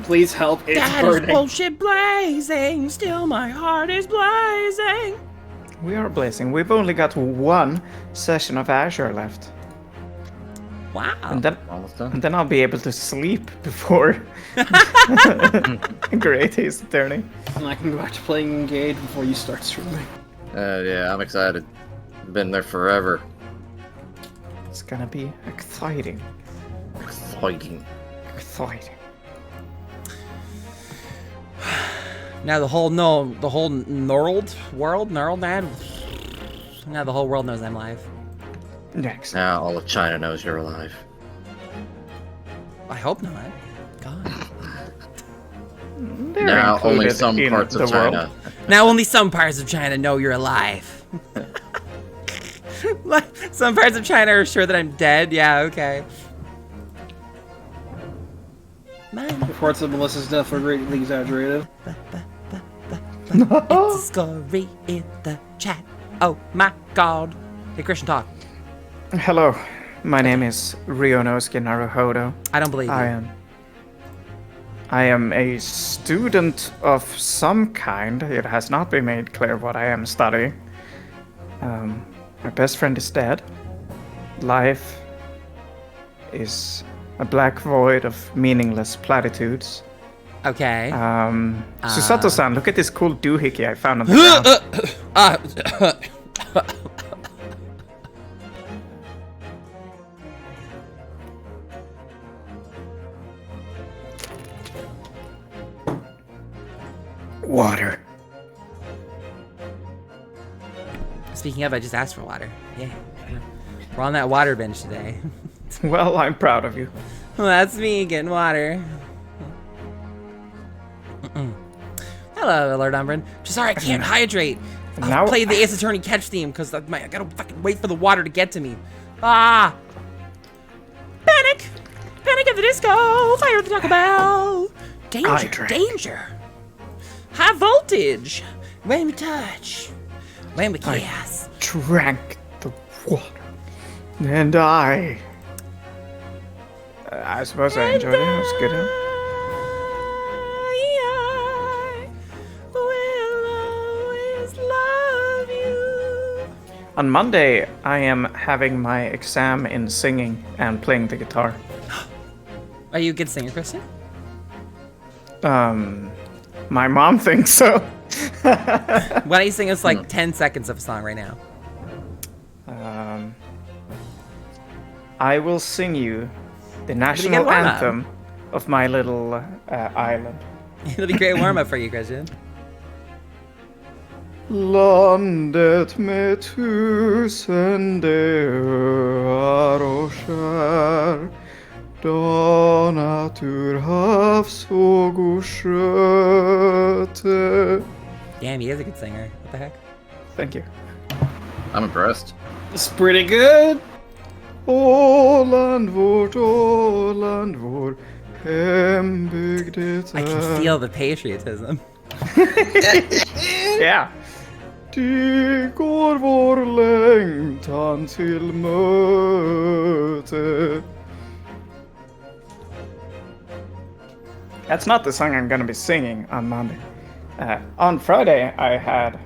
Please help, it's That burning. is bullshit blazing, still my heart is blazing. We are blazing. We've only got one session of Azure left. Wow. And then, Almost done. and then I'll be able to sleep before Great Ace Attorney. And I can go back to playing Engage before you start streaming. Yeah, I'm excited. Been there forever. It's gonna be exciting. Exciting. Exciting. Now the whole world, man. Now the whole world knows I'm live. Next. Now all of China knows you're alive. I hope not. God. They're Now only included some in parts the of world. China. Now only some parts of China know you're alive. Some parts of China are sure that I'm dead. Yeah, okay. Mine. Reports of Melissa's death were greatly exaggerated. It's a story in the chat. Oh my god. Hey, Christian, talk. Hello, my name is Ryonosuke Naruhodo. I don't believe you. I am a student of some kind. It has not been made clear what I am studying. My best friend is dead. Life is a black void of meaningless platitudes. Okay. Susato-san, look at this cool doohickey I found on the ground. Water. Speaking of, I just asked for water. Yeah. We're on that water bench today. Well, I'm proud of you. Well, that's me getting water. Hello, Lord Umbrin. Just sorry, I can't hydrate. I'll Now- play the Ace Attorney catch theme because I gotta fucking wait for the water to get to me. Ah! Panic! Panic at the disco! Fire at the Taco Bell! Danger! Hydrate. Danger! High voltage! When we touch, when we kiss. Drank the water. And I suppose I enjoyed it. It was good. Huh? I will always love you. On Monday, I am having my exam in singing and playing the guitar. Are you a good singer, Kristen? My mom thinks so. Why don't you sing us like 10 seconds of a song right now? I will sing you the get national warm up. anthem of my little island. It'll be a great warm-up for you, Christian. Landet med tusende öar och skär, danat ur havsvåg och sköte. Damn, he is a good singer. What the heck? Thank you. I'm impressed. It's pretty good. Åland vår, hembygd det I can feel the patriotism. Yeah. Det går vår längtan till möte. That's not the song I'm gonna be singing on Monday. On Friday, I had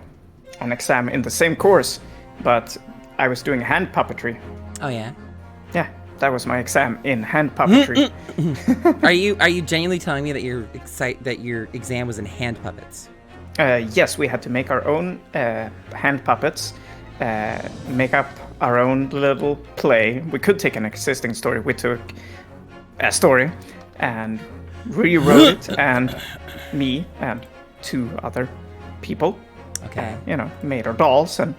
an exam in the same course, but I was doing hand puppetry. Oh yeah. Yeah, that was my exam in hand puppetry. Are you genuinely telling me that your exam was in hand puppets? Yes, we had to make our own hand puppets, make up our own little play. We could take an existing story. We took a story and rewrote it, and me and 2 other people, Okay. made our dolls and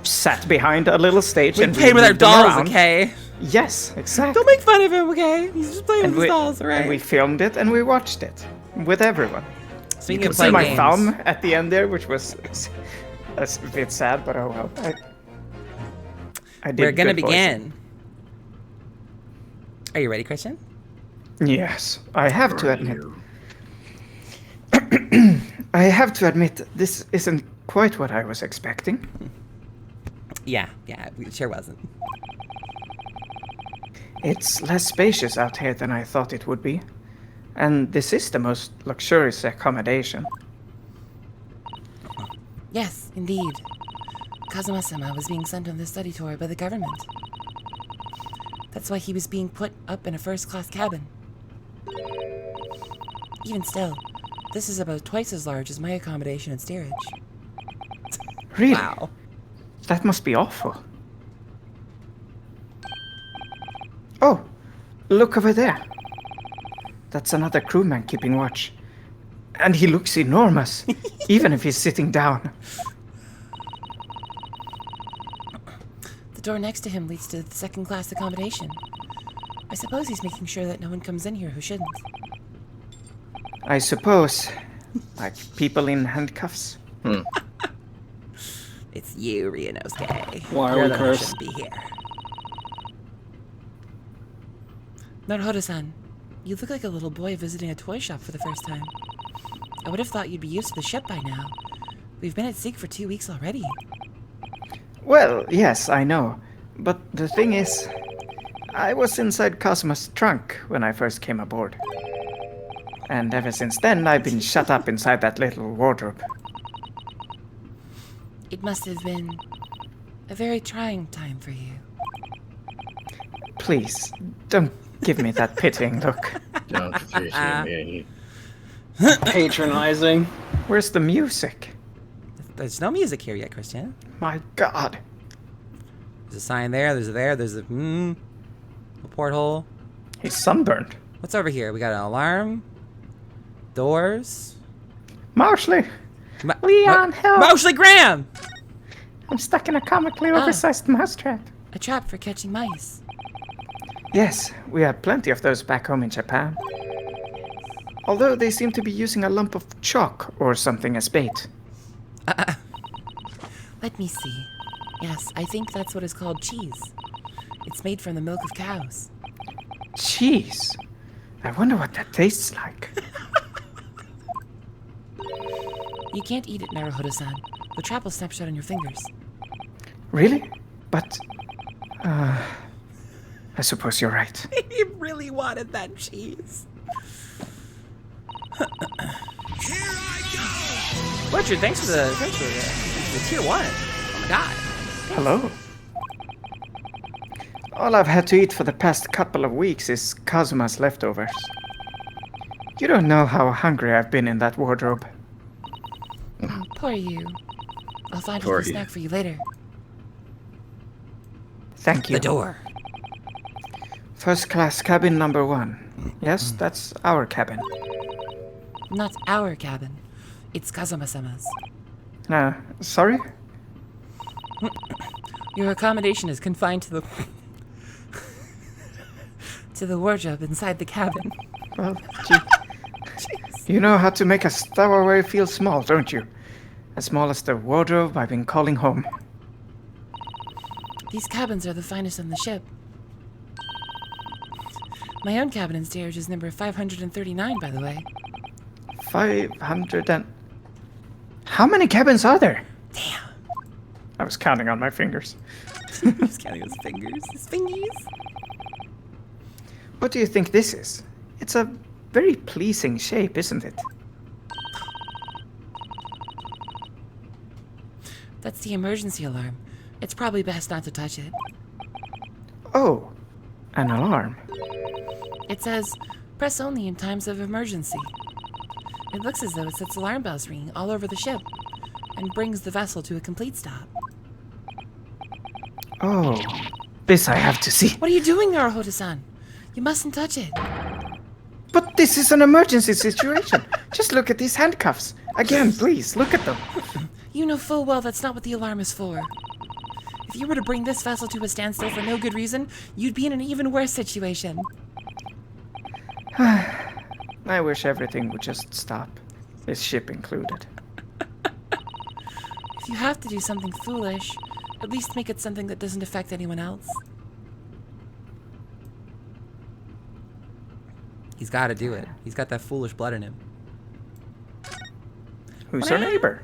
sat behind a little stage. We and played with our moved them dolls, around. okay? Yes, exactly. Don't make fun of him, okay? He's just playing And with his dolls, and alright? we filmed it and we watched it with everyone. Speaking You of can see playing my games, thumb at the end there, which was a bit sad, but oh well. I did we're gonna good voicing. begin. Are you ready, Christian? Yes, I have to admit. I have to admit, this isn't quite what I was expecting. Yeah, it sure wasn't. It's less spacious out here than I thought it would be. And this is the most luxurious accommodation. Yes, indeed. Kazuma-sama was being sent on this study tour by the government. That's why he was being put up in a first-class cabin. Even still, this is about twice as large as my accommodation and steerage. Really? Wow. That must be awful. Oh, look over there. That's another crewman keeping watch. And he looks enormous, even if he's sitting down. The door next to him leads to the second-class accommodation. I suppose he's making sure that no one comes in here who shouldn't. I suppose. Like people in handcuffs. It's you, Ryunosuke. Why are You're we the one who cursed? shouldn't be here. Naruhodo-san, you look like a little boy visiting a toy shop for the first time. I would have thought you'd be used to the ship by now. We've been at sea for 2 weeks already. Well, yes, I know. But the thing is, I was inside Cosmo's trunk when I first came aboard. And ever since then, I've been shut up inside that little wardrobe. It must have been a very trying time for you. Please, don't give me that pitying look. Don't appreciate me. Patronizing. Where's the music? There's no music here yet, Christian. My God. There's a sign there, there's a porthole. He's sunburned. What's over here? We got an alarm, doors. Marshall! Leon, help! Marshall Graham! I'm stuck in a comically oversized mousetrap. A trap for catching mice. Yes, we have plenty of those back home in Japan. Although they seem to be using a lump of chalk or something as bait. Let me see. Yes, I think that's what is called cheese. It's made from the milk of cows. Cheese. I wonder what that tastes like. You can't eat it, Naruhodo-san. The trap will snap shut on your fingers. Really? But... I suppose you're right. He really wanted that cheese. Richard, thanks for the tier 1. Oh my god. Hello. All I've had to eat for the past couple of weeks is Kazuma's leftovers. You don't know how hungry I've been in that wardrobe. Poor you. I'll find a Poor little you. snack for you later. Thank you. The door. First class cabin number 1. Yes, that's our cabin. Not our cabin. It's Kazuma-sama's. Sorry? Your accommodation is confined to the to the wardrobe inside the cabin. Well, gee. You know how to make a stowaway feel small, don't you? As small as the wardrobe I've been calling home. These cabins are the finest on the ship. My own cabin and steerage is number 539, by the way. 500 and... How many cabins are there? Damn. I was counting on my fingers. He's counting his fingers. His fingies. What do you think this is? It's a very pleasing shape, isn't it? That's the emergency alarm. It's probably best not to touch it. Oh, an alarm. It says, press only in times of emergency. It looks as though it sets alarm bells ringing all over the ship and brings the vessel to a complete stop. Oh, this I have to see. What are you doing, Naruhodo-san? You mustn't touch it. But this is an emergency situation. Just look at these handcuffs. Again, please, look at them. You know full well that's not what the alarm is for. If you were to bring this vessel to a standstill for no good reason, you'd be in an even worse situation. I wish everything would just stop. This ship included. If you have to do something foolish, at least make it something that doesn't affect anyone else. He's got to do it. He's got that foolish blood in him. Who's our neighbor?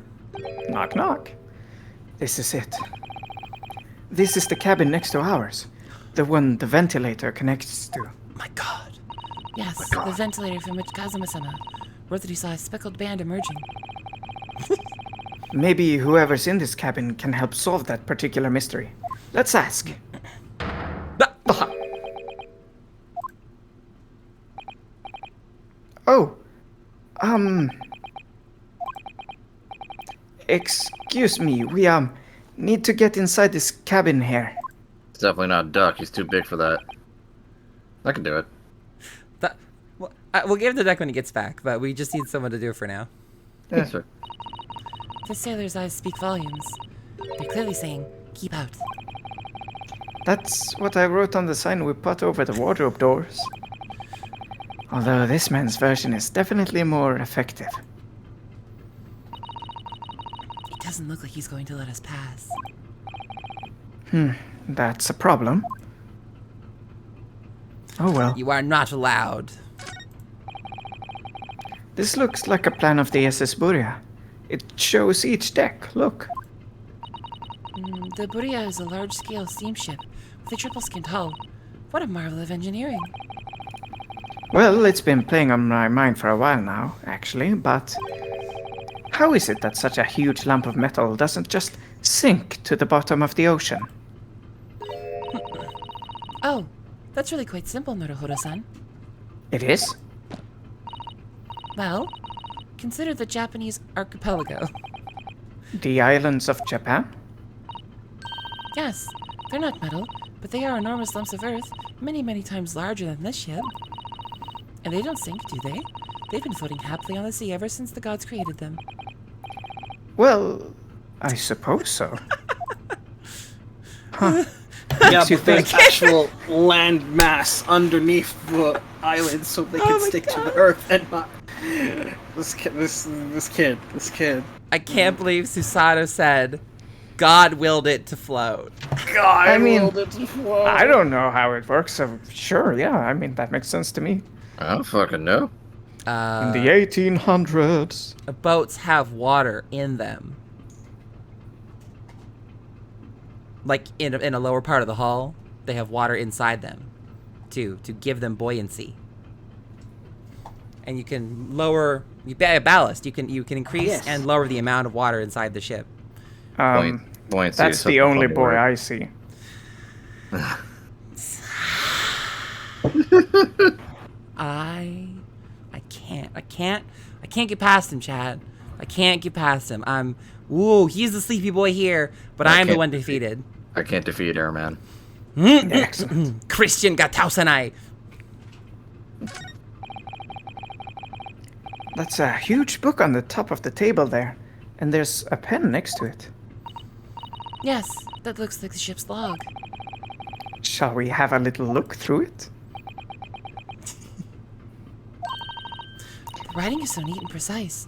Knock, knock. This is it. This is the cabin next to ours. The one the ventilator connects to. My god. Yes, the ventilator from which Kazuma-sama wrote that he saw a speckled band emerging. Maybe whoever's in this cabin can help solve that particular mystery. Let's ask. Oh, excuse me, we, need to get inside this cabin here. It's definitely not Duck. He's too big for that. I can do it. We'll give the deck when he gets back, but we just need someone to do it for now. Yeah, sure. The sailor's eyes speak volumes. They're clearly saying, keep out. That's what I wrote on the sign we put over the wardrobe doors. Although this man's version is definitely more effective. It doesn't look like he's going to let us pass. That's a problem. Oh well. You are not allowed. This looks like a plan of the SS Buria. It shows each deck, look. The Buria is a large-scale steamship with a triple-skinned hull. What a marvel of engineering. Well, it's been playing on my mind for a while now, actually, but how is it that such a huge lump of metal doesn't just sink to the bottom of the ocean? Oh, that's really quite simple, Naruhodo-san. It is? Well, consider the Japanese archipelago. The islands of Japan? Yes, they're not metal, but they are enormous lumps of earth, many, many times larger than this ship. And they don't sink, do they? They've been floating happily on the sea ever since the gods created them. Well, I suppose so. Huh. Yeah, you but there's think- actual land mass underneath the island, so they can my stick to God. the earth and not. This kid. I can't believe Susato said, God willed it to float. God, I mean, willed it to flow. I don't know how it works, so sure, yeah, I mean, that makes sense to me. I don't fucking know. In the 1800s. Boats have water in them. Like in a lower part of the hull, they have water inside them to give them buoyancy. And you can lower ballast. You can increase Yes. and lower the amount of water inside the ship. Buoyancy That's is the such a only funny boy word. I see. I can't get past him, Chad. I can't get past him. He's the sleepy boy here, but I'm the can't one defeat- defeated. I can't defeat Airman. Excellent. Christian Gatausanai. That's a huge book on the top of the table there, and there's a pen next to it. Yes, that looks like the ship's log. Shall we have a little look through it? The writing is so neat and precise.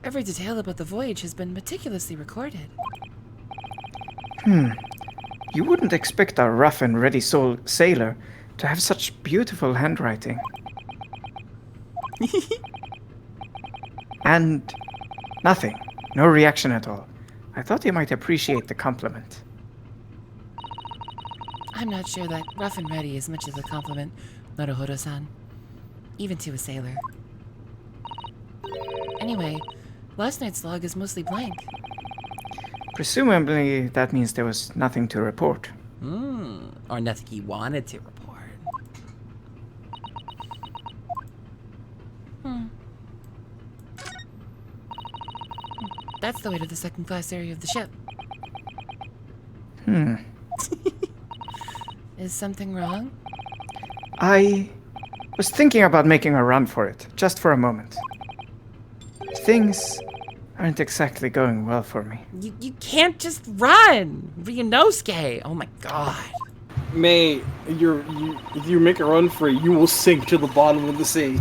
Every detail about the voyage has been meticulously recorded. You wouldn't expect a rough and ready sailor to have such beautiful handwriting. And nothing. No reaction at all. I thought you might appreciate the compliment. I'm not sure that rough and ready is much of a compliment, Naruhodo-san. Even to a sailor. Anyway, last night's log is mostly blank. Presumably, that means there was nothing to report. Or nothing he wanted to report. That's the way to the second-class area of the ship. Is something wrong? I was thinking about making a run for it, just for a moment. Things aren't exactly going well for me. You can't just run! Ryunosuke! Oh my god. May, if you make a run for it, you will sink to the bottom of the sea.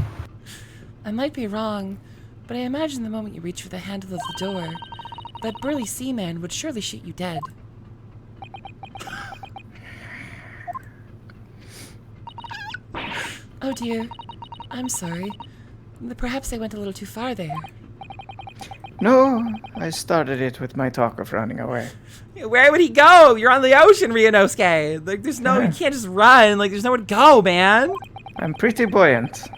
I might be wrong, but I imagine the moment you reach for the handle of the door, that burly seaman would surely shoot you dead. Oh dear. I'm sorry. Perhaps I went a little too far there. No, I started it with my talk of running away. Where would he go? You're on the ocean, Ryunosuke. Like, you can't just run. Like, there's nowhere to go, man. I'm pretty buoyant.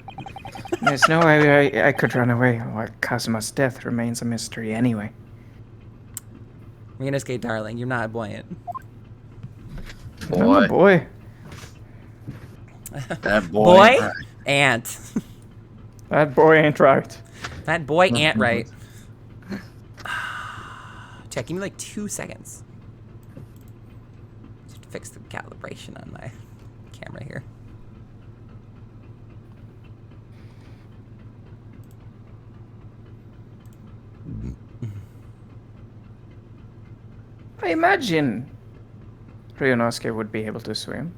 There's no way I could run away while Kazuma's death remains a mystery anyway. Ryunosuke, darling, you're not buoyant. I'm a Boy. boy. That boy. Boy? Ant. That boy ain't right. That boy ant right. Check, give me like 2 seconds. Just to fix the calibration on my camera here. I imagine Ryunosuke would be able to swim.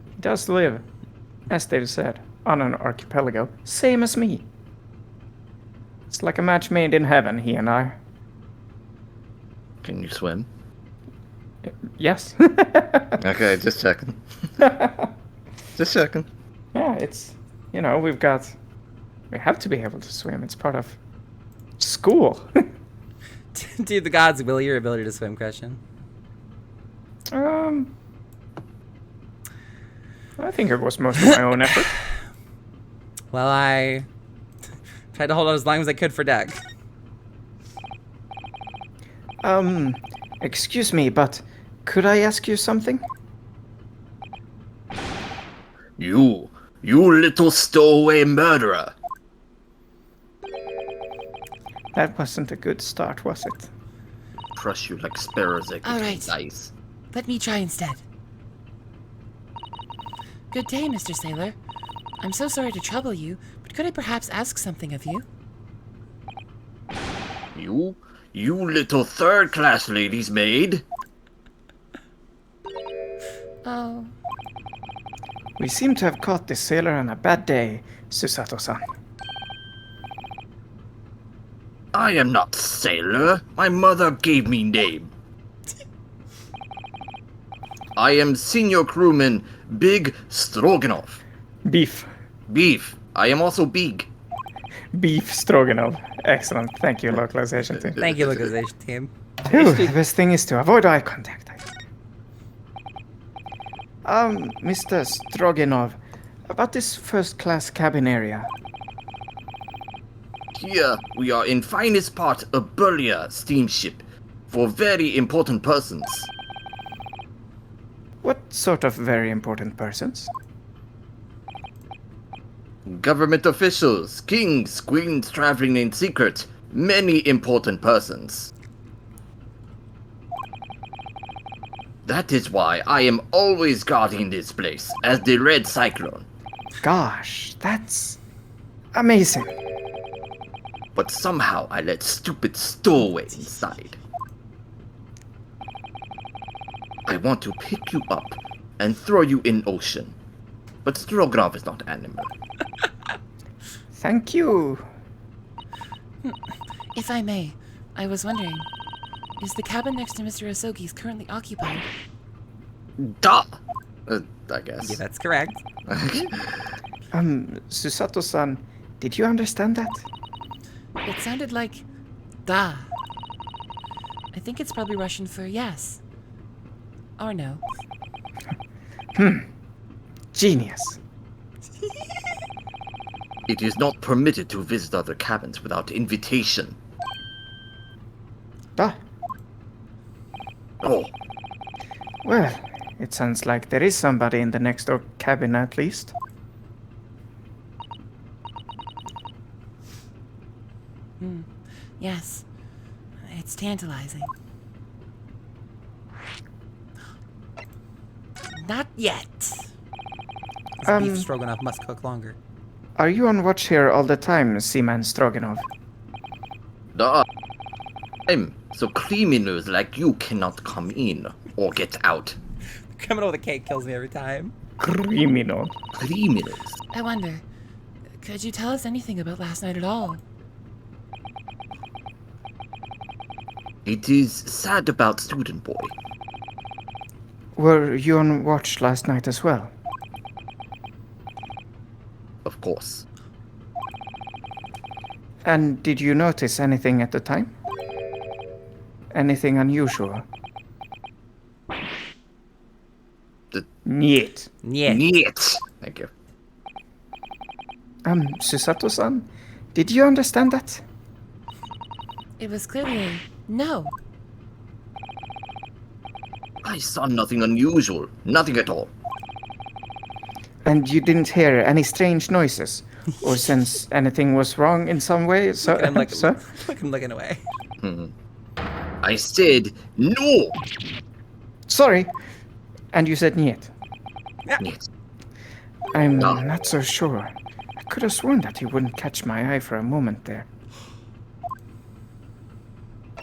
He does live, as they've said, on an archipelago, same as me. It's like a match made in heaven, he and I. Can you swim? Yes. Okay, just checking. Just checking. Yeah, it's, we have to be able to swim. It's part of school. Do the gods will your ability to swim, question? I think it was most of my own effort. Well, I tried to hold on as long as I could for Deck. Excuse me, but could I ask you something? You little stowaway murderer. That wasn't a good start, was it? Crush you like sparrows egg All between right. dice. Let me try instead. Good day, Mr. Sailor. I'm so sorry to trouble you, but could I perhaps ask something of you? You little third-class lady's maid. Oh. We seem to have caught this sailor on a bad day, Susato-san. I am not sailor. My mother gave me name. I am senior crewman Big Stroganoff. Beef. Beef. I am also big. Beef stroganoff. Excellent. Thank you, localization team. Thank you, localization team. Phew, the best thing is to avoid eye contact, I think. Mr. Stroganov, about this first-class cabin area. Here we are in finest part of Burlia steamship for very important persons. What sort of very important persons? Government officials, kings, queens traveling in secret, many important persons. That is why I am always guarding this place as the Red Cyclone. Gosh, that's amazing. But somehow I let stupid stowaway inside. I want to pick you up and throw you in ocean. But Stroganoff is not animal. Thank you. If I may, I was wondering, is the cabin next to Mr. Asogi's currently occupied? Duh! I guess. Yeah, that's correct. Susato-san, did you understand that? It sounded like da. I think it's probably Russian for yes. Or no. Genius. It is not permitted to visit other cabins without invitation. Ah, Oh, well, it sounds like there is somebody in the next door cabin at least. Yes. It's tantalizing. Not yet. This beef stroganoff must cook longer. Are you on watch here all the time, Seaman Stroganov? duh. So criminals like you cannot come in or get out. Criminal with a cake kills me every time. Criminal. Criminals. I wonder, could you tell us anything about last night at all? It is sad about student boy. Were you on watch last night as well? Of course. And did you notice anything at the time? Anything unusual? Niet. Yeah. Niet. Thank you. Susato-san, did you understand that? It was clearly a no. I saw nothing unusual. Nothing at all. And you didn't hear any strange noises? Or sense anything was wrong in some way, so, Look at him like, sir? look at him looking away. I said no. Sorry. And you said niet. Niet. I'm No. not so sure. I could have sworn that you wouldn't catch my eye for a moment there.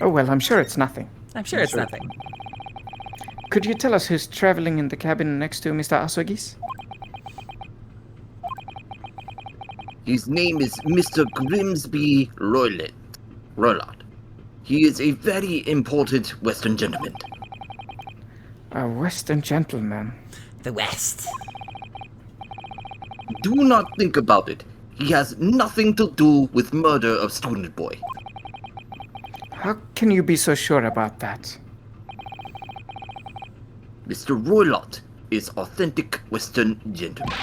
Oh well, I'm sure it's nothing. I'm sure it's nothing. Could you tell us who's traveling in the cabin next to Mr. Asogis? His name is Mr. Grimsby Roylott. He is a very important Western gentleman. A Western gentleman. The West. Do not think about it. He has nothing to do with murder of student boy. How can you be so sure about that? Mr. Roylott is authentic Western gentleman.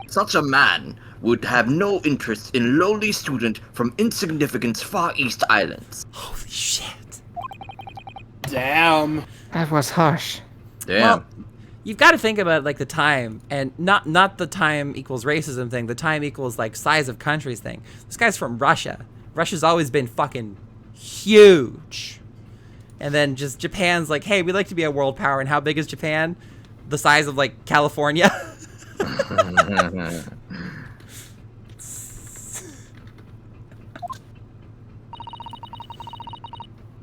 Such a man would have no interest in lowly student from insignificant Far East Islands. Holy shit. Damn. That was harsh. Damn. Well, you've got to think about like the time, and not the time equals racism thing. The time equals like size of countries thing. This guy's from Russia. Russia's always been fucking huge. And then just Japan's like, hey, we'd like to be a world power. And how big is Japan? The size of like California.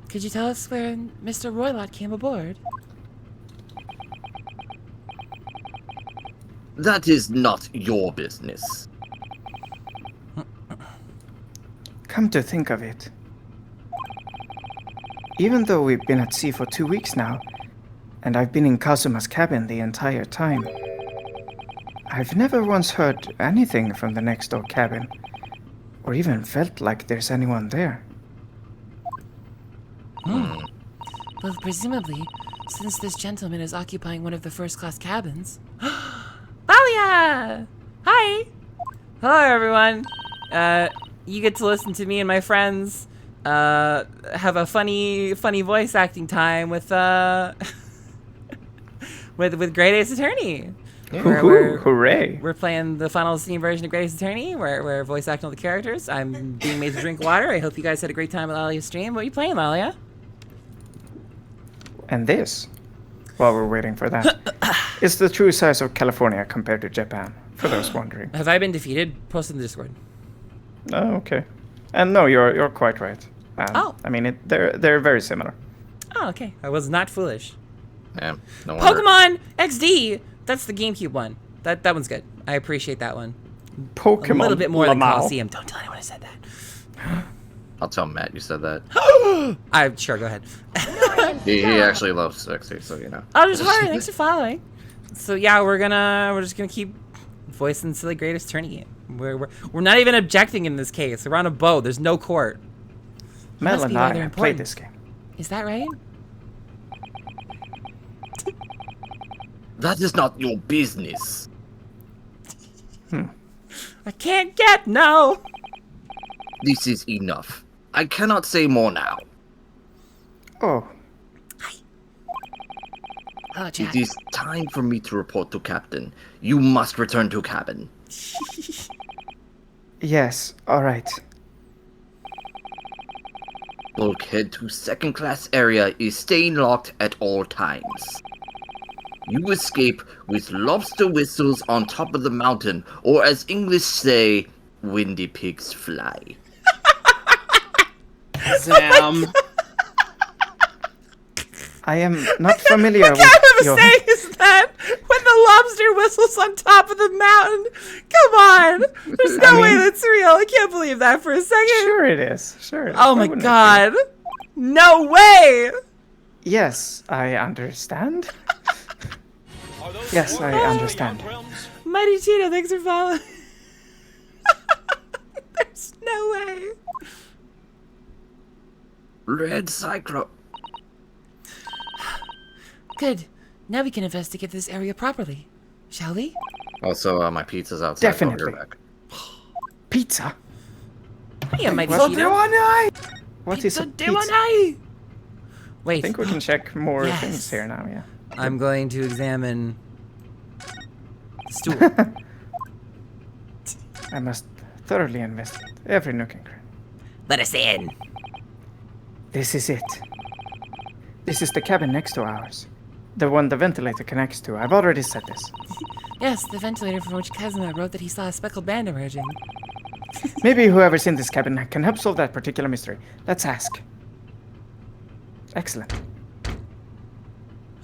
Could you tell us where Mr. Roylott came aboard? That is not your business. Come to think of it. Even though we've been at sea for 2 weeks now, and I've been in Kazuma's cabin the entire time, I've never once heard anything from the next door cabin, or even felt like there's anyone there. Well, presumably, since this gentleman is occupying one of the first-class cabins. Alia! Hi! Hello, everyone. You get to listen to me and my friends have a funny voice acting time with with Great Ace Attorney. Hooray! We're playing the Final Steam version of Great Ace Attorney. We're voice acting all the characters. I'm being made to drink water. I hope you guys had a great time at Lalia's stream. What are you playing, Lalia? And this, while we're waiting for that, is the true size of California compared to Japan, for those wondering. Have I been defeated? Post in the Discord. Oh, okay. And no, you're quite right. Oh. I mean, they're very similar. Oh, okay. I was not foolish. Damn. No wonder. Pokemon XD! That's the GameCube one. That one's good. I appreciate that one. Pokemon. A little bit more than Lamau. Coliseum. Don't tell anyone I said that. I'll tell Matt you said that. Sure, go ahead. He actually loves sexy, so you know. Oh, just fine. Thanks for following. So yeah, we're just gonna keep voicing silly greatest attorney. We're not even objecting in this case. We're on a boat. There's no court. Mel Must and be rather I played important. this game. Is that right? That is not your business. I can't get no. This is enough. I cannot say more now. Oh, Oh, It Jack. is time for me to report to Captain. You must return to cabin. yes, alright. Bulkhead to second class area is staying locked at all times. You escape with lobster whistles on top of the mountain, or as English say, windy pigs fly. Damn. I am not familiar What with kind of a your... saying is that? When the lobster whistles on top of the mountain? Come on. There's no way mean- that's real. I can't believe that for a second. Sure it is. Sure it is. Oh Why my wouldn't it be? god. No way. Yes, I understand. Yes, I understand. Mighty Cheetah, thanks for following. There's no way. Red Cyclone. Good. Now we can investigate this area properly. Shall we? Also, my pizza's outside. Definitely. Back. Pizza? Yeah, my what Cheeto. What is a Pizza pizza? Dewanai! I Wait, think we can check more Yes. things here now, yeah. I'm going to examine the stool. I must thoroughly investigate every nook and cranny. Let us in. This is it. This is the cabin next to ours. The one the ventilator connects to. I've already said this. Yes, the ventilator from which Kazuma wrote that he saw a speckled band emerging. Maybe whoever's in this cabin can help solve that particular mystery. Let's ask. Excellent.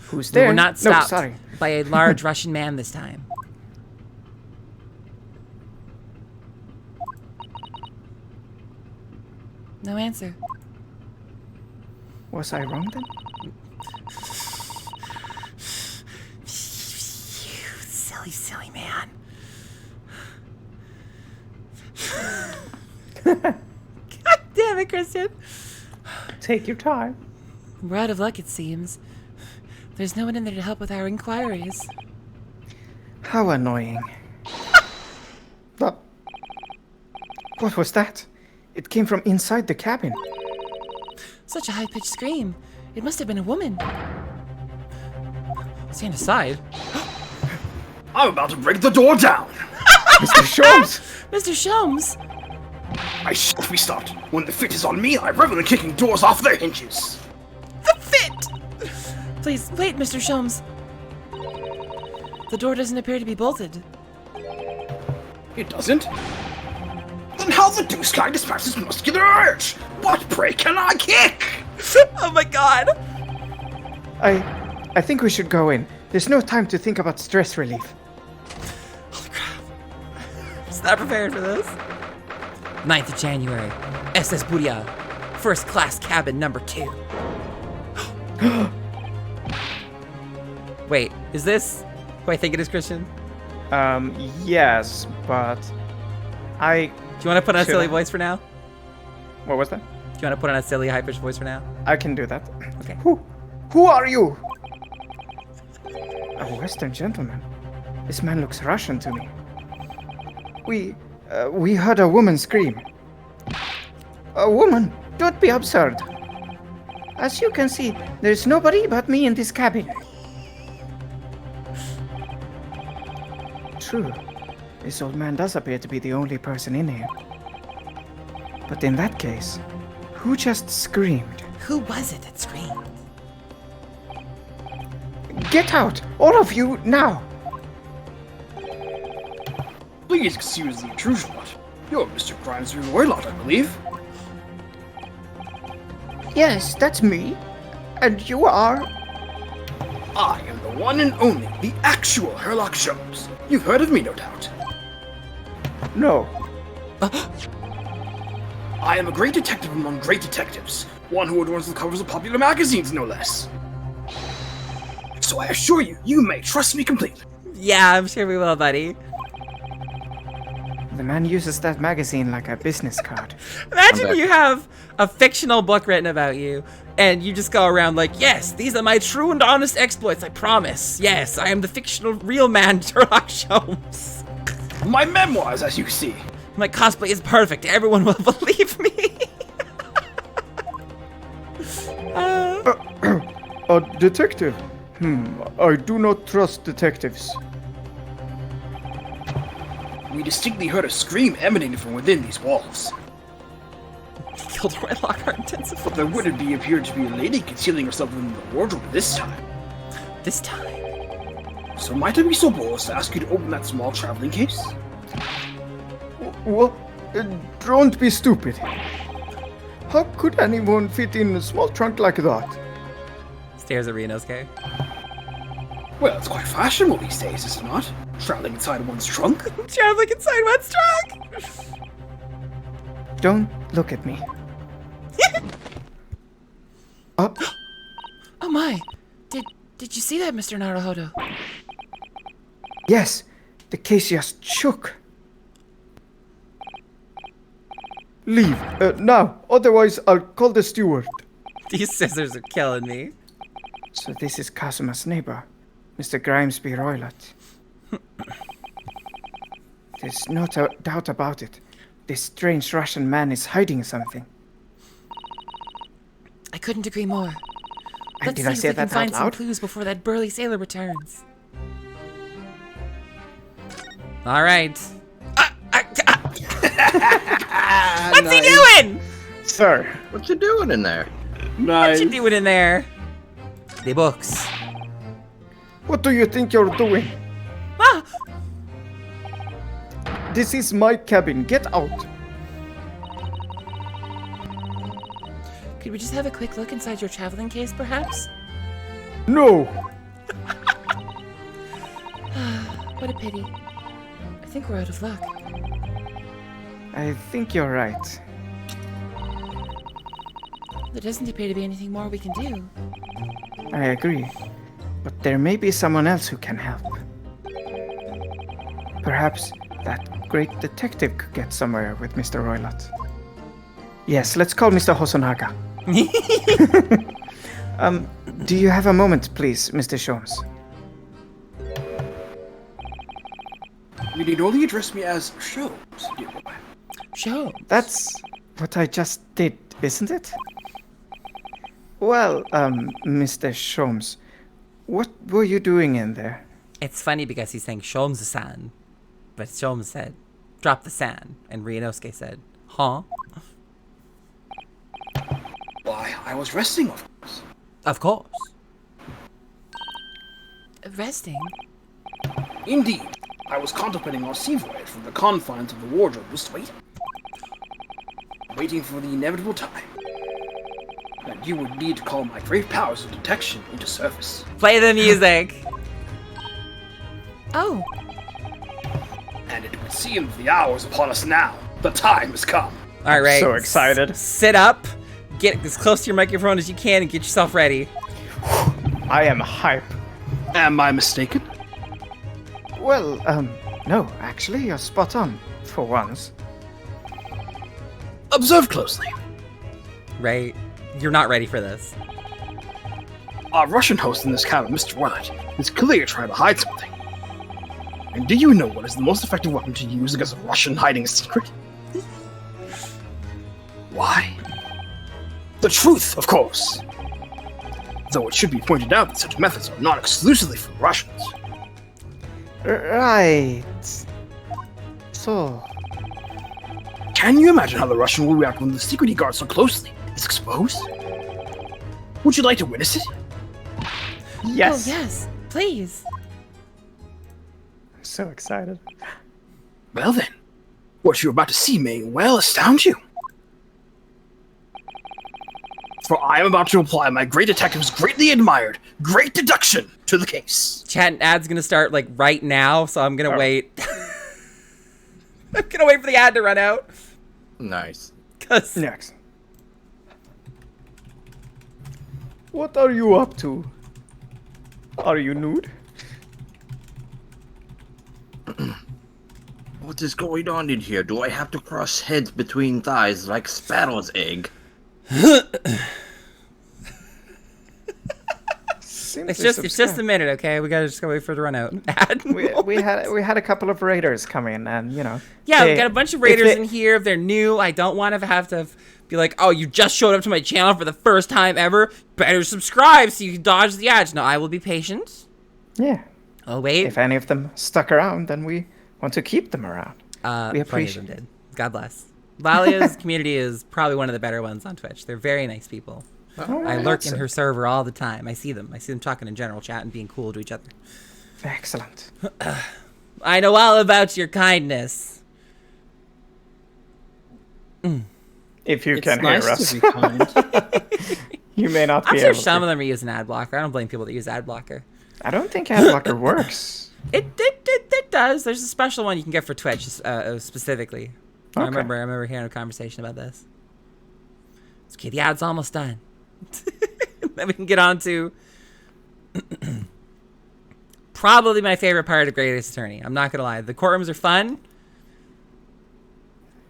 Who's We there? were not No, stopped sorry. by a large Russian man this time. No answer. Was I wrong then? Silly, silly man. God damn it, Christian. Take your time. We're out of luck, it seems. There's no one in there to help with our inquiries. How annoying. But what was that? It came from inside the cabin. Such a high-pitched scream. It must have been a woman. Stand aside. I'm about to break the door down. Mr. Sholmes! Mr. Sholmes! I shan't be stopped. When the fit is on me, I'm regularly kicking doors off their hinges. The fit! Please, wait, Mr. Sholmes. The door doesn't appear to be bolted. It doesn't? Then how the deuce can I dispatch this muscular urge? What pray can I kick? Oh my god! I think we should go in. There's no time to think about stress relief. Holy crap. Just not prepared for this. 9th of January. SS Buria. First class cabin number 2. Wait, is this who I think it is, Christian? Yes, but I... Do you want to put on a Should silly I? voice for now? What was that? Do you want to put on a silly high-pitched voice for now? I can do that. Okay. Who are you? A Western gentleman. This man looks Russian to me. We heard a woman scream. A woman? Don't be absurd. As you can see, there's nobody but me in this cabin. True. This old man does appear to be the only person in here. But in that case, who just screamed? Who was it that screamed? Get out! All of you, now! Please excuse the intrusion, but you're Mr. Grimes Roylott, I believe. Yes, that's me. And you are? I am the one and only, the actual Herlock Sholmes. You've heard of me, no doubt. No. I am a great detective among great detectives. One who adorns the covers of popular magazines, no less. So I assure you, you may trust me completely. Yeah, I'm sure we will, buddy. The man uses that magazine like a business card. Imagine you have a fictional book written about you, and you just go around like, yes, these are my true and honest exploits, I promise. Yes, I am the fictional real man, Sherlock Holmes. My memoirs, as you see. My cosplay is perfect. Everyone will believe me. A detective? I do not trust detectives. We distinctly heard a scream emanating from within these walls. Killed Roylock, our intensive. But there wouldn't be appeared to be a lady concealing herself within the wardrobe this time. This time. So might I be so bold as to ask you to open that small traveling case? What? Don't be stupid. How could anyone fit in a small trunk like that? Stares at Renosuke. Well, it's quite fashionable these days, is it not? Traveling inside one's trunk? Traveling inside one's truck. Don't look at me. Oh my! Did you see that, Mr. Naruhodo? Yes, the case just shook. Leave, now, otherwise I'll call the steward. These scissors are killing me. So this is Kazuma's neighbor. Mr. Grimesby Roylott. There's no doubt about it. This strange Russian man is hiding something. I couldn't agree more. Let's did see I if say we can that find out some loud? clues before that burly sailor returns. All right. What's he doing? Sir, What you doing in there? Nice. What you doing in there? The books. what do you think you're doing? Ah! This is my cabin. Get out. Could we just have a quick look inside your traveling case, perhaps? No. What a pity. I think we're out of luck. I think you're right. There doesn't appear to be anything more we can do. I agree. But there may be someone else who can help. Perhaps that great detective could get somewhere with Mr. Roylott. Yes, let's call Mr. Hosonaga. Do you have a moment, please, Mr. Sholmes? You need only address me as Sholmes, dear boy. Show. That's what I just did, isn't it? Well, Mr. Sholmes, what were you doing in there? It's funny because he's saying Sholmes-san, but Sholmes said, drop the san, and Ryunosuke said, huh? Why, I was resting, of course. Of course. Resting? Indeed, I was contemplating our sea voyage from the confines of the wardrobe, just waiting for the inevitable time that you would need to call my great powers of detection into service. Play the music! Oh, And it would seem the hour is upon us now. The time has come. all right. So excited. Sit up, get as close to your microphone as you can, and get yourself ready. I am hype. Am I mistaken? Well, no, actually, you're spot on, for once. Observe closely. Right? You're not ready for this. Our Russian host in this cabin, Mr. Willett, is clearly trying to hide something. And do you know what is the most effective weapon to use against a Russian hiding a secret? Why? The truth, of course. Though it should be pointed out that such methods are not exclusively for Russians. Right. So, Can you imagine how the Russian will react when the secret he guards so closely is exposed? Would you like to witness it? yes. Oh, yes, please. So excited. Well then, what you're about to see may well astound you. For I am about to apply my great detective's greatly admired great deduction to the case. Chat ad's gonna start like right now, so I'm gonna Oh. wait. I'm gonna wait for the ad to run out. Nice. Cause Next. What are you up to? Are you nude? What is going on in here? Do I have to crush heads between thighs like sparrow's egg? it's just a minute, okay? We gotta just go wait for it to run out. Ad we had a couple of raiders come in, and you know. Yeah, we they- got a bunch of if raiders they- in here. If they're new, I don't want to have to be like, oh, you just showed up to my channel for the first time ever. Better subscribe so you can dodge the ads. No, I will be patient. Yeah. Oh, wait. If any of them stuck around, then we want to keep them around. we Plenty of appreciate them did. God bless. Lalia's community is probably one of the better ones on Twitch. They're very nice people. I lurk in her server all the time. I see them. I see them talking in general chat and being cool to each other. Excellent. I know all about your kindness. If you It's can nice hear us, to be kind. you may not I'm be sure able some to. of them are using ad blocker. I don't blame people that use ad blocker. I don't think adblocker works. It does. There's a special one you can get for Twitch specifically. I Okay. remember hearing a conversation about this. It's okay. The ad's almost done. Then we can get on to probably my favorite part of Greatest Attorney. I'm not gonna lie. The courtrooms are fun.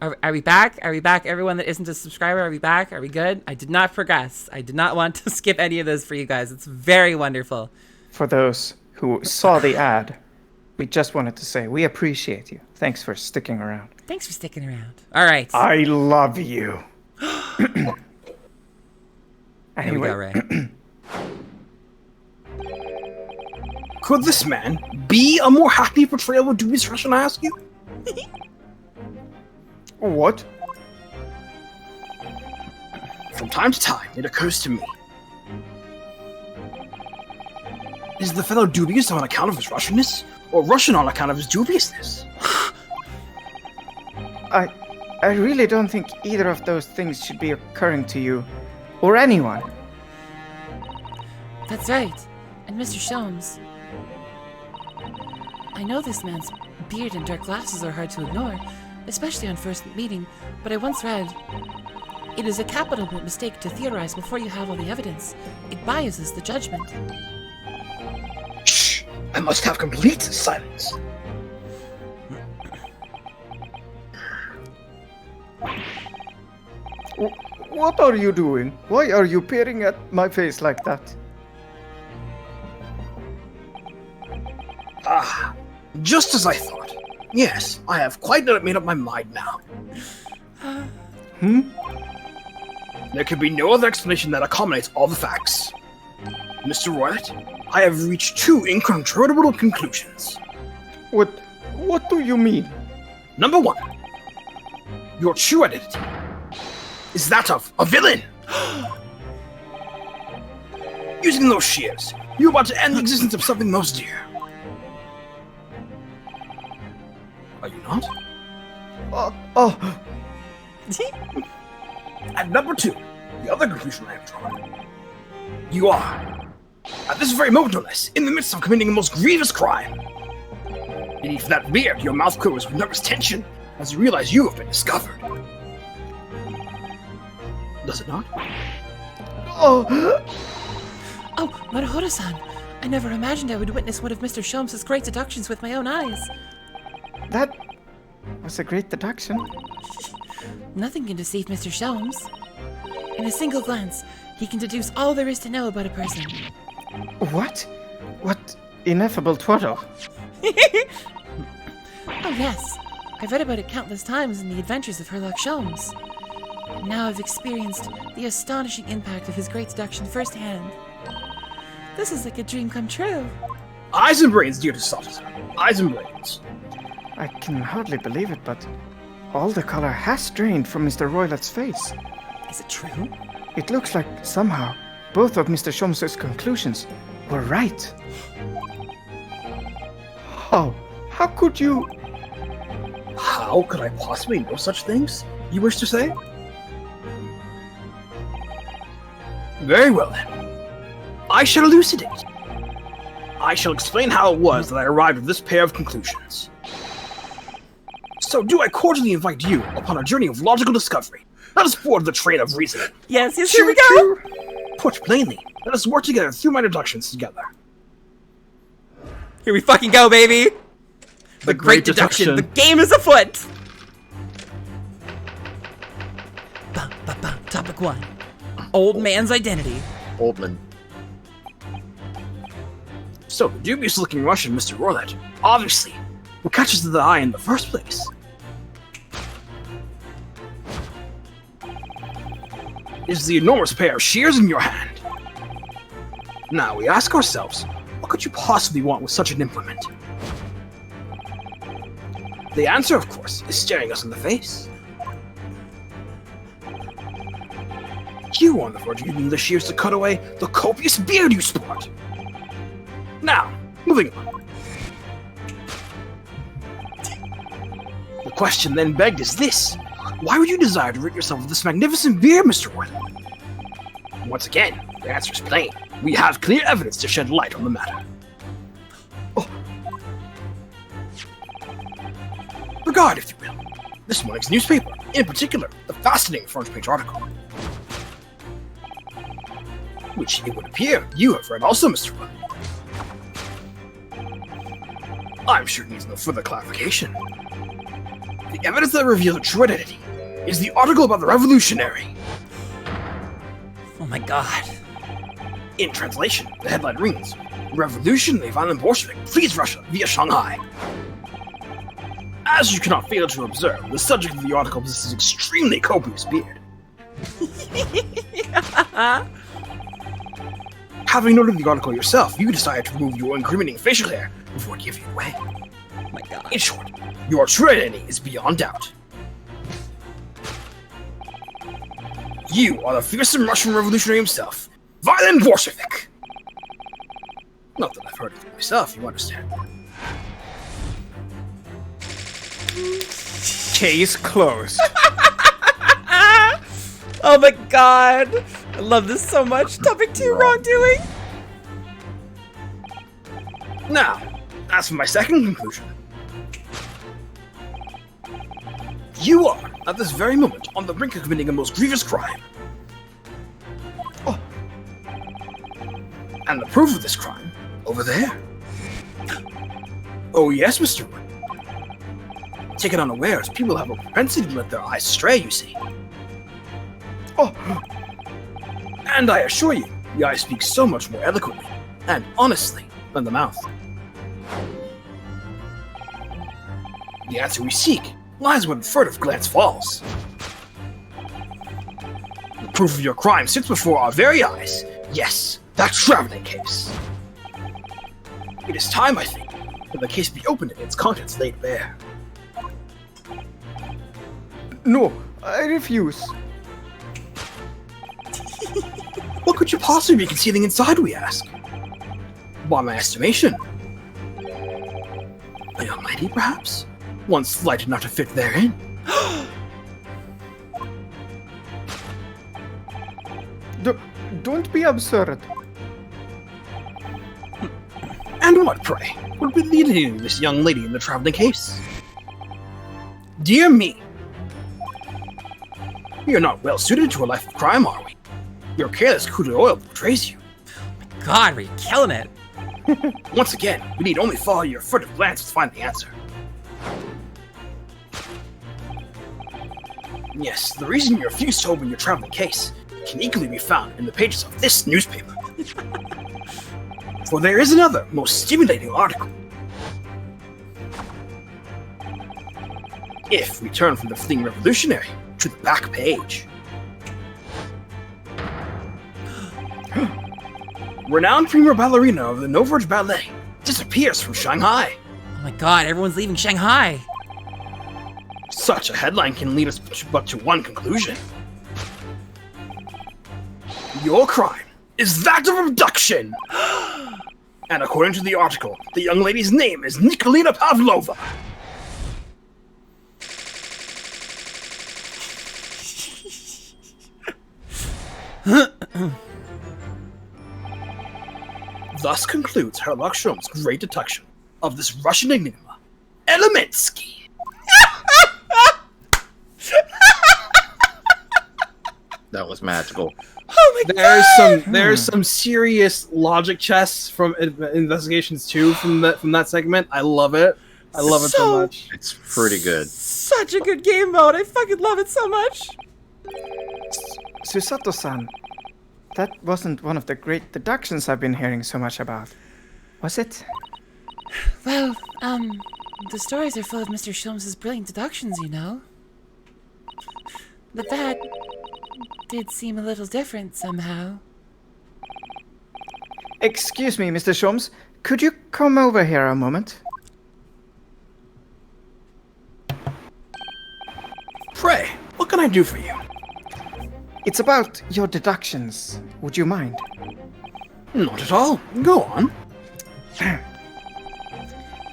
Are we back? Are we back? Everyone that isn't a subscriber, are we back? Are we good? I did not progress. I did not want to skip any of this for you guys. It's very wonderful. For those who saw the ad, we just wanted to say we appreciate you. Thanks for sticking around. Thanks for sticking around. All right. I love you. Here we go, Ray. Could this man be a more happy portrayal of dubious Russian, I ask you? What? From time to time, it occurs to me. Is the fellow dubious on account of his Russianness, or Russian on account of his dubiousness? I really don't think either of those things should be occurring to you, or anyone. That's right. And Mr. Sholmes, I know this man's beard and dark glasses are hard to ignore, especially on first meeting, but I once read, it is a capital mistake to theorize before you have all the evidence. It biases the judgment. Shh! I must have complete silence. What are you doing? Why are you peering at my face like that? Ah, just as I thought. Yes, I have quite made up my mind now. There could be no other explanation that accommodates all the facts. Mr. Roylett, I have reached two incontrovertible conclusions. What do you mean? Number one, your true identity is that of a villain. Using those shears, you're about to end the existence of something most dear. Are you not? And number two, the other conclusion I have drawn. You are, at this very moment no less, in the midst of committing a most grievous crime. Beneath that beard, your mouth quivers with nervous tension as you realize you have been discovered. Does it not? Oh, Maruhoro-san, I never imagined I would witness one of Mr. Sholmes' great deductions with my own eyes. That was a great deduction. Nothing can deceive Mr. Sholmes. In a single glance, he can deduce all there is to know about a person. What? What ineffable twaddle? Oh yes, I've read about it countless times in the adventures of Herlock Sholmes. Now I've experienced the astonishing impact of his great deduction firsthand. This is like a dream come true. Eyes and brains, dear Sophist. Eyes and brains. I can hardly believe it, but all the color has drained from Mr. Roylett's face. Is it true? It looks like somehow both of Mr. Sholmes' conclusions were right. How could you? How could I possibly know such things, you wish to say? Very well then. I shall elucidate. I shall explain how it was that I arrived at this pair of conclusions. So do I cordially invite you upon a journey of logical discovery. Let us board the train of reasoning. Yes, here we go! Put plainly, let us work together through my deductions together. Here we fucking go, baby! The great deduction. The game is afoot! Topic 1. Old man's identity. Oldman. So, the dubious-looking Russian Mr. Roylett, obviously, what catches the eye in the first place is the enormous pair of shears in your hand. Now, we ask ourselves, what could you possibly want with such an implement? The answer, of course, is staring us in the face. You are on the verge of using the shears to cut away the copious beard you sport. Now, moving on. The question then begged is this: why would you desire to rid yourself of this magnificent beard, Mr. Roylett? Once again, the answer is plain. We have clear evidence to shed light on the matter. Regard, if you will, this morning's newspaper, in particular, the fascinating front-page article, which it would appear you have read also, Mr. Roylett. I'm sure it needs no further clarification. The evidence that reveals a true identity is the article about the revolutionary. Oh my god. In translation, the headline reads, Revolutionary violent Bolshevik flees Russia via Shanghai. As you cannot fail to observe, the subject of the article possesses extremely copious beard. Having noted the article yourself, you decided to remove your incriminating facial hair before giving it away. Oh my god. In short, your true identity is beyond doubt. You are the fearsome Russian revolutionary himself, Violent Bolshevik! Not that I've heard of it myself, you understand. Case closed. Oh my god! I love this so much. Topic 2, wrongdoing. Now, as for my second conclusion. You are, at this very moment, on the brink of committing a most grievous crime. Oh. And the proof of this crime, over there. Oh yes, Mr. Wood. Taken unawares, people have a propensity to let their eyes stray, you see. Oh. And I assure you, the eye speaks so much more eloquently, and honestly, than the mouth. The answer we seek lies when furtive glance falls. The proof of your crime sits before our very eyes. Yes, that traveling case. It is time, I think, that the case be opened and its contents laid bare. No, I refuse. What could you possibly be concealing inside, we ask? By my estimation. A young lady, perhaps? One slight enough to fit therein. Don't be absurd. And what, pray, would be leading to this young lady in the traveling case? Dear me. We are not well suited to a life of crime, are we? Your careless coup d'oil betrays you. God, we're killing it. Once again, we need only follow your furtive glance to find the answer. Yes, the reason you refuse to open your traveling case can equally be found in the pages of this newspaper. For there is another, most stimulating article. If we turn from the fleeing revolutionary to the back page. Renowned prima ballerina of the November Ballet disappears from Shanghai. Oh my god, everyone's leaving Shanghai. Such a headline can lead us but to one conclusion. Your crime is that of abduction! And according to the article, the young lady's name is Nikolina Pavlova. Thus concludes Herlock Sholmes' great detection of this Russian enigma, Elemensky. That was magical. Oh my god! There's some serious logic chess from Investigations 2 from that segment. I love it. I love it so much. It's pretty good. Such a good game mode. I fucking love it so much. Susato-san, that wasn't one of the great deductions I've been hearing so much about, was it? Well, the stories are full of Mr. Sholmes' brilliant deductions, you know. But that did seem a little different somehow. Excuse me, Mr. Sholmes, could you come over here a moment? Pray, what can I do for you? It's about your deductions. Would you mind? Not at all. Go on.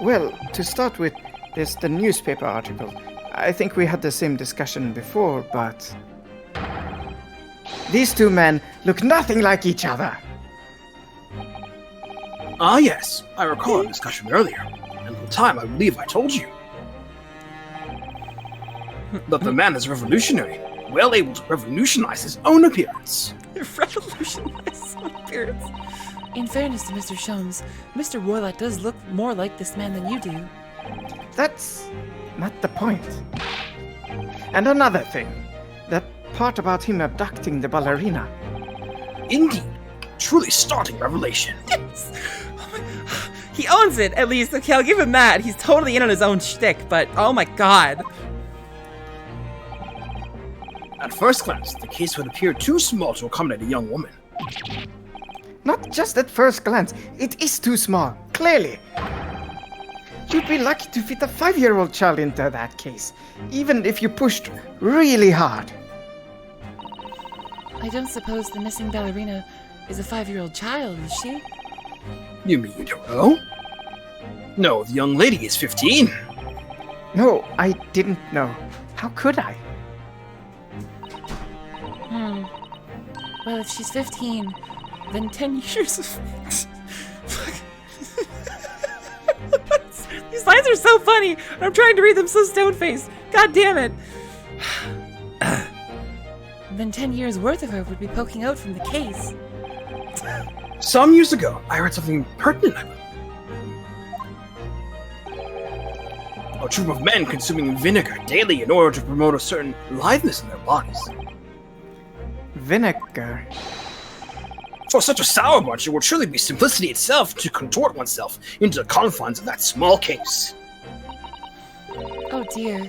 Well, to start with, there's the newspaper article. I think we had the same discussion before, but these two men look nothing like each other. Ah, yes. I recall a discussion earlier. And at the time, I believe I told you that the man is revolutionary, well able to revolutionize his own appearance. Revolutionize his own appearance. In fairness to Mr. Sholmes, Mr. Roylott does look more like this man than you do. That's not the point. And another thing, that part about him abducting the ballerina. Indeed. Truly startling revelation. Yes. Oh my He owns it, at least. Okay, I'll give him that. He's totally in on his own shtick, but oh my god. At first glance, the case would appear too small to accommodate a young woman. Not just at first glance, it is too small, clearly. You'd be lucky to fit a 5-year-old child into that case, even if you pushed really hard. I don't suppose the missing ballerina is a 5-year-old child, is she? You mean you don't know? No, the young lady is 15. No, I didn't know. How could I? Well, if she's 15, then 10 years of... These lines are so funny. I'm trying to read them so stone-faced. God damn it. Then 10 years worth of her would be poking out from the case. Some years ago, I heard something pertinent. A troop of men consuming vinegar daily in order to promote a certain aliveness in their bodies. Vinegar. For such a sour bunch, it would surely be simplicity itself to contort oneself into the confines of that small case. Oh dear.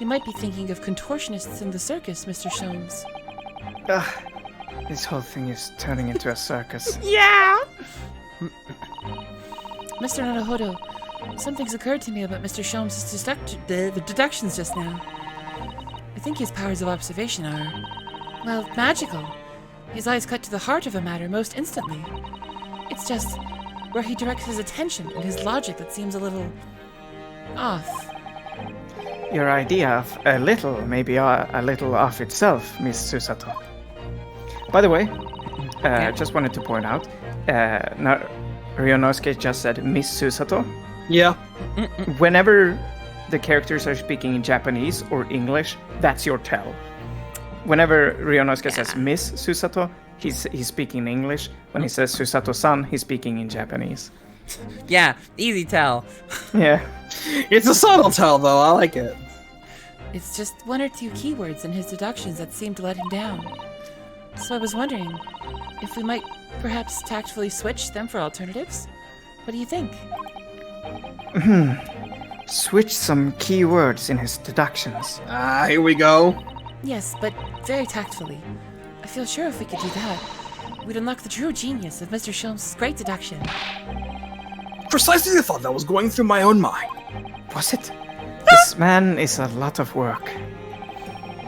You might be thinking of contortionists in the circus, Mr. Sholmes. Ugh, this whole thing is turning into a circus. Yeah! Mr. Naruhodo, something's occurred to me about Mr. Sholmes' the deductions just now. I think his powers of observation are, well, magical. His eyes cut to the heart of a matter most instantly. It's just where he directs his attention and his logic that seems a little off. Your idea of a little may be a little off itself, Miss Susato. By the way, just wanted to point out, Ryonosuke just said Miss Susato. Yeah. Whenever the characters are speaking in Japanese or English, that's your tell. Whenever Ryonosuke says Miss Susato, he's speaking in English. When he says Susato-san, he's speaking in Japanese. Yeah, easy tell. Yeah. It's a subtle tell, though. I like it. It's just one or two keywords in his deductions that seem to let him down. So I was wondering if we might perhaps tactfully switch them for alternatives? What do you think? Switch some key words in his deductions. Here we go. Yes, but very tactfully. I feel sure if we could do that, we'd unlock the true genius of Mr. Sholmes' great deduction. Precisely the thought that was going through my own mind. Was it? This man is a lot of work.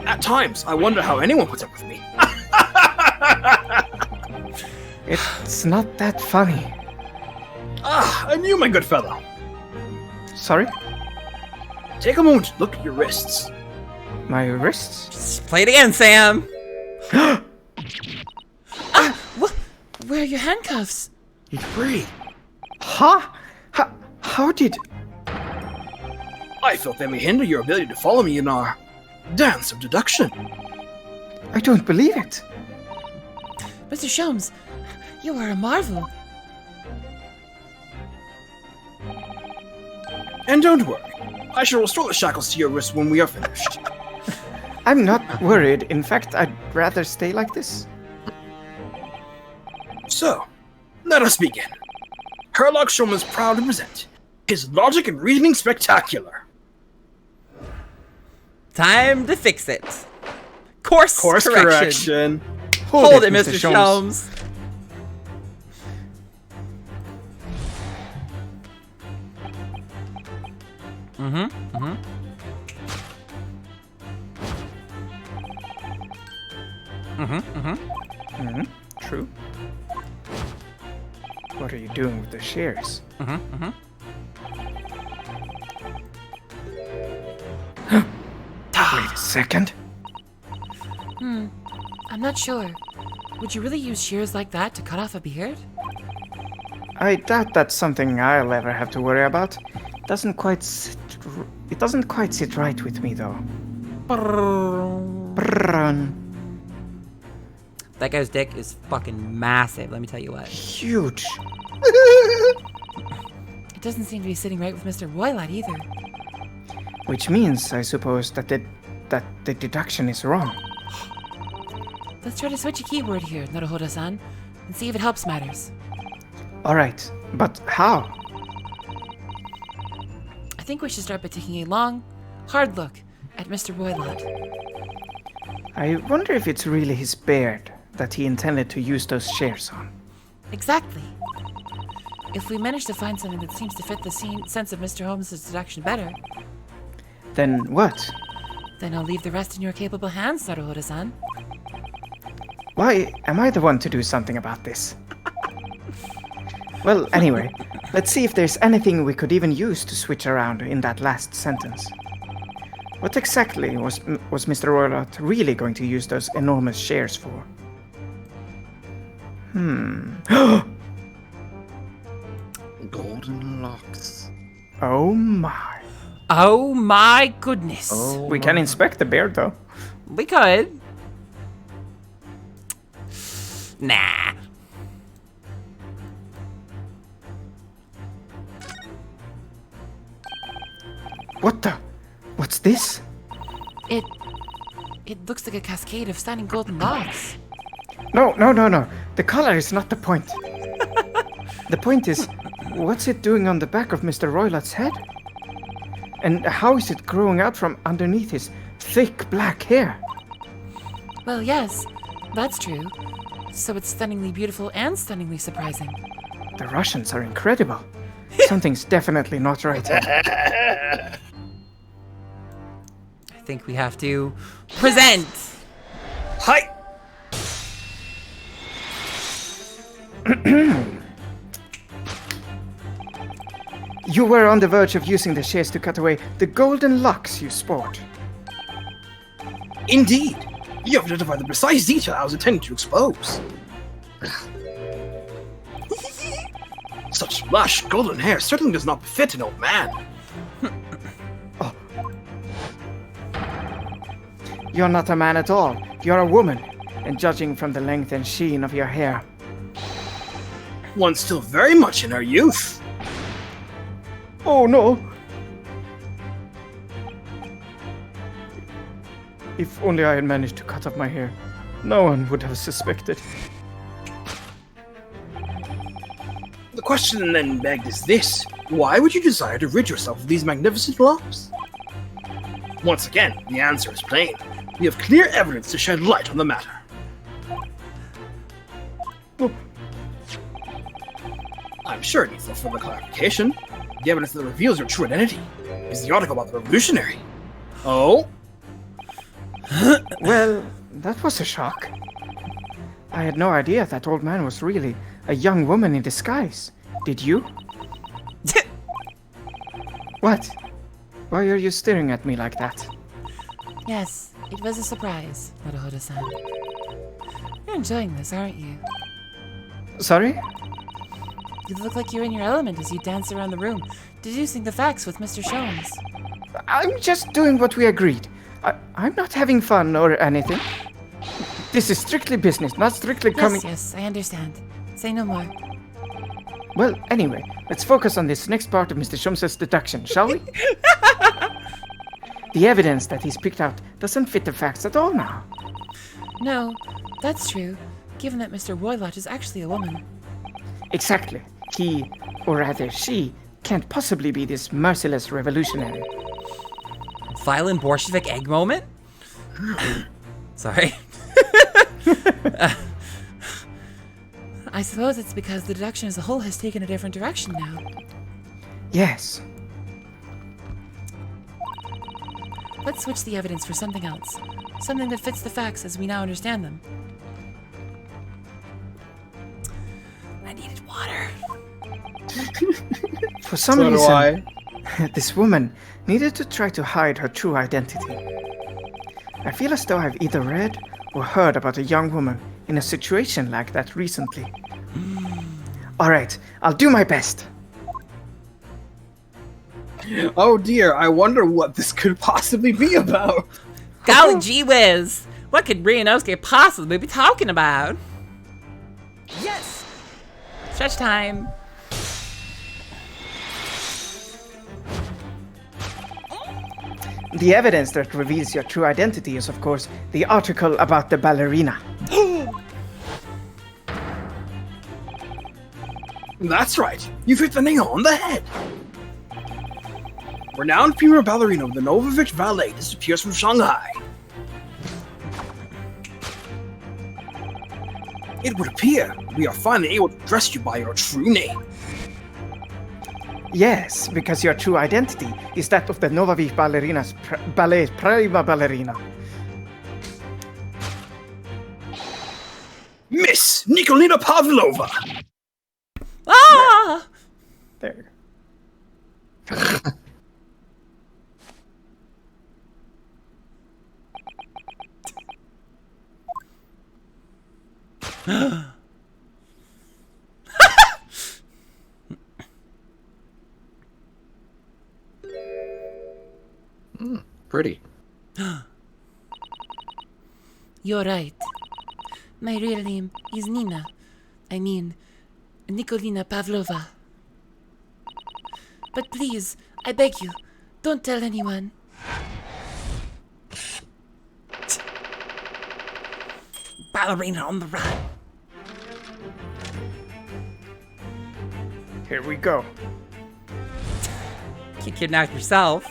At times, I wonder how anyone puts up with me. It's not that funny. I knew my good fellow. Sorry? Take a moment to look at your wrists. My wrists? Just play it again, Sam! Where are your handcuffs? You're free. Huh? How did... I felt they may hinder your ability to follow me in our dance of deduction. I don't believe it. Mr. Sholmes, you are a marvel. And don't worry, I shall restore the shackles to your wrists when we are finished. I'm not worried. In fact, I'd rather stay like this. So, let us begin. Herlock Sholm is proud to present his logic and reasoning spectacular. Time to fix it. Course correction. Hold it, Mr. Sholmes. True. What are you doing with the shares? Wait a second. I'm not sure. Would you really use shears like that to cut off a beard? I doubt that's something I'll ever have to worry about. It doesn't quite sit right with me, though. Brrrn. That guy's dick is fucking massive, let me tell you what. Huge. It doesn't seem to be sitting right with Mr. Roylott either. Which means, I suppose, that the deduction is wrong. Let's try to switch a keyword here, Naruhodo-san, and see if it helps matters. Alright, But how? I think we should start by taking a long, hard look at Mr. Roylott. I wonder if it's really his beard that he intended to use those shares on. Exactly. If we manage to find something that seems to fit the sense of Mr. Holmes' deduction better, Then what? then I'll leave the rest in your capable hands, Naruhodo-san. Why am I the one to do something about this? Well, anyway, let's see if there's anything we could even use to switch around in that last sentence. What exactly was Mr. Roylott really going to use those enormous shares for? Golden locks. Oh my. Oh my goodness. Oh, We can inspect the beard though. We could. Nah. What the? What's this? It looks like a cascade of stunning golden locks. No. The color is not the point. The point is, what's it doing on the back of Mr. Roylott's head? And how is it growing out from underneath his thick black hair? Well, yes, that's true. So it's stunningly beautiful and stunningly surprising. The Russians are incredible. Something's definitely not right here. I think we have to present. Hi! You were on the verge of using the shears to cut away the golden locks you sport. Indeed! You have identified the precise detail I was intending to expose. Such lush golden hair certainly does not befit an old man. You're not a man at all. You're a woman. And judging from the length and sheen of your hair. One still very much in her youth. Oh no! If only I had managed to cut off my hair, no one would have suspected. The question then begged is this: why would you desire to rid yourself of these magnificent locks? Once again, the answer is plain. We have clear evidence to shed light on the matter. Oh, I'm sure it needs no further clarification. The evidence that reveals your true identity is the article about the revolutionary. Oh? well, that was a shock. I had no idea that old man was really a young woman in disguise. Did you? What? Why are you staring at me like that? Yes, it was a surprise, Naruhodo-san. You're enjoying this, aren't you? Sorry? You look like you're in your element as you dance around the room, deducing the facts with Mr. Sholmes. I'm just doing what we agreed. I'm not having fun or anything. This is strictly business, not strictly coming... Yes, I understand. Say no more. Well, anyway, let's focus on this next part of Mr. Shumse's deduction, shall we? The evidence that he's picked out doesn't fit the facts at all now. No, that's true, given that Mr. Roylott is actually a woman. Exactly. He, or rather she, can't possibly be this merciless revolutionary. Violent Bolshevik egg moment? Sorry. I suppose it's because the deduction as a whole has taken a different direction now. Yes. Let's switch the evidence for something else. Something that fits the facts as we now understand them. I needed water. For some So do reason, I. this woman needed to try to hide her true identity. I feel as though I've either read or heard about a young woman in a situation like that recently. Alright, I'll do my best. Oh dear, I wonder what this could possibly be about. Golly gee whiz! What could Rianovsky possibly be talking about? Yes! Stretch time. The evidence that reveals your true identity is, of course, the article about the ballerina. That's right. You've hit the nail on the head. Renowned female ballerina of the Novovich Ballet disappears from Shanghai. It would appear we are finally able to address you by your true name. Yes, because your true identity is that of the Novovich ballerina's ballet prima ballerina. Miss Nikolina Pavlova! Ah! There. Pretty. You're right. My real name is Nina. I mean, Nikolina Pavlova. But please, I beg you, don't tell anyone. Ballerina on the run. Here we go. You kidnapped yourself.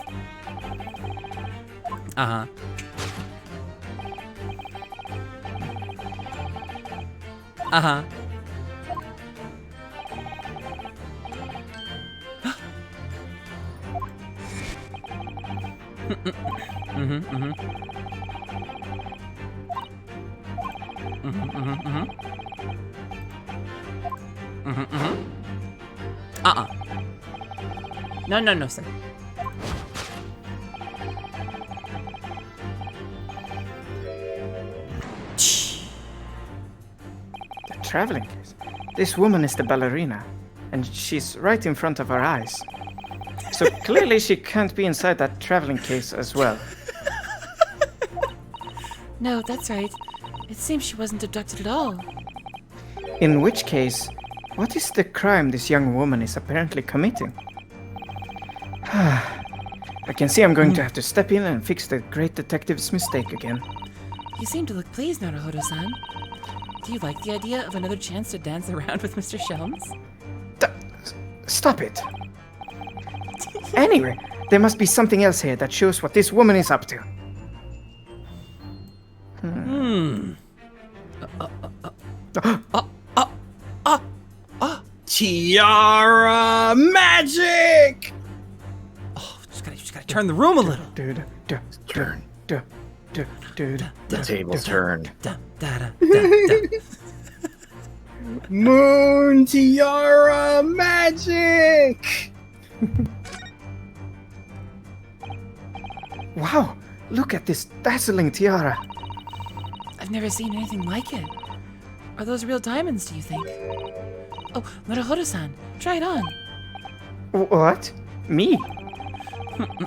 Uh-huh. Uh-huh. No, sir. The traveling case. This woman is the ballerina, and she's right in front of our eyes. So clearly she can't be inside that traveling case as well. No, that's right. It seems she wasn't abducted at all. In which case, what is the crime this young woman is apparently committing? I can see I'm going to have to step in and fix the great detective's mistake again. You seem to look pleased, Naruhodo-san. Do you like the idea of another chance to dance around with Mr. Shelms? Stop it. Anyway, there must be something else here that shows what this woman is up to. Tiara magic! Oh, just gotta turn the room a little. Turn. The The tables turned. Da, da, da, da, da. Moon tiara magic! Wow, look at this dazzling tiara. I've never seen anything like it. Are those real diamonds, do you think? Oh, Naruhodo-san, try it on. What? Me?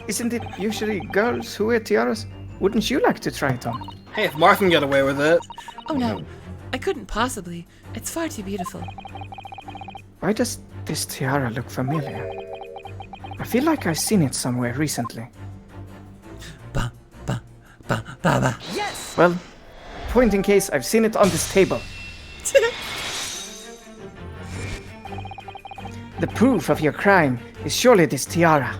Isn't it usually girls who wear tiaras? Wouldn't you like to try it on? Hey, if Mark can get away with it. Oh no, I couldn't possibly. It's far too beautiful. Why does this tiara look familiar? I feel like I've seen it somewhere recently. Ba, ba, ba, ba, ba. Yes! Well, point in case I've seen it on this table. The proof of your crime is surely this tiara.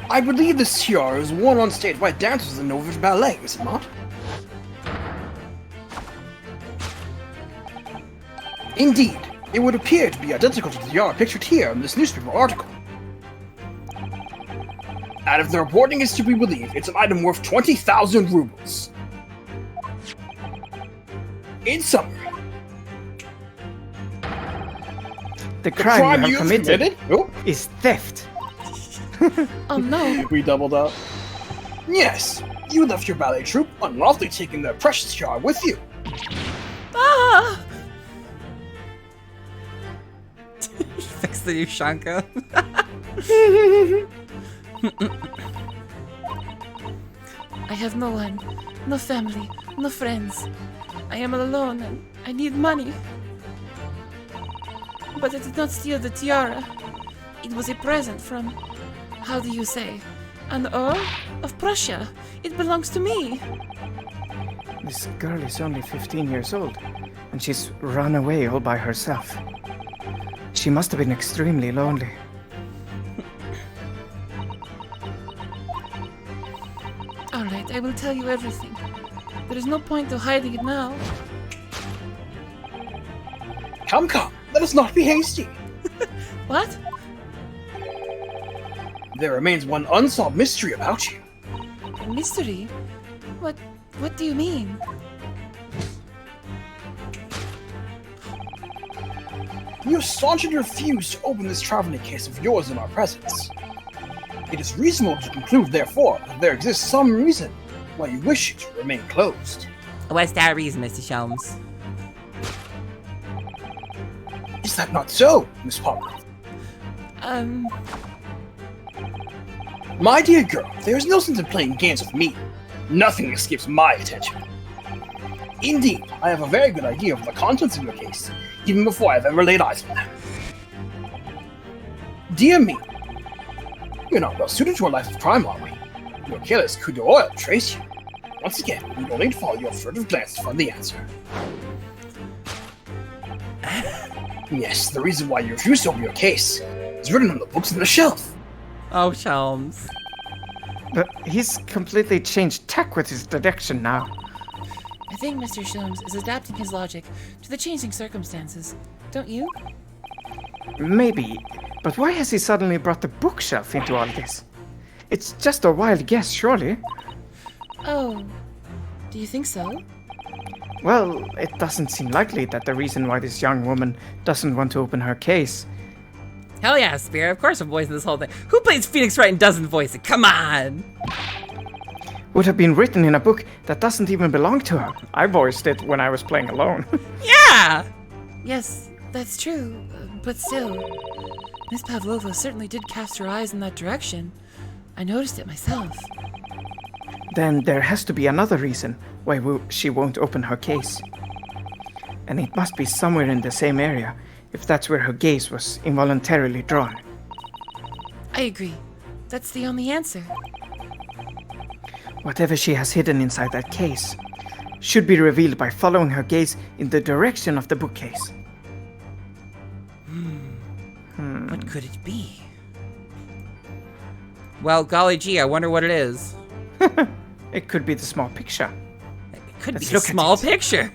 I believe this tiara is worn on stage by dancers in the Novovich Ballet, is it not? Indeed, it would appear to be identical to the tiara pictured here in this newspaper article. And if the reporting is to be believed, it's an item worth 20,000 rubles. In summary, The crime you you've have committed Oh, is theft. Oh no. we doubled up. Yes, you left your ballet troupe, unlawfully taking their precious tiara with you. Ah! Fix the Ushanka. I have no one, no family, no friends. I am alone and I need money. But I did not steal the tiara. It was a present from, how do you say, an Earl of Prussia. It belongs to me. This girl is only 15 years old, and she's run away all by herself. She must have been extremely lonely. Alright, I will tell you everything. There is no point to hiding it now. Come, let us not be hasty. What? There remains one unsolved mystery about you. A mystery? What do you mean? You staunchly refuse to open this traveling case of yours in our presence. It is reasonable to conclude, therefore, that there exists some reason why you wish it to remain closed. What's that reason, Mr. Sholmes? Is that not so, Miss Potter? My dear girl, there is no sense in playing games with me. Nothing escapes my attention. Indeed, I have a very good idea of the contents of your case, even before I've ever laid eyes on them. Dear me, we're not well suited to a life of crime, are we? Your killers could oil trace you. Once again, we don't need to follow your furtive glance to find the answer. Yes, the reason why you refuse to open your case is written on the books on the shelf. Oh, Sholmes. But he's completely changed tack with his deduction now. I think Mr. Sholmes is adapting his logic to the changing circumstances. Don't you? Maybe, but why has he suddenly brought the bookshelf into all this? It's just a wild guess, surely. Oh, do you think so? Well, it doesn't seem likely that the reason why this young woman doesn't want to open her case. Hell yeah, Spear. Of course I'm voicing this whole thing. Who plays Phoenix Wright and doesn't voice it? Come on! Would have been written in a book that doesn't even belong to her. I voiced it when I was playing alone. Yeah! Yes, that's true. But still, Miss Pavlova certainly did cast her eyes in that direction. I noticed it myself. Then there has to be another reason why she won't open her case. And it must be somewhere in the same area, if that's where her gaze was involuntarily drawn. I agree. That's the only answer. Whatever she has hidden inside that case should be revealed by following her gaze in the direction of the bookcase. What could it be? Well, golly gee, I wonder what it is. It could be the small picture. It could Let's be a look at small it. picture.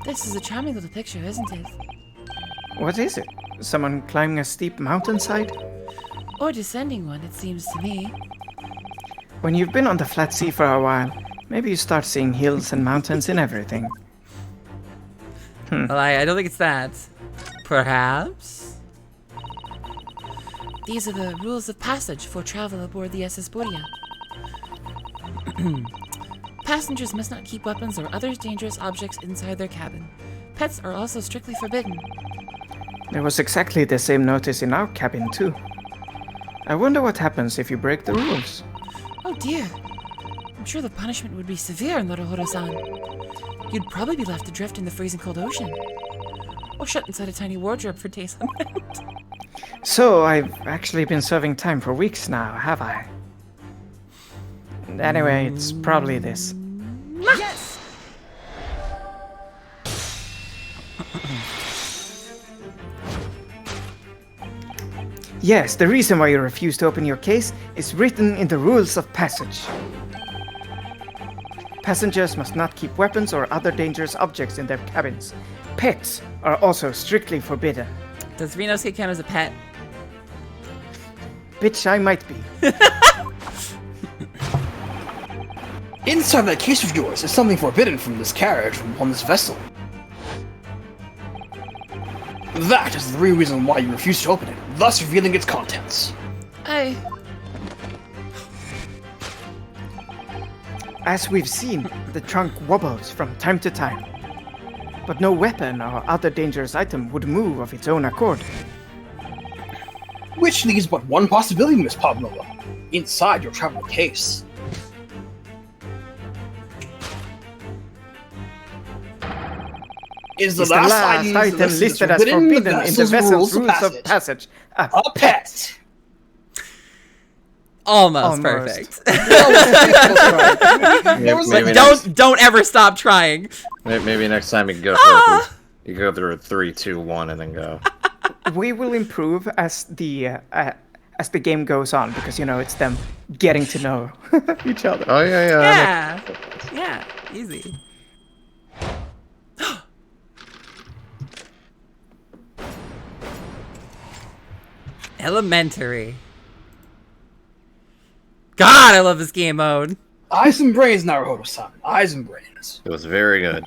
This is a charming little picture, isn't it? What is it? Someone climbing a steep mountainside? Or descending one, it seems to me. When you've been on the flat sea for a while, maybe you start seeing hills and mountains in everything. Well, I don't think it's that. Perhaps? These are the rules of passage for travel aboard the SS Boria. Passengers must not keep weapons or other dangerous objects inside their cabin. Pets are also strictly forbidden. There was exactly the same notice in our cabin too. I wonder what happens if you break the rules. Oh dear. I'm sure the punishment would be severe in Norohoro-san. You'd probably be left adrift in the freezing cold ocean. Or shut inside a tiny wardrobe for days on end. So, I've actually been serving time for weeks now, have I? Anyway, it's probably this. Yes! Yes, the reason why you refuse to open your case is written in the rules of passage. Passengers must not keep weapons or other dangerous objects in their cabins. Pets are also strictly forbidden. Does Renosuke count as a pet? Bitch, I might be. Inside that case of yours is something forbidden from this carriage on this vessel. That is the real reason why you refuse to open it, thus revealing its contents. As we've seen, the trunk wobbles from time to time. But no weapon or other dangerous item would move of its own accord. Which leaves but one possibility, Miss Pavlova. Inside your travel case. Is the last item listed as forbidden in the vessel's rules of passage. A A pet! Almost Almost. perfect. Maybe But don't ever stop trying. maybe next time you go for you go through a 3, 2, 1, and then go. We will improve as the game goes on, because it's them getting to know each other. Oh yeah. Yeah, easy. Elementary. God, I love this game mode. Eyes and brains, Naruhodo-san. Eyes and brains. It was very good.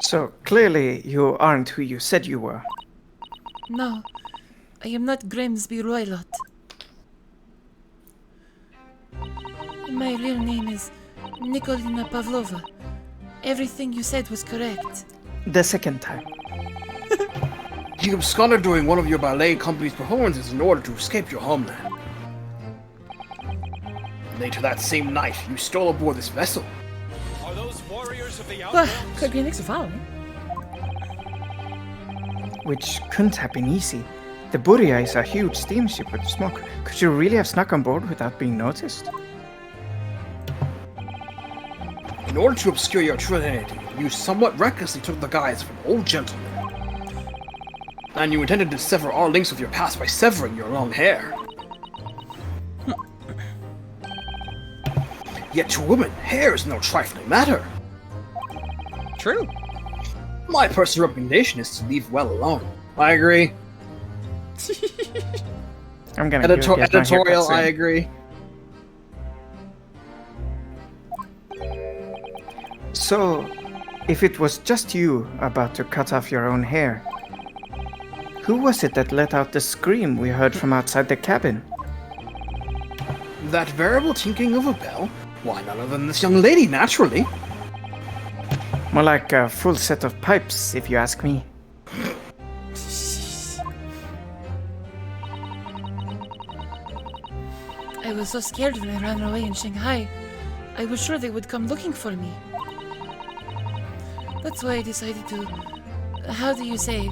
So clearly you aren't who you said you were. No, I am not Grimsby Roylott. My real name is Nikolina Pavlova. Everything you said was correct. The second time. You absconded during one of your ballet company's performances in order to escape your homeland. Later that same night, you stole aboard this vessel. Are those warriors of the Well, could be an extra following. Which couldn't have been easy. The Buria is a huge steamship with smoke. Could you really have snuck on board without being noticed? In order to obscure your true identity, you somewhat recklessly took the guise of an old gentleman. And you intended to sever all links with your past by severing your long hair. Yet to a woman, hair is no trifling matter. True. My personal recommendation is to leave well alone. I agree. I'm gonna get my haircut Editorial, soon. I agree. So, if it was just you about to cut off your own hair, who was it that let out the scream we heard from outside the cabin? That variable tinkling of a bell? Why, none other than this young lady, naturally. More like a full set of pipes, if you ask me. I was so scared when I ran away in Shanghai. I was sure they would come looking for me. That's why I decided to, how do you say,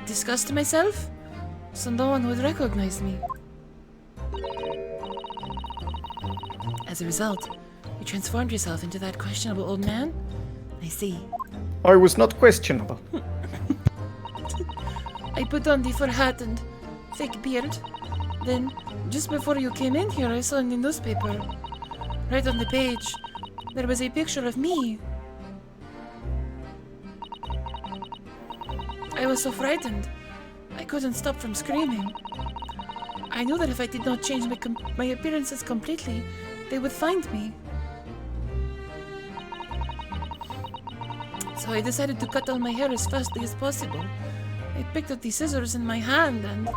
disgust myself? So no one would recognize me. As a result, you transformed yourself into that questionable old man? I see. I was not questionable. I put on the fur hat and fake beard. Then, just before you came in here, I saw in the newspaper, right on the page, there was a picture of me. I was so frightened, I couldn't stop from screaming. I knew that if I did not change my appearances completely, they would find me. So I decided to cut all my hair as fastly as possible. I picked up the scissors in my hand and...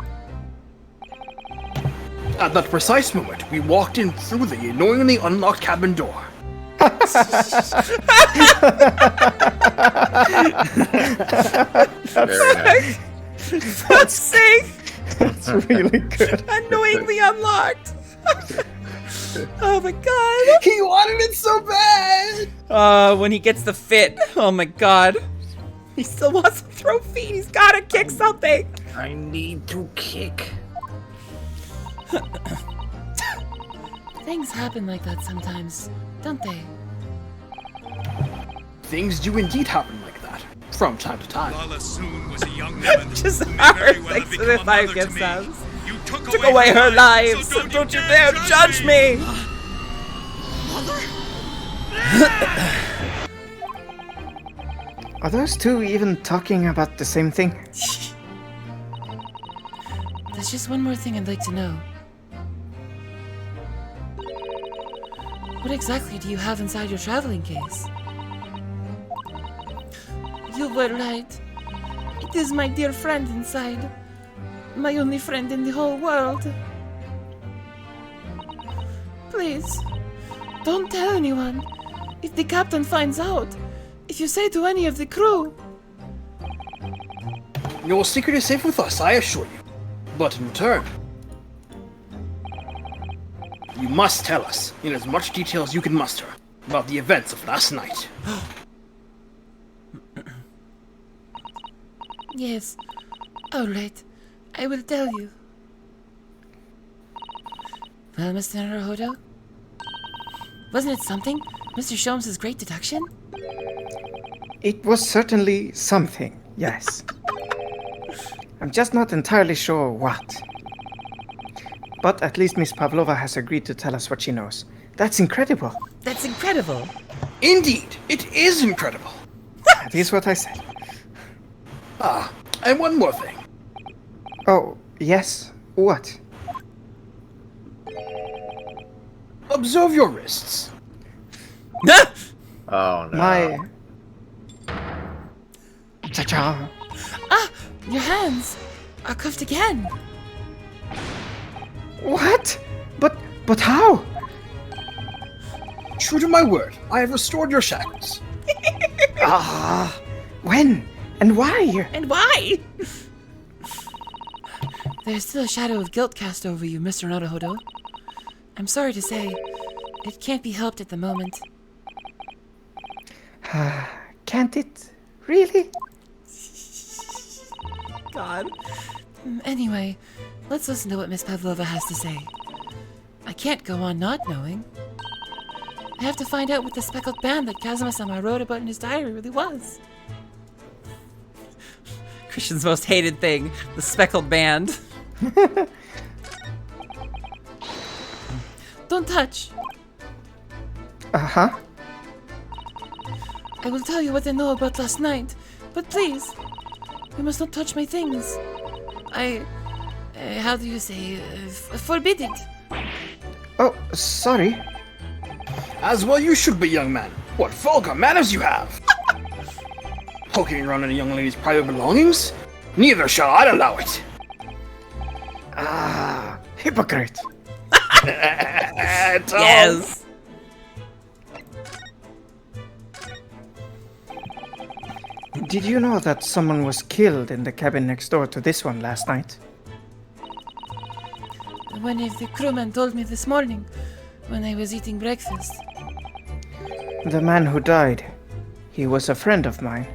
At that precise moment, we walked in through the annoyingly unlocked cabin door. Very nice. Fuck's sake! That's really good. Annoyingly unlocked! Oh my god! He wanted it so bad! When he gets the fit, oh my god. He still wants to throw feet, he's gotta kick something! I need to kick. Things happen like that sometimes, don't they? Things do indeed happen like that, from time to time. Lala soon was a young woman Just who may very our well have thanks to become the a fire mother to gift me. sounds. You Took away her lives, so don't you dare judge me! Are those two even talking about the same thing? There's just one more thing I'd like to know. What exactly do you have inside your traveling case? You were right. It is my dear friend inside. My only friend in the whole world. Please, don't tell anyone. If the captain finds out, if you say to any of the crew... Your secret is safe with us, I assure you. But in return, you must tell us, in as much detail as you can muster, about the events of last night. Yes, all right. I will tell you. Well, Mr. Naruhodo? Wasn't it something? Mr. Sholmes' great deduction? It was certainly something, yes. I'm just not entirely sure what. But at least Miss Pavlova has agreed to tell us what she knows. That's incredible. That's incredible. Indeed, it is incredible. That is what I said. Ah, and one more thing. Oh, yes. What? Observe your wrists. Oh no. My... Cha-cha. Ah! Your hands are cuffed again. What? But how? True to my word, I have restored your shackles. Ah, when? And why? And why? There's still a shadow of guilt cast over you, Mr. Naruhodo. I'm sorry to say, it can't be helped at the moment. Can't it? Really? God. Anyway, let's listen to what Miss Pavlova has to say. I can't go on not knowing. I have to find out what the speckled band that Kazuma-sama wrote about in his diary really was. Christian's most hated thing, the speckled band. Don't touch. Uh-huh. I will tell you what I know about last night, but please, you must not touch my things. How do you say, forbid it. Oh, sorry. As well you should be, young man. What vulgar manners you have! Poking around in a young lady's private belongings? Neither shall I allow it. Ah, hypocrite. Yes. Did you know that someone was killed in the cabin next door to this one last night? One of the crewmen told me this morning when I was eating breakfast. The man who died, he was a friend of mine.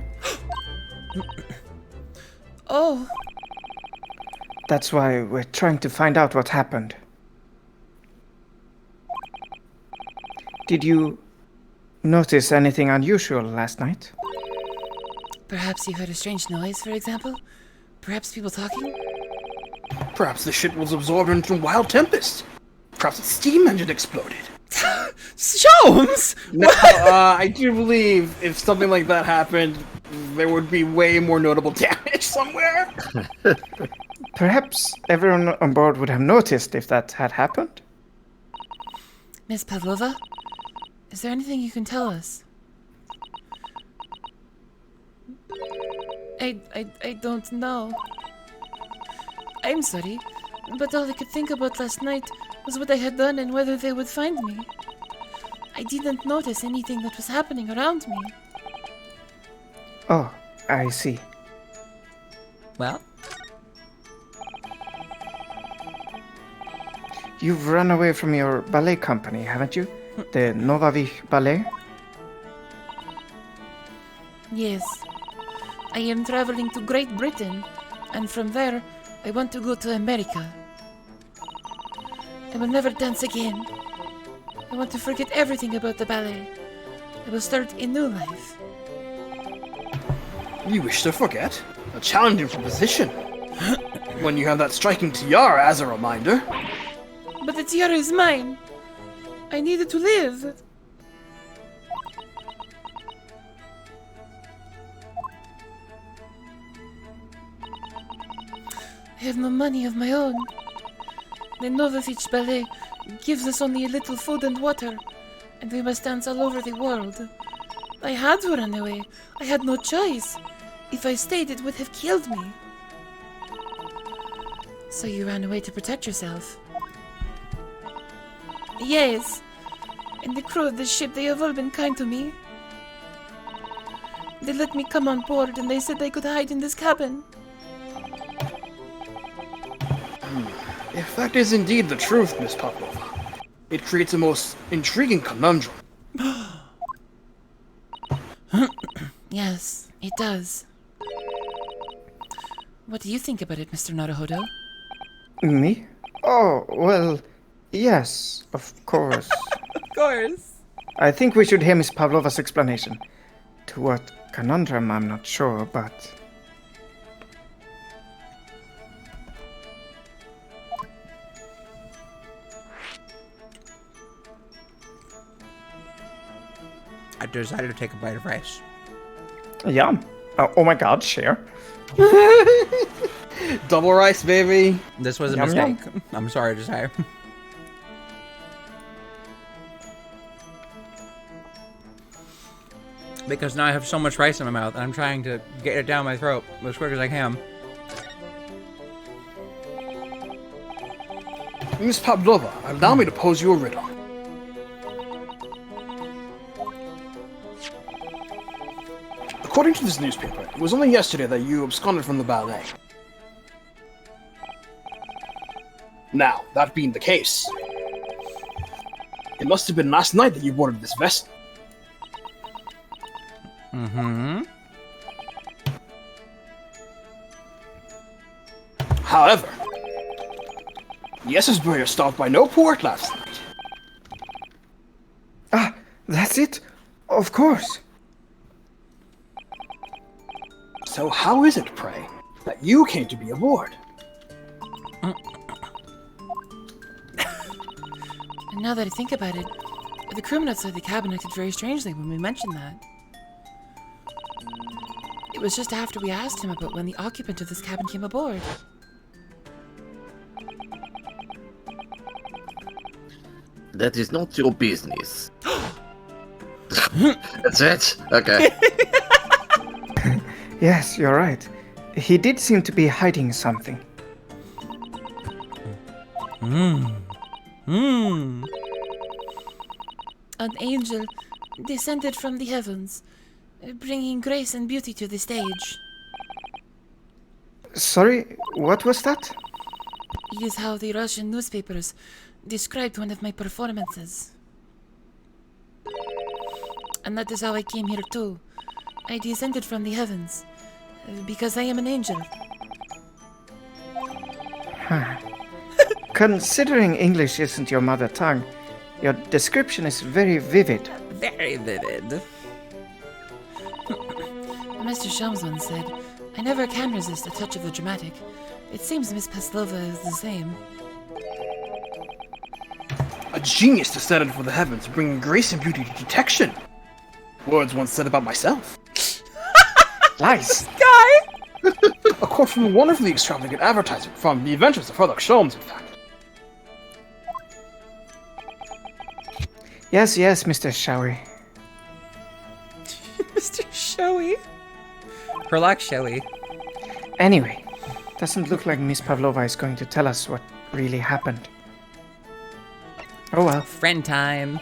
Oh, That's why we're trying to find out what happened. Did you notice anything unusual last night? perhaps you heard a strange noise, for example? Perhaps people talking? Perhaps the ship was absorbed into a wild tempest. Perhaps its steam engine exploded. Sholmes! No, I do believe if something like that happened, there would be way more notable damage somewhere. Perhaps everyone on board would have noticed if that had happened? Miss Pavlova? Is there anything you can tell us? I don't know. I'm sorry, but all I could think about last night was what I had done and whether they would find me. I didn't notice anything that was happening around me. Oh, I see. Well? You've run away from your ballet company, haven't you? The Novavich Ballet? Yes. I am traveling to Great Britain, and from there, I want to go to America. I will never dance again. I want to forget everything about the ballet. I will start a new life. You wish to forget? A challenging proposition. When you have that striking tiara as a reminder. But the tiara is mine. I need it to live. I have no money of my own. The Novavich Ballet gives us only a little food and water, and we must dance all over the world. I had to run away. I had no choice. If I stayed, it would have killed me. So you ran away to protect yourself? Yes. And the crew of the ship, they have all been kind to me. They let me come on board, and they said I could hide in this cabin. If that is indeed the truth, Miss Pavlova, it creates a most intriguing conundrum. Yes, it does. What do you think about it, Mr. Naruhodo? Me? Oh, well, Yes, of course. Of course. I think we should hear Miss Pavlova's explanation. To what conundrum, I'm not sure, but... I decided to take a bite of rice. Yeah. Oh my god, share. Double rice, baby. This was a Yum, mistake. I'm sorry, Desire. Because now I have so much rice in my mouth, and I'm trying to get it down my throat as quick as I can. Miss Pavlova, allow me to pose you a riddle. According to this newspaper, it was only yesterday that you absconded from the ballet. Now, that being the case, it must have been last night that you boarded this vessel. Mm-hmm. However, the Essersburger stopped by no port last night. Ah, that's it? Of course. So how is it, pray, that you came to be aboard? And now that I think about it, the crewmen outside the cabin acted very strangely when we mentioned that. It was just after we asked him about when the occupant of this cabin came aboard. That is not your business. That's it? Okay. Yes, you're right. He did seem to be hiding something. An angel descended from the heavens, bringing grace and beauty to the stage. Sorry, what was that? It is how the Russian newspapers described one of my performances. And that is how I came here too. I descended from the heavens, because I am an angel. Considering English isn't your mother tongue, your description is very vivid. Very vivid. Mr. Shums once said, I never can resist a touch of the dramatic. It seems Miss Paslova is the same. A genius descended from the heavens, bringing grace and beauty to detection. Words once said about myself. Lies! A quote from a wonderfully extravagant advertisement from The Adventures of Sherlock Holmes, in fact. Yes, Mr. Showy. Mr. Showy? Herlock Showy. Anyway, doesn't look like Miss Pavlova is going to tell us what really happened. Oh well. Friend time.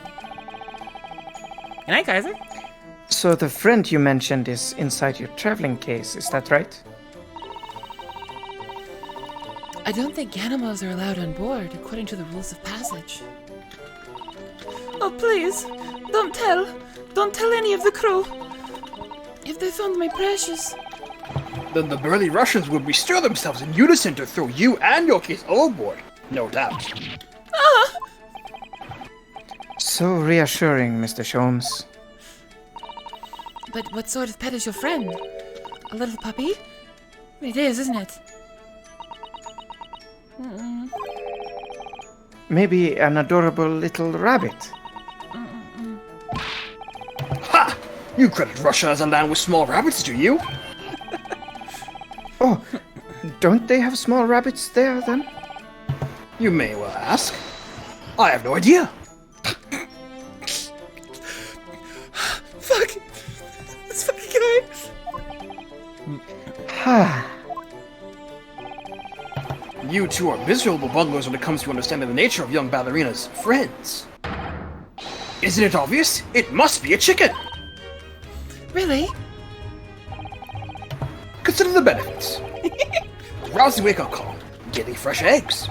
Good night, Kaiser. So the friend you mentioned is inside your traveling case, is that right? I don't think animals are allowed on board, according to the rules of passage. Oh, please, don't tell. Don't tell any of the crew. If they found my precious... Then the burly Russians would bestir themselves in unison to throw you and your case overboard, no doubt. Ah! So reassuring, Mr. Sholmes. But what sort of pet is your friend? A little puppy? It is, isn't it? Maybe an adorable little rabbit. Ha! You credit Russia as a land with small rabbits, do you? Oh, don't they have small rabbits there then? You may well ask. I have no idea. Fuck! This fucking guy! Ha! You two are miserable bunglers when it comes to understanding the nature of young ballerinas' friends. Isn't it obvious? It must be a chicken! Really? Consider the benefits. Rousing wake-up call, getting fresh eggs.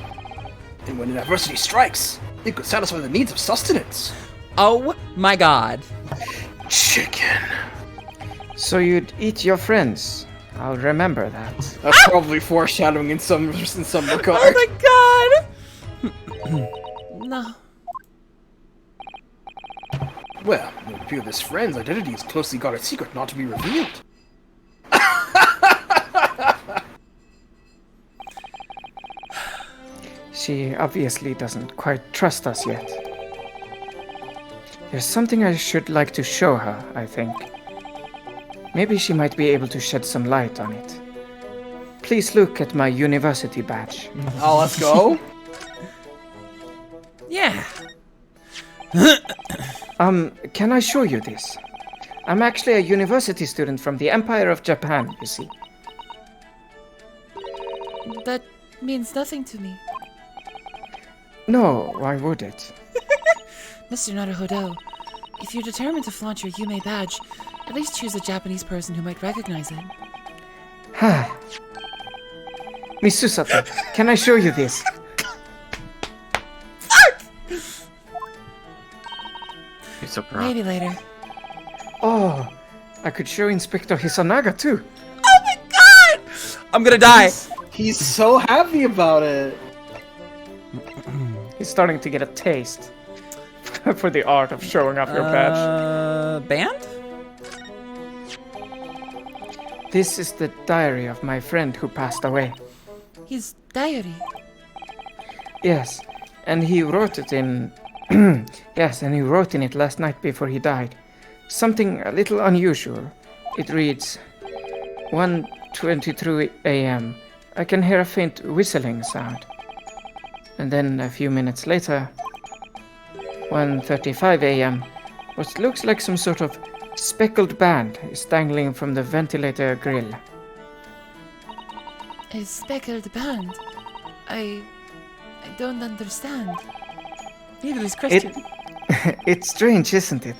And when adversity strikes, it could satisfy the needs of sustenance. Oh my god. Chicken. So you'd eat your friends. I'll remember that. That's probably foreshadowing in some regard. Oh my god! No. Well, it would appear this friend's identity is closely guarded secret not to be revealed. She obviously doesn't quite trust us yet. There's something I should like to show her, I think. Maybe she might be able to shed some light on it. Please look at my university badge. Oh, let's go. Yeah. Can I show you this? I'm actually a university student from the Empire of Japan, you see. That means nothing to me. No, why would it? Mr. Naruhodo, if you're determined to flaunt your Yume badge, at least choose a Japanese person who might recognize it. Ha! Miss Susato, can I show you this? You're so proud. Maybe later. Oh, I could show Inspector Hisanaga too. Oh my god! I'm gonna die. He's so happy about it. He's starting to get a taste for the art of showing off your badge. Band? This is the diary of my friend who passed away. His diary. Yes, and he wrote it in... yes, and he wrote in it last night before he died. Something a little unusual. It reads, 1:23 a.m. I can hear a faint whistling sound. And then a few minutes later, 1:35 a.m. What looks like some sort of speckled band is dangling from the ventilator grill. A speckled band. I don't understand. Neither is Christian. It's strange, isn't it?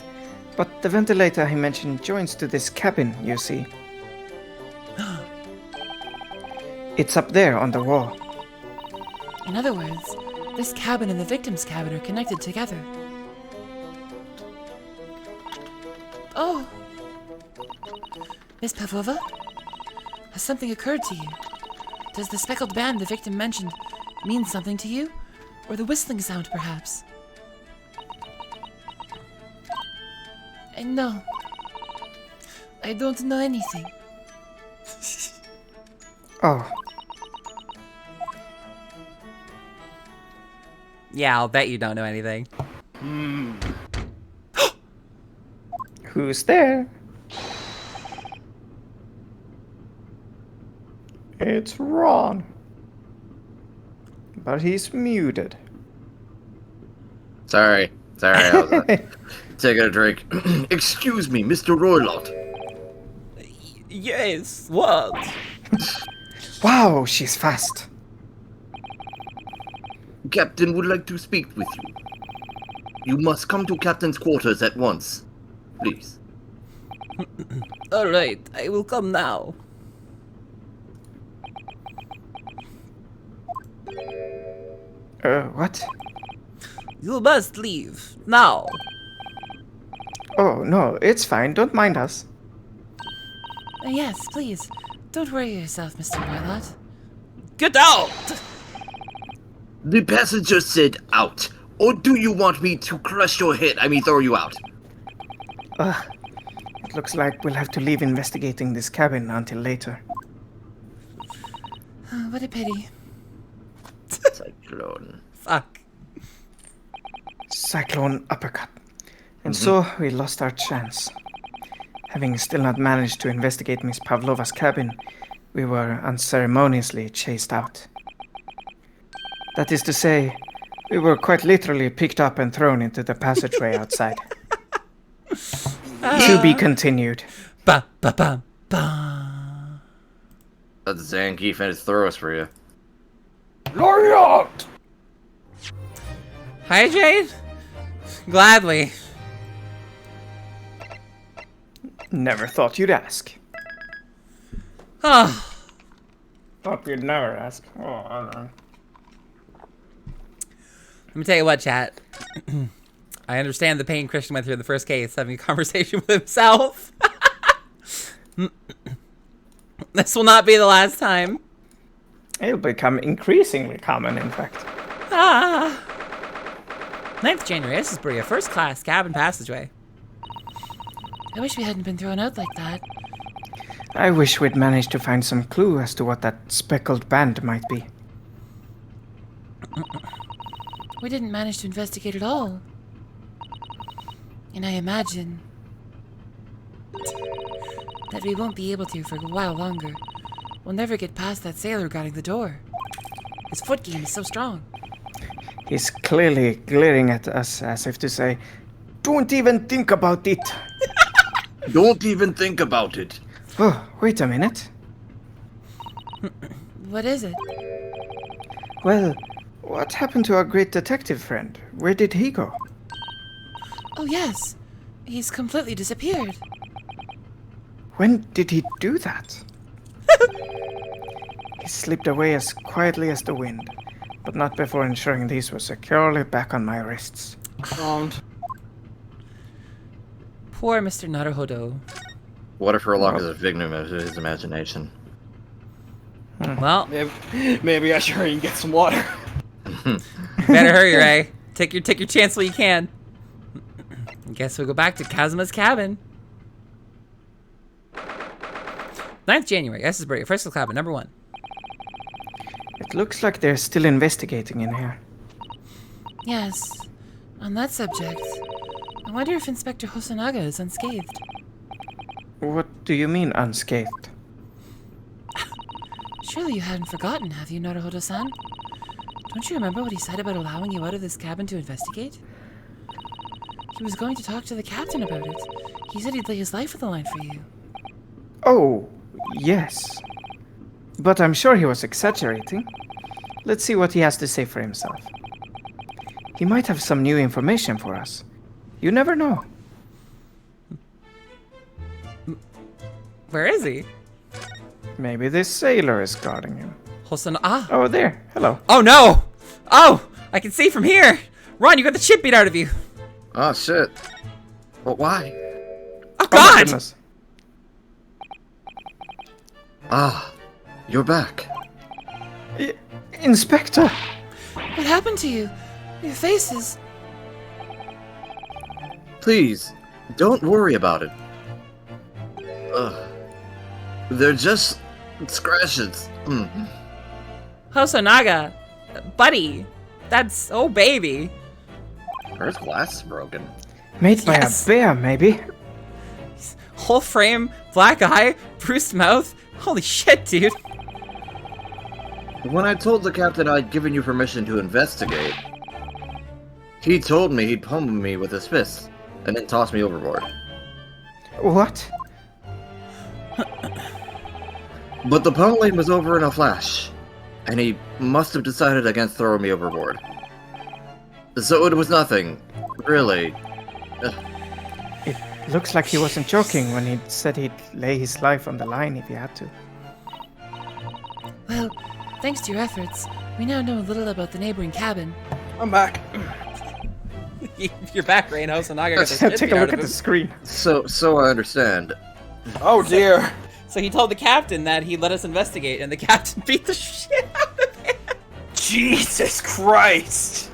But the ventilator he mentioned joins to this cabin, you see. It's up there on the wall. In other words, this cabin and the victim's cabin are connected together. Oh! Miss Pavlova? Has something occurred to you? Does the speckled band the victim mentioned mean something to you? Or the whistling sound, perhaps? No. I don't know anything. Oh, Yeah, I'll bet you don't know anything. who's there? It's Ron. But he's muted. Sorry, I was taking a drink. Excuse me, Mr. Roylott. Yes, what? Wow, she's fast. Captain would like to speak with you. You must come to Captain's quarters at once. Please. Alright, I will come now. What? You must leave, now. Oh, no, it's fine. Don't mind us. Yes, please. Don't worry yourself, Mr. Roylott. Get out! The passenger said out. Or do you want me to crush your head? Throw you out. It looks like we'll have to leave investigating this cabin until later. What a pity. Cyclone. Fuck. Cyclone uppercut. And so we lost our chance. Having still not managed to investigate Miss Pavlova's cabin, we were unceremoniously chased out. That is to say, we were quite literally picked up and thrown into the passageway outside. To be continued. Ba ba ba ba. That's Zangief and his throws for you. Loriot! Hi, Jade. Gladly. Never thought you'd ask. Oh, Thought you'd never ask. Oh, I don't know. let me tell you what, chat. I understand the pain Christian went through in the first case, having a conversation with himself. This will not be the last time. It'll become increasingly common, in fact. Ah. 9th January, this is Bria, first class cabin passageway. I wish we hadn't been thrown out like that. I wish we'd managed to find some clue as to what that speckled band might be. We didn't manage to investigate at all. And I imagine that we won't be able to for a while longer. We'll never get past that sailor guarding the door. His foot game is so strong. He's clearly glaring at us as if to say, "Don't even think about it." Don't even think about it. Oh, wait a minute. What is it? Well, what happened to our great detective friend? Where did he go? Oh yes, he's completely disappeared. When did he do that? He slipped away as quietly as the wind, but not before ensuring these were securely back on my wrists. Poor Mr. Naruhodo. What if Herlock is a victim of his imagination? Well, Maybe I should hurry and get some water. better hurry, Ray. Take your chance while you can. Guess we'll go back to Kazuma's cabin. 9th January, this is Bria, first class cabin, number 1. It looks like they're still investigating in here. Yes, on that subject, I wonder if Inspector Hosonaga is unscathed. What do you mean unscathed? Surely you hadn't forgotten, have you, Naruhodo-san? Don't you remember what he said about allowing you out of this cabin to investigate? He was going to talk to the captain about it. He said he'd lay his life on the line for you. Oh, yes. But I'm sure he was exaggerating. Let's see what he has to say for himself. He might have some new information for us. You never know. Where is he? Maybe this sailor is guarding him. Ah. Oh, there. Hello. Oh no! Oh! I can see from here! Ron, you got the shit beat out of you! Oh shit. But why? Oh Oh, my god! goodness. Ah, you're back. Inspector! What happened to you? Your faces. Please, don't worry about it. They're just scratches. Hosonaga! Buddy! That's... oh baby! Her glass is broken. Made by Yes. a bear, maybe? Whole frame, black eye, bruised mouth. Holy shit, dude! When I told the captain I'd given you permission to investigate, he told me he'd pummel me with his fist and then toss me overboard. What? But the pummeling was over in a flash, and he must have decided against throwing me overboard. So it was nothing, really. It looks like he wasn't joking when he said he'd lay his life on the line if he had to. Well, thanks to your efforts, we now know a little about the neighboring cabin. I'm back. You're back, Ray, and Hosonaga got the shit Take beat a out look of at the him. screen. So I understand. Oh dear. So he told the captain that he'd let us investigate, and the captain beat the shit out of him! Jesus Christ.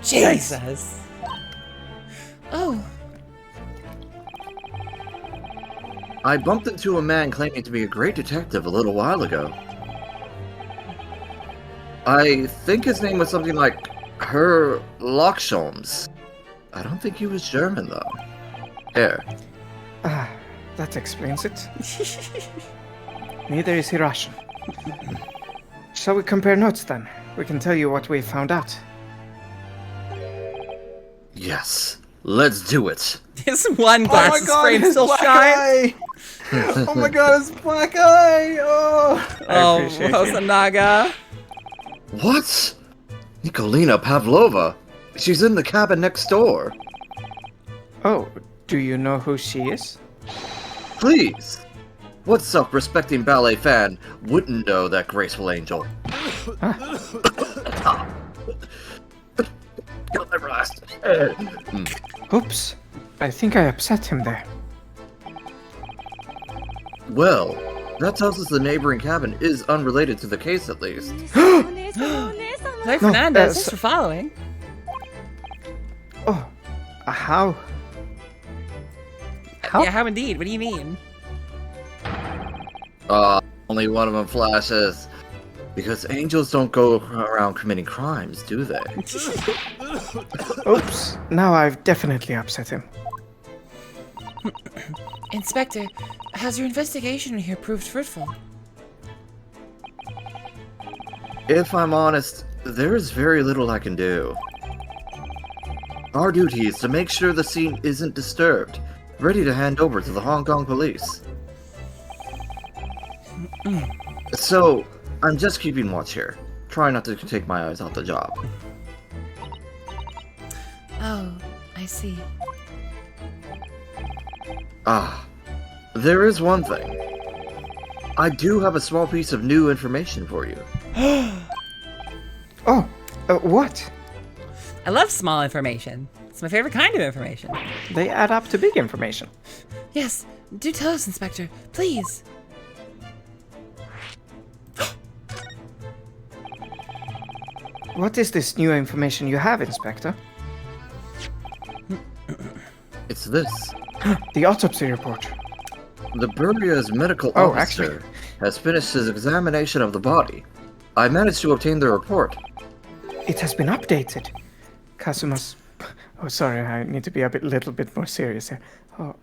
Jesus! Oh, I bumped into a man claiming to be a great detective a little while ago. I think his name was something like Herr Locksholms. I don't think he was German, though. Here. Ah, that explains it. Neither is he Russian. Shall we compare notes then? We can tell you what we found out. Yes. Let's do it. His one glass frame his still black shines! eye. Oh my god, his black eye! Oh! Oh, appreciate you. Hosonaga! What? Nikolina Pavlova. She's in the cabin next door. Oh, do you know who she is? Please. What self-respecting ballet fan wouldn't know that graceful angel? Kill my blast. Oops. I think I upset him there. Well, that tells us the neighboring cabin is unrelated to the case at least. Claire Fernandez, so- thanks for following. Oh, how? How? Yeah, how indeed? What do you mean? Only one of them flashes. Because angels don't go around committing crimes, do they? Oops. Now I've definitely upset him. Inspector, has your investigation here proved fruitful? If I'm honest, there is very little I can do. Our duty is to make sure the scene isn't disturbed, ready to hand over to the Hong Kong police. So, I'm just keeping watch here. Try not to take my eyes off the job. Oh, I see. There is one thing. I do have a small piece of new information for you. Oh, what? I love small information. It's my favorite kind of information. They add up to big information. Yes, do tell us, Inspector, please. What is this new information you have, Inspector? It's this. The autopsy report. The Buria's medical Oh, officer actually. has finished his examination of the body. I managed to obtain the report. It has been updated. Kazuma's... Oh, sorry, I need to be a little bit more serious here. Oh,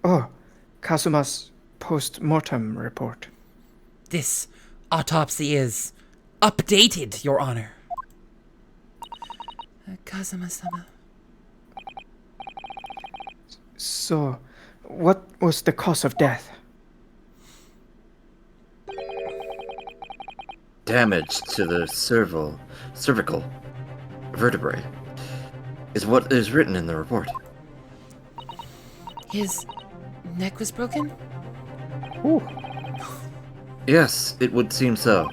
oh, Kazuma's post-mortem report. This autopsy is updated, Your Honor. Kazuma-sama. So, what was the cause of death? Damage to the cervical vertebrae is what is written in the report. His neck was broken? Ooh. Yes, it would seem so.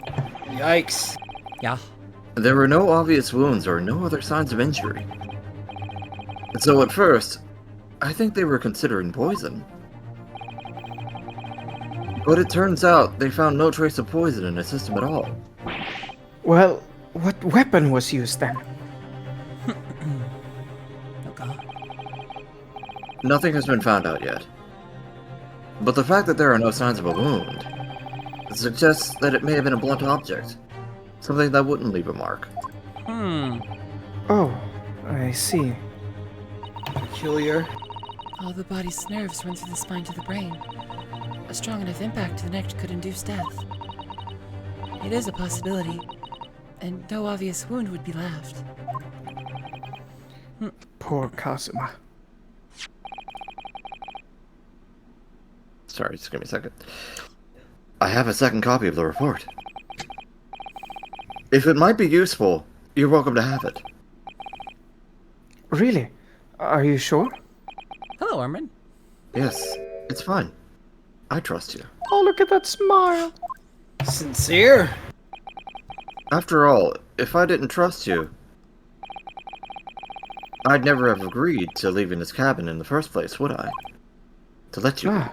Yikes. Yeah. There were no obvious wounds or no other signs of injury. So at first, I think they were considering poison. But it turns out they found no trace of poison in his system at all. Well, what weapon was used then? Oh god. Nothing has been found out yet. But the fact that there are no signs of a wound suggests that it may have been a blunt object. Something that wouldn't leave a mark. Oh, I see. Peculiar. All the body's nerves run through the spine to the brain. A strong enough impact to the neck could induce death. It is a possibility, and no obvious wound would be left. Poor Kazuma. Sorry, just give me a second. I have a second copy of the report. If it might be useful, you're welcome to have it. Really? Are you sure? Hello, Armin. Yes, it's fine. I trust you. Oh, look at that smile. Sincere? After all, if I didn't trust you, I'd never have agreed to leaving this cabin in the first place, would I? To let you. Ah,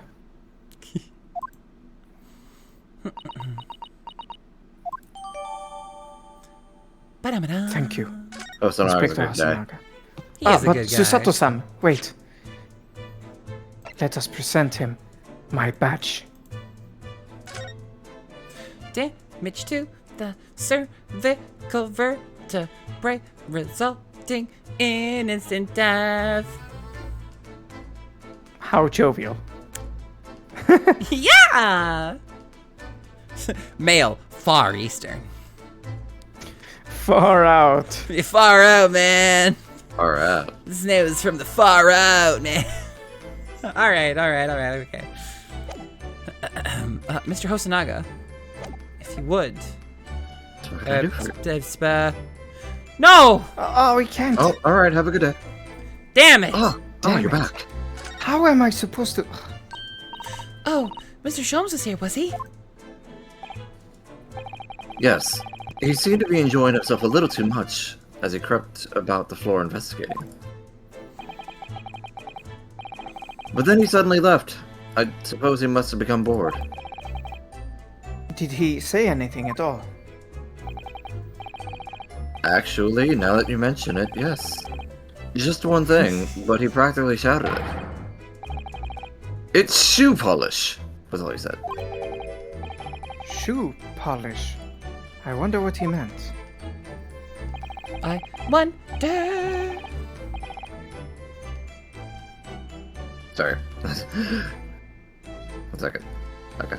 Ba-da-ba-da. thank you, Oh, so now it's a Inspector good day. Hasunaga. He is a but good guy. Susato-san, wait. Let us present him my badge. Damage to the cervical vertebrae, resulting in instant death. How jovial. Yeah! Male, far eastern. Far out. Far out, man. Alright. This nose from the far out, man. Alright, okay. Mr. Hosonaga, if you would. That's what I do for you. No! Oh, we can't. Oh, alright, have a good day. Damn it! Oh, Damn you're it. back. How am I supposed to... Oh, Mr. Sholmes was here, was he? Yes. He seemed to be enjoying himself a little too much as he crept about the floor investigating. But then he suddenly left. I suppose he must have become bored. Did he say anything at all? Actually, now that you mention it, yes. Just one thing, but he practically shouted it. It's shoe polish, was all he said. Shoe polish. I wonder what he meant. I wonder. Sorry. One second. Okay.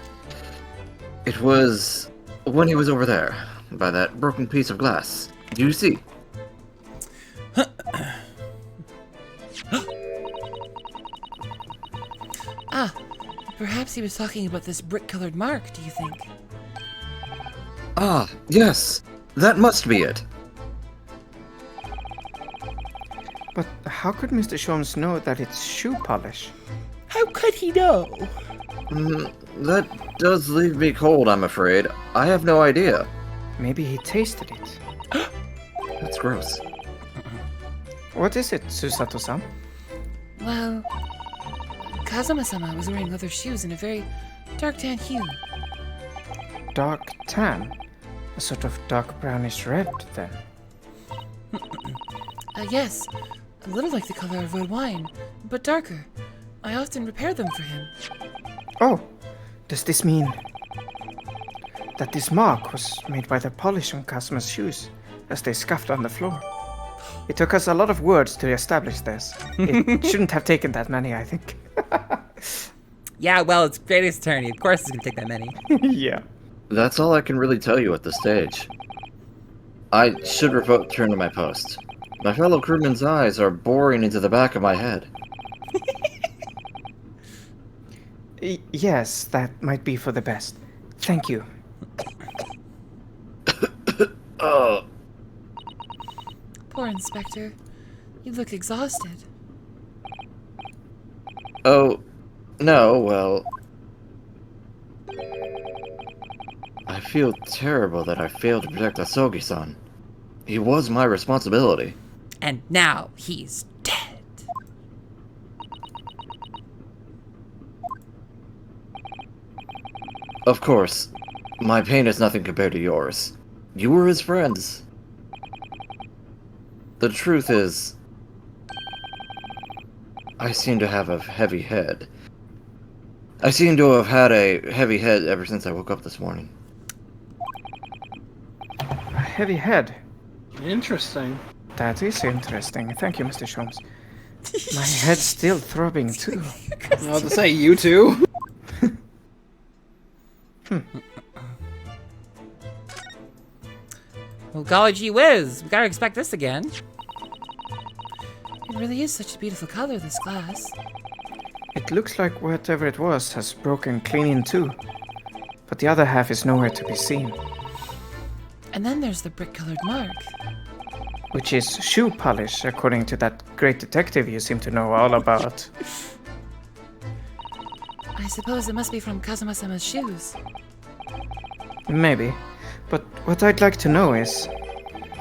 It was when he was over there, by that broken piece of glass. Do you see? Ah, perhaps he was talking about this brick-colored mark, do you think? Ah, yes. That must be it. But how could Mr. Sholmes know that it's shoe polish? How could he know? That does leave me cold, I'm afraid. I have no idea. Maybe he tasted it. That's gross. What is it, Susato-san? Well, Kazuma-sama was wearing leather shoes in a very dark tan hue. Dark tan? A sort of dark brownish red, then. Yes, a little like the color of red wine, but darker. I often repair them for him. Oh, does this mean that this mark was made by the polish on Kazuma's shoes as they scuffed on the floor? It took us a lot of words to establish this. It shouldn't have taken that many, I think. Yeah, well, it's greatest attorney. Of course it's gonna take that many. Yeah. That's all I can really tell you at this stage. I should return to my post. My fellow crewmen's eyes are boring into the back of my head. Yes, that might be for the best. Thank you. Oh, Poor Inspector. You look exhausted. oh, no, well... I feel terrible that I failed to protect Asogi-san. He was my responsibility. And now he's dead. Of course, my pain is nothing compared to yours. You were his friends. The truth is, I seem to have a heavy head. I seem to have had a heavy head ever since I woke up this morning. A heavy head. Interesting. That is interesting. Thank you, Mr. Sholmes. My head's still throbbing, too. I was to say, you too. Well, golly gee whiz, we gotta expect this again. It really is such a beautiful color, this glass. It looks like whatever it was has broken clean in two. But the other half is nowhere to be seen. And then there's the brick-colored mark. Which is shoe polish, according to that great detective you seem to know all about. I suppose it must be from Kazuma-sama's shoes. Maybe. But what I'd like to know is,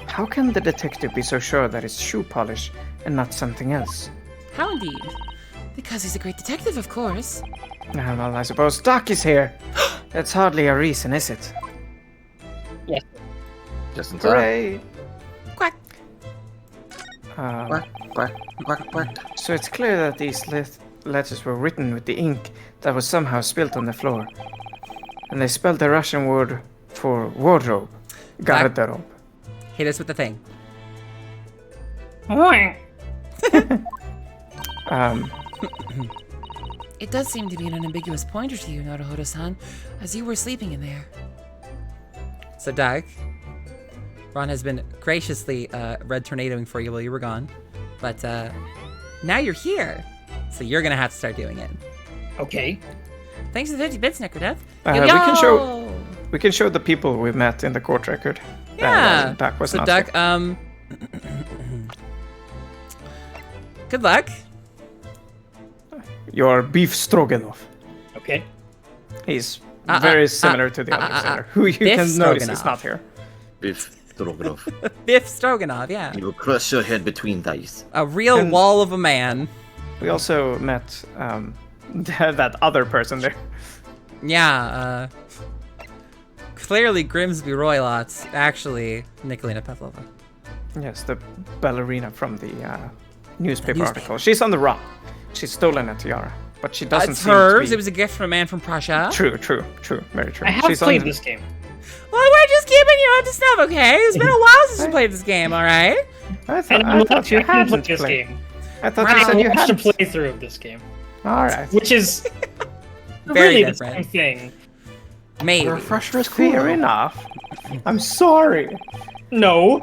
how can the detective be so sure that it's shoe polish and not something else? How indeed? Because he's a great detective, of course. Well, I suppose Doc is here. That's hardly a reason, is it? Just in time. Hooray! Quack! Quack, quack, quack, quack. So it's clear that these letters were written with the ink that was somehow spilt on the floor. And they spelled the Russian word for wardrobe. Garderobe. Hit us with the thing. It does seem to be an unambiguous pointer to you, Naruhodo-san, as you were sleeping in there. So, Doug, Ron has been graciously red tornadoing for you while you were gone. But now you're here. So you're going to have to start doing it. Okay. Thanks to the 50 bits, Necrodeath. We can show the people we met in the court record. Yeah. Doc was so, not Doug, here. good luck. Your beef stroganoff. Okay. He's very similar to the other singer, who you Biff can notice Stroganoff. is not here. Biff Stroganoff. Biff Stroganoff, yeah. You will crush your head between thighs. A real And- wall of a man. We also met that other person there. Yeah, clearly Grimsby Roylotts, actually Nikolina Pavlova. Yes, the ballerina from the newspaper article. She's on the run. She's stolen a tiara, but she doesn't It's seem hers. to be... It was a gift from a man from Prussia. True, very true. I have She's played on... this game. Well, we're just keeping you up to snuff, okay? It's been a while since you played this game, all right? I And thought you I hadn't played this played. game. I thought Wow. you said you I watched a hadn't. playthrough of this game, All right. which is Very really the different. same thing. Maybe. The refresher is cool. Fair enough. I'm sorry. No.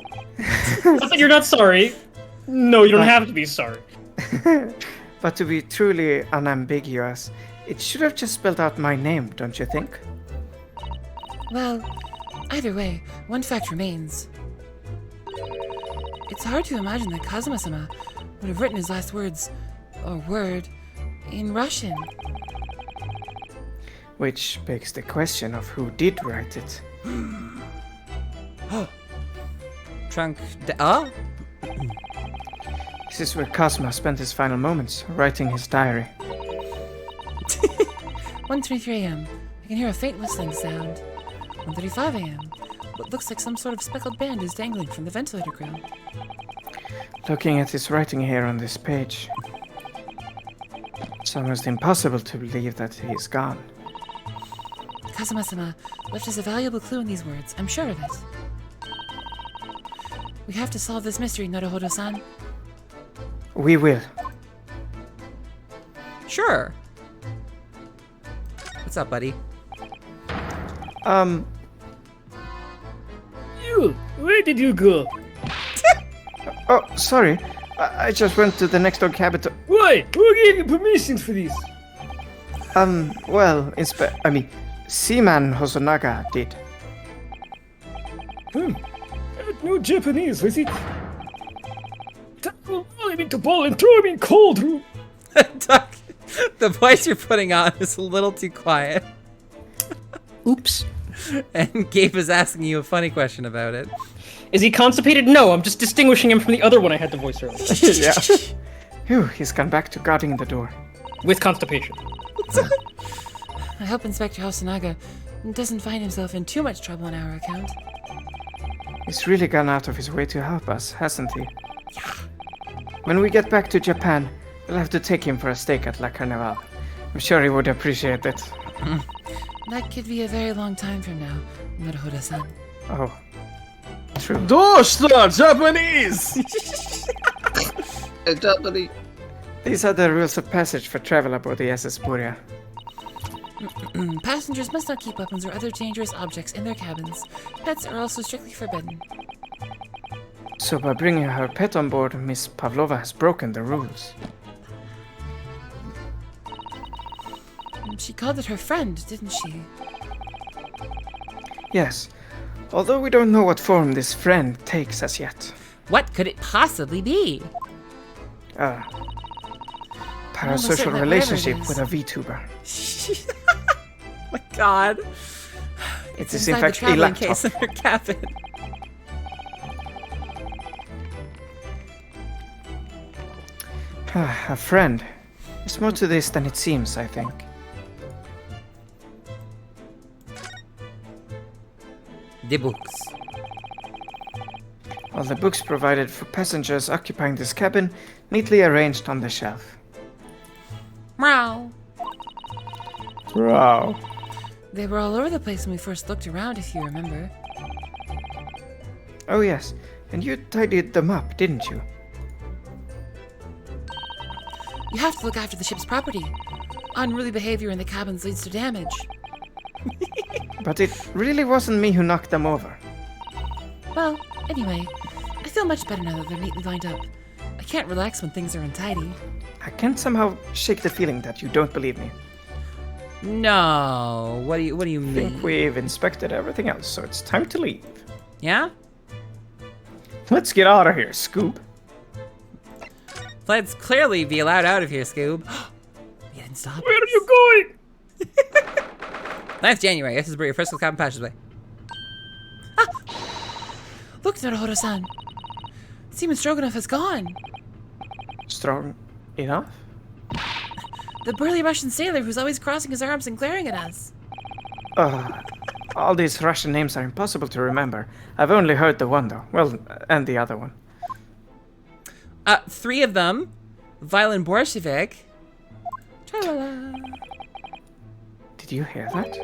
Not that you're not sorry. No, you don't have to be sorry. But to be truly unambiguous, it should have just spelled out my name, don't you think? Well, either way, one fact remains. It's hard to imagine that Kazuma-sama would have written his last words, or word, in Russian. Which begs the question of who did write it. Oh? This is where Kazuma spent his final moments, writing his diary. 1:23 a.m. I can hear a faint whistling sound. 1:35 a.m. What looks like some sort of speckled band is dangling from the ventilator grill. Looking at his writing here on this page, it's almost impossible to believe that he is gone. Kazuma-sama left us a valuable clue in these words, I'm sure of it. We have to solve this mystery, Naruhodo-san. We will. Sure. What's up, buddy? You, where did you go? Oh, sorry. I just went to the next door cabin to... Why? Who gave you permission for this? Well, Seaman Hosonaga did. No Japanese, was it? Tackle him into ball and throw him in cold room. Duck, the voice you're putting on is a little too quiet. Oops. And Gabe is asking you a funny question about it. Is he constipated? No, I'm just distinguishing him from the other one I had to voice earlier. Yeah. Phew, he's gone back to guarding the door. With constipation. I hope Inspector Hosonaga doesn't find himself in too much trouble on our account. He's really gone out of his way to help us, hasn't he? When we get back to Japan, we'll have to take him for a steak at La Carnival. I'm sure he would appreciate it. That could be a very long time from now, Naruhodo-san. Oh. True. Dosta Japanese! Japanese. These are the rules of passage for travel aboard the SS Buria. Passengers must not keep weapons or other dangerous objects in their cabins. Pets are also strictly forbidden. So by bringing her pet on board, Miss Pavlova has broken the rules. She called it her friend, didn't she? Yes, although we don't know what form this friend takes as yet. What could it possibly be? Parasocial certain that relationship whatever it with is. a VTuber. My God. It is in Inside the fact a traveling laptop. case in her cabin. A friend. There's more to this than it seems, I think. The books. All the books provided for passengers occupying this cabin, neatly arranged on the shelf. Meow. Wow. They were all over the place when we first looked around, if you remember. Oh yes, and you tidied them up, didn't you? You have to look after the ship's property. Unruly behavior in the cabins leads to damage. But it really wasn't me who knocked them over. Well, anyway, I feel much better now that they're neatly lined up. I can't relax when things are untidy. I can't somehow shake the feeling that you don't believe me. No. What do you I mean? think we've inspected everything else, so it's time to leave. Yeah? Let's get out of here, Scoop. Let's clearly be allowed out of here, Scoob. You didn't stop. Where are you going? 9th January. This is where your first cabin passageway. Look, Naruhodo-san! Seaman Stroganoff has gone! Strong enough? The burly Russian sailor who's always crossing his arms and glaring at us. All these Russian names are impossible to remember. I've only heard the one though. Well, and the other one. 3 of them. Violin Borshevik. Tra-la-la. Did you hear that?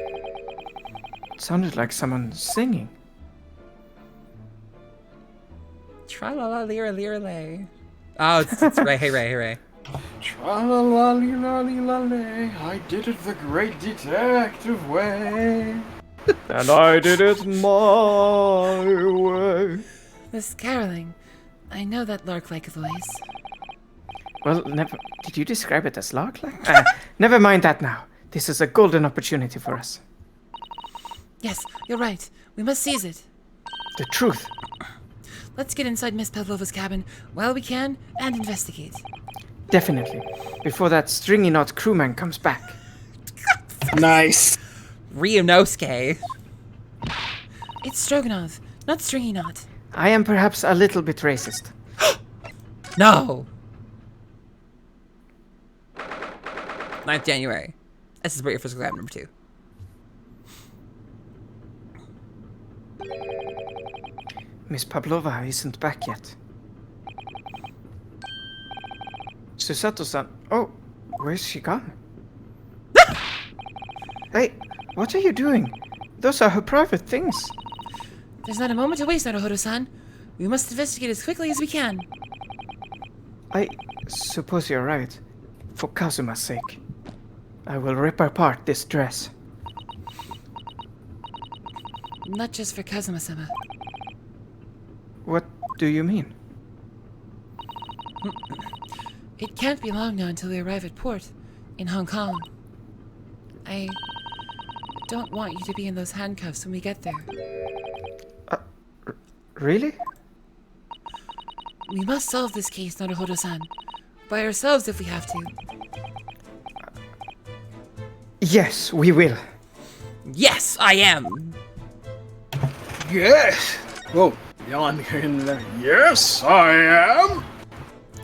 It sounded like someone singing. Tra-la-la, lira-lira-lay. Oh, it's Ray. Hey, Ray. Hey, Ray. Tra-la-la-li-la-li-la-lay, I did it the great detective way. And I did it my way. This caroling. I know that lark-like voice. Well, never. Did you describe it as lark-like? Never mind that now. This is a golden opportunity for us. Yes, you're right. We must seize it. The truth. Let's get inside Miss Pavlova's cabin while we can and investigate. Definitely. Before that stringy knot crewman comes back. Nice. Ryunosuke. It's Stroganoff, not Stringy Knot. I am perhaps a little bit racist. No. 9th January. This is about your physical lab number 2. Miss Pavlova isn't back yet. Susato-san. Oh, where's she gone? Hey, what are you doing? Those are her private things. There's not a moment to waste, Naruhodo-san. We must investigate as quickly as we can. I suppose you're right. For Kazuma's sake. I will rip apart this dress. Not just for Kazuma-sama. What do you mean? It can't be long now until we arrive at port in Hong Kong. I don't want you to be in those handcuffs when we get there. Really? We must solve this case, Naruhodo-san. By ourselves if we have to. Yes, we will. Yes, I am. Yes. Whoa. Yawn in there. Yes, I am.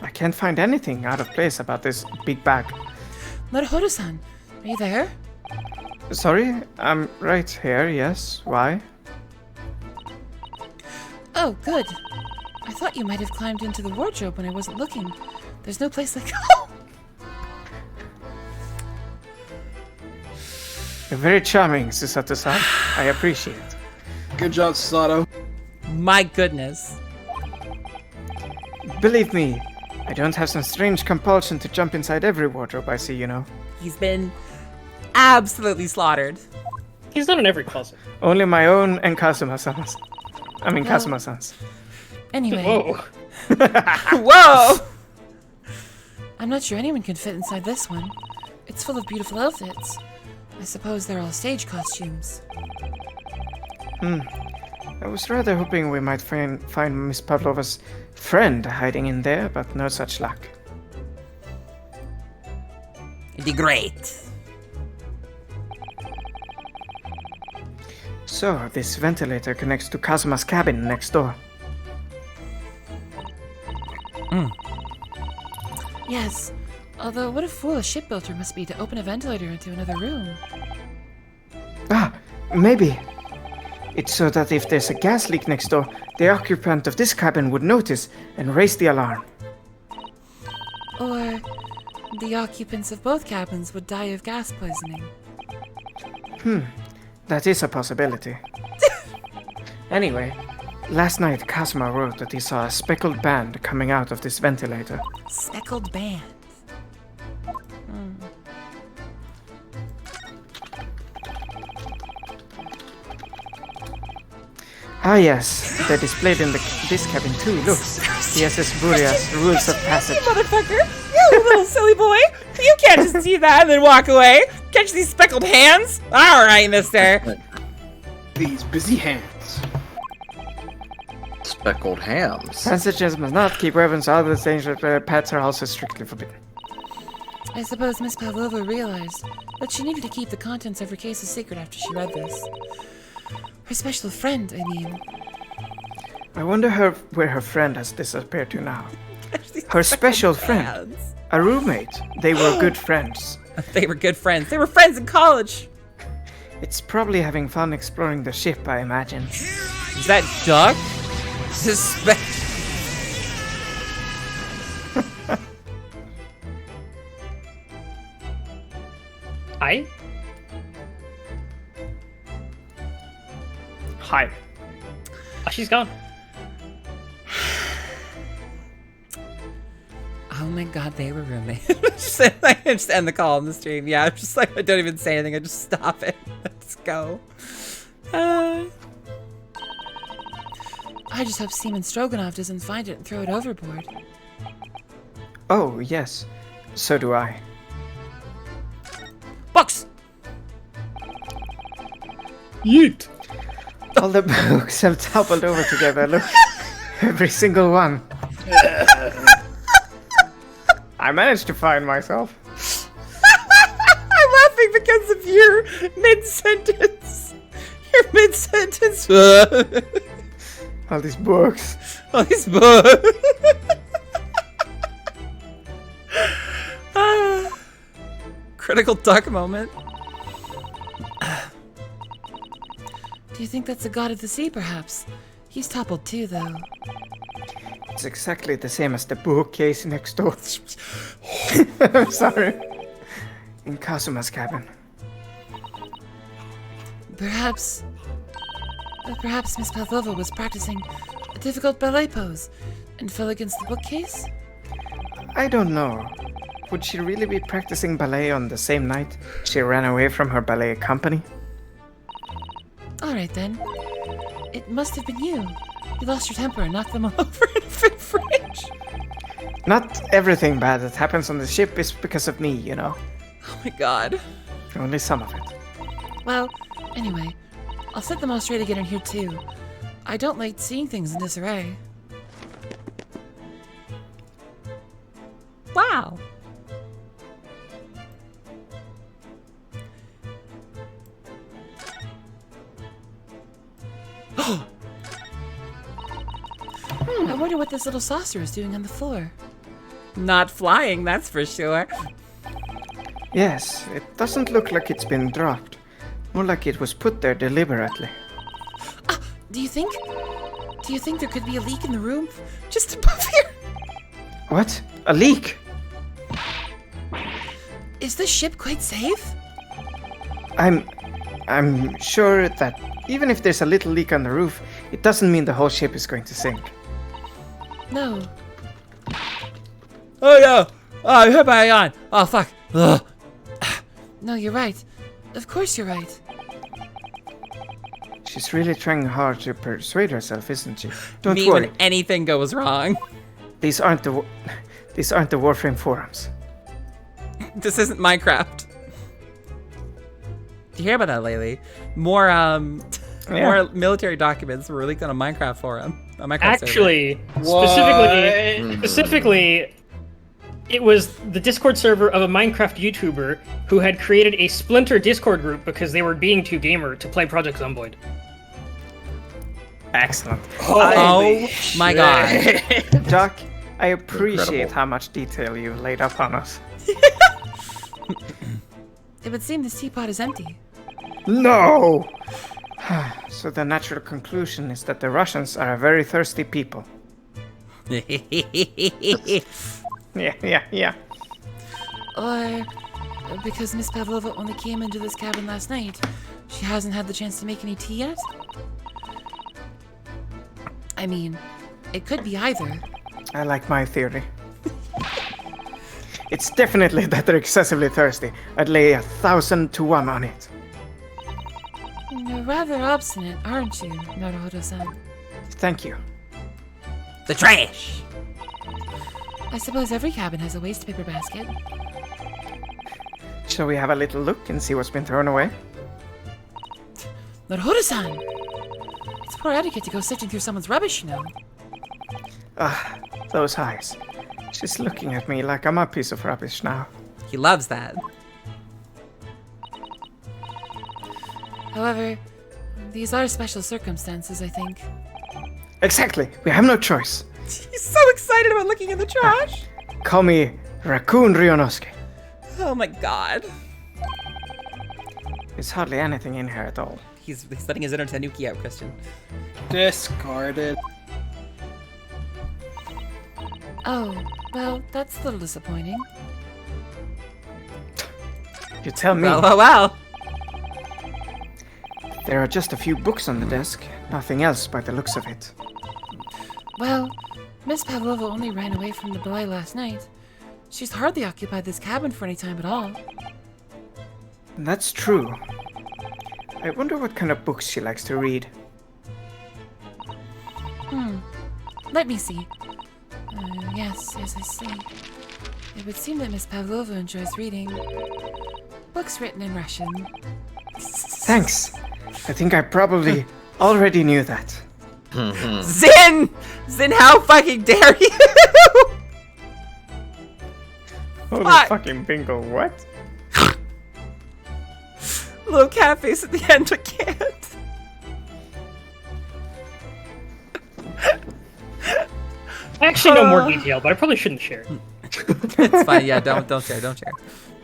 I can't find anything out of place about this big bag. Naruhodo-san, are you there? Sorry, I'm right here, yes. Why? Oh, good. I thought you might have climbed into the wardrobe when I wasn't looking. There's no place like... You're very charming, Susato-san. I appreciate it. Good job, Sato. My goodness. Believe me, I don't have some strange compulsion to jump inside every wardrobe I see, you know. He's been absolutely slaughtered. He's not in every closet. Only my own and Kazuma-san's. I mean, Well- Kazuma-san's. Anyway, Whoa. Whoa! I'm not sure anyone can fit inside this one. It's full of beautiful outfits. I suppose they're all stage costumes. I was rather hoping we might find Miss Pavlova's friend hiding in there, but no such luck. It'd be great. So, this ventilator connects to Kazuma's cabin next door. Yes, although what a fool a shipbuilder must be to open a ventilator into another room. Ah, maybe. It's so that if there's a gas leak next door, the occupant of this cabin would notice and raise the alarm. Or the occupants of both cabins would die of gas poisoning. That is a possibility. Anyway, last night Kazuma wrote that he saw a speckled band coming out of this ventilator. Speckled band. Ah yes, they're displayed in this cabin too, look. The SS Buria's rules of passage. Motherfucker! You little silly boy! You can't just see that and then walk away! Catch these speckled hands! Alright, mister! These busy hands. Speckled hams. Passages must not keep weapons out of the stage, pets are also strictly forbidden. I suppose Miss Pavlova realized that she needed to keep the contents of her case a secret after she read this. Her special friend, I mean. I wonder where her friend has disappeared to now. Her special friend. Hands. A roommate. They were good friends. They were good friends. They were friends in college! It's probably having fun exploring the ship, I imagine. Is that Duck? Suspect. Hi. Hi. Oh, she's gone. Oh my god, they were roommates. I just end the call on the stream. Yeah, I'm just like, I don't even say anything. I just stop it. Let's go. I just hope Seaman Stroganoff doesn't find it and throw it overboard. Oh, yes. So do I. Books! Yeet. All the books have toppled over together. Look. Every single one. I managed to find myself. I'm laughing because of your mid-sentence. Your mid-sentence. All these books. All these books. Critical duck moment. Do you think that's the god of the sea, perhaps? He's toppled too, though. It's exactly the same as the bookcase next door. I'm sorry. In Kazuma's cabin. Perhaps Miss Pavlova was practicing a difficult ballet pose and fell against the bookcase? I don't know. Would she really be practicing ballet on the same night she ran away from her ballet company? Alright then. It must have been you. You lost your temper and knocked them all over in a fit fridge. Not everything bad that happens on the ship is because of me, you know. Oh my god. Only some of it. Well, anyway, I'll set them all straight again in here too. I don't like seeing things in disarray. Wow. I wonder what this little saucer is doing on the floor. Not flying, that's for sure. Yes, it doesn't look like it's been dropped. More like it was put there deliberately. Do you think there could be a leak in the room just above here? What? A leak? Is this ship quite safe? I'm sure that even if there's a little leak on the roof, it doesn't mean the whole ship is going to sink. No. Oh no! Oh, I hit my yawn. Oh fuck. Ugh. No, you're right. Of course you're right. She's really trying hard to persuade herself, isn't she? Don't Me worry. when anything goes wrong. These aren't the Warframe forums. This isn't Minecraft. Did you hear about that lately? More more military documents were leaked on a Minecraft forum. A Minecraft server. Actually, specifically, it was the Discord server of a Minecraft YouTuber who had created a splinter Discord group because they were being too gamer to play Project Zomboid. Excellent. Oh my god. Doc, I appreciate Incredible. how much detail you laid up on us. It would seem this teapot is empty. No! So the natural conclusion is that the Russians are a very thirsty people. Yeah. Or because Miss Pavlova only came into this cabin last night, she hasn't had the chance to make any tea yet? I mean, it could be either. I like my theory. It's definitely that they're excessively thirsty. I'd lay 1,000 to 1 on it. You're rather obstinate, aren't you, Naruhodo-san? Thank you. The trash. I suppose every cabin has a waste paper basket. Shall we have a little look and see what's been thrown away? Naruhodo-san! It's poor etiquette to go sifting through someone's rubbish, you know. Ah, those eyes. She's looking at me like I'm a piece of rubbish now. He loves that. However, these are special circumstances, I think. Exactly. We have no choice. He's so excited about looking in the trash. Call me Raccoon Ryonosuke. Oh my god. There's hardly anything in here at all. He's letting his inner Tanuki out, Christian. Discarded. Oh, well, that's a little disappointing. You tell me. Well. There are just a few books on the desk. Nothing else by the looks of it. Well, Miss Pavlova only ran away from the boy last night. She's hardly occupied this cabin for any time at all. That's true. I wonder what kind of books she likes to read. Let me see. Yes, I see. It would seem that Miss Pavlova enjoys reading books written in Russian. Thanks. I think I probably already knew that. Zin! Zin, how fucking dare you? Holy Fuck. fucking bingo, what? Little cat face at the end, I can't. I actually know more detail, but I probably shouldn't share. It's fine, yeah, don't share. Don't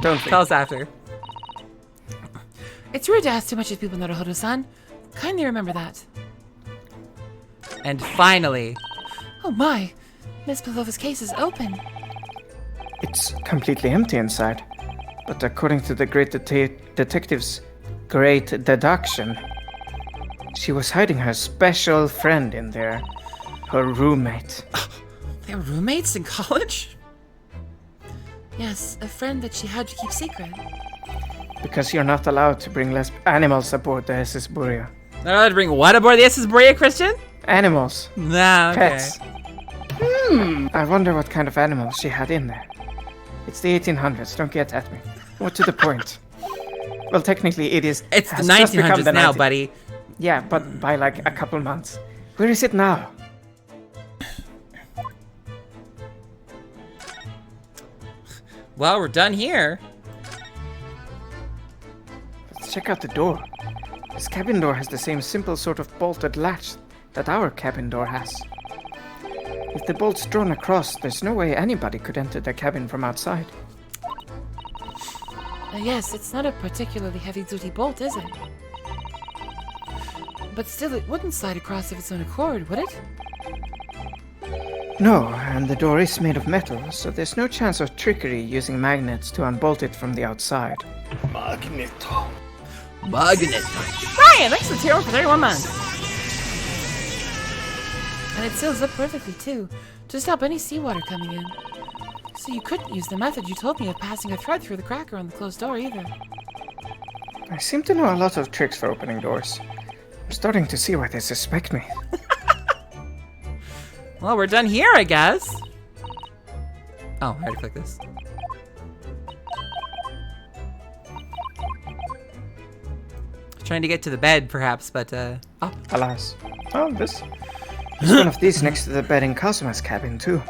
Tell us after. It's rude to ask too much of people, Naruhodo-san. Kindly remember that. And finally, Oh my! Miss Pavlova's case is open. It's completely empty inside. But according to the great detective's great deduction, she was hiding her special friend in there. Her roommate. They were roommates in college? Yes, a friend that she had to keep secret. Because you're not allowed to bring animals aboard the SS Buria. not allowed to bring what aboard the SS Brea, Christian? Animals. Nah, okay. Pets. I wonder what kind of animals she had in there. It's the 1800s, don't get at me. More to the point. Well, technically it is. It's the has just become 1900s the now, 19 buddy. Yeah, but by like a couple months. Where is it now? Well, we're done here. Let's check out the door. This cabin door has the same simple sort of bolted latch that our cabin door has. If the bolt's drawn across, there's no way anybody could enter the cabin from outside. Yes, it's not a particularly heavy-duty bolt, is it? But still, it wouldn't slide across of its own accord, would it? No, and the door is made of metal, so there's no chance of trickery using magnets to unbolt it from the outside. Magneto. Magnet. Ryan, thanks for the tier for 31 months. And it seals up perfectly, too, to stop any seawater coming in. So you couldn't use the method you told me of passing a thread through the cracker on the closed door, either. I seem to know a lot of tricks for opening doors. I'm starting to see why they suspect me. Well, we're done here, I guess. Oh, I had to click this. Trying to get to the bed, perhaps, but, oh. Alas. Oh, this. There's one of these next to the bed in Kazuma's cabin, too.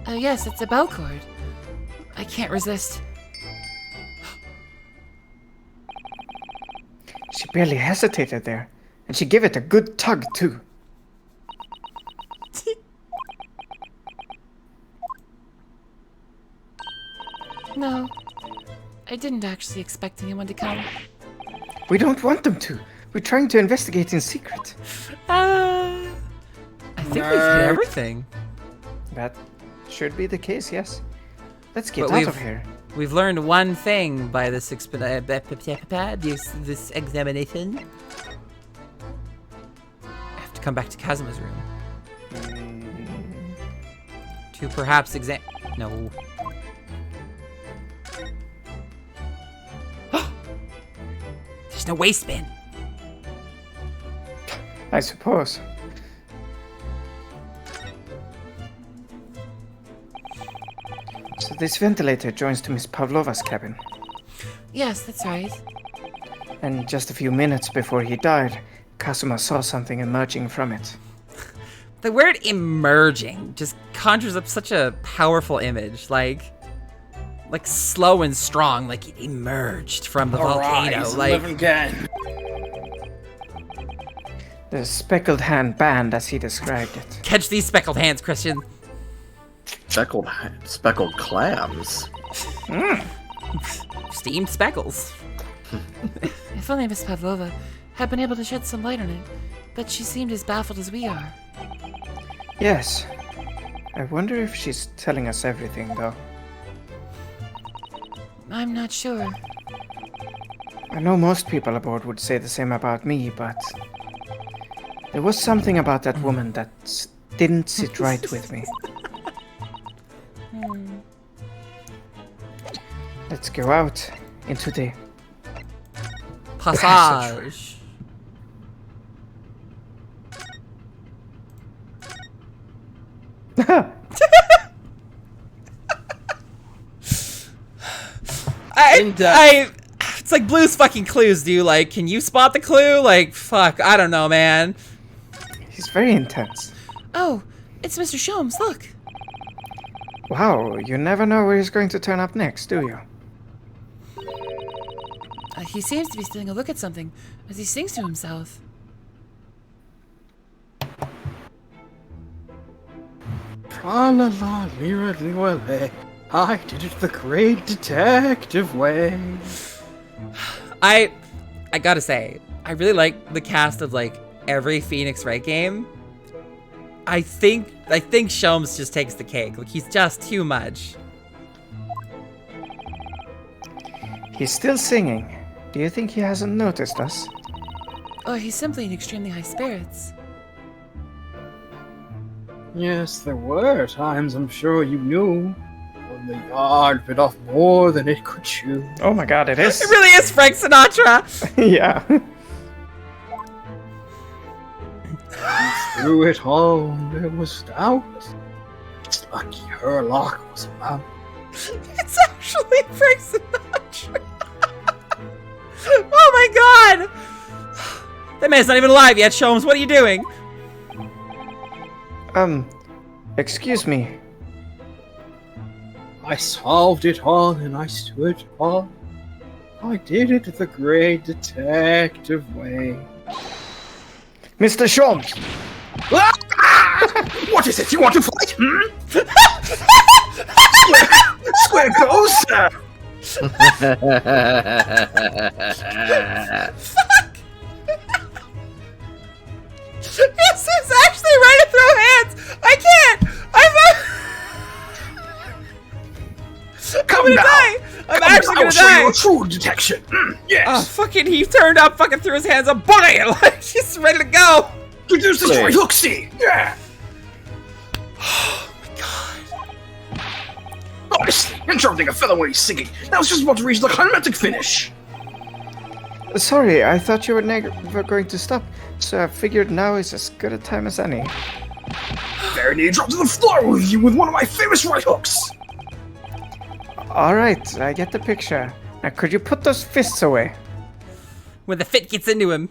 Yes, it's a bell cord. I can't resist. She barely hesitated there, and she gave it a good tug, too. No, I didn't actually expect anyone to come. We don't want them to. We're trying to investigate in secret. I think we've hit everything. That should be the case, yes. Let's get But out we've- of here. We've learned one thing by this this examination. I have to come back to Kazuma's room. To perhaps No. There's no waste bin. I suppose. So this ventilator joins to Miss Pavlova's cabin. Yes, that's right. And just a few minutes before he died, Kazuma saw something emerging from it. The word emerging just conjures up such a powerful image, like slow and strong, like it emerged from the volcano. Arise, Like live again. The speckled hand band, as he described it. catch these speckled hands, Christian. Speckled clams. Steamed speckles. If only Miss Pavlova had been able to shed some light on it, but she seemed as baffled as we are. Yes. I wonder if she's telling us everything, though. I'm not sure. I know most people aboard would say the same about me, but there was something about that woman that didn't sit right with me. Let's go out into the Passage. It's like Blue's fucking clues, dude. Like, can you spot the clue? Like, fuck, I don't know, man. He's very intense. Oh, it's Mr. Sholmes, look. Wow, you never know where he's going to turn up next, do you? He seems to be stealing a look at something as he sings to himself. Tra-la-la, lira-li-wa-lay. I did it the great detective way. I gotta say, I really like the cast of like every Phoenix Wright game. I think Sholmes just takes the cake. Like, he's just too much. He's still singing. Do you think he hasn't noticed us? Or he's simply in extremely high spirits. Yes, there were times, I'm sure you knew, when the yard bit off more than it could chew. Oh my god, it is. It really is Frank Sinatra. Yeah. Through it all, there was doubt. It's lucky her lock was about. It's actually Frank Sinatra. Oh my god! That man's not even alive yet, Sholmes. What are you doing? Excuse me. I solved it all and I stood tall. I did it the great detective way. Mr. Sholmes! What is it? You want to fight? Square goes, sir! This is actually right to throw hands! I can't! I'm gonna die! I'm actually gonna die! Your true detection. Yes. Oh, fucking, he turned up, fucking threw his hands up, bang! Like, he's ready to go! Produce this right hook, see? Yeah. Oh my god. Honestly, interrupting a fellow when he's singing. Now it's just about to reach the climatic finish. Sorry, I thought you were never going to stop, so I figured now is as good a time as any. Very near drop to the floor with you with one of my famous right hooks. Alright, I get the picture. Now could you put those fists away? When the fit gets into him.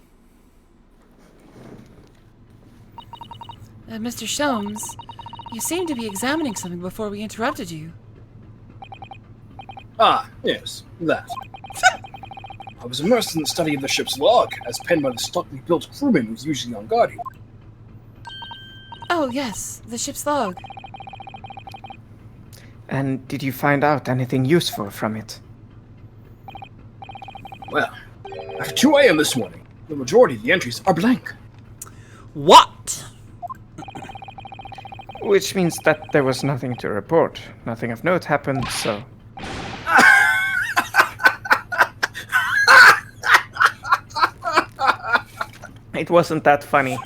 Mr. Sholmes, you seem to be examining something before we interrupted you. Ah, yes, that. I was immersed in the study of the ship's log, as penned by the stockily built crewman who's usually on guard here. Oh, yes, the ship's log. And did you find out anything useful from it? Well, at 2 a.m. this morning, the majority of the entries are blank. What? Which means that there was nothing to report. Nothing of note happened, so... It wasn't that funny.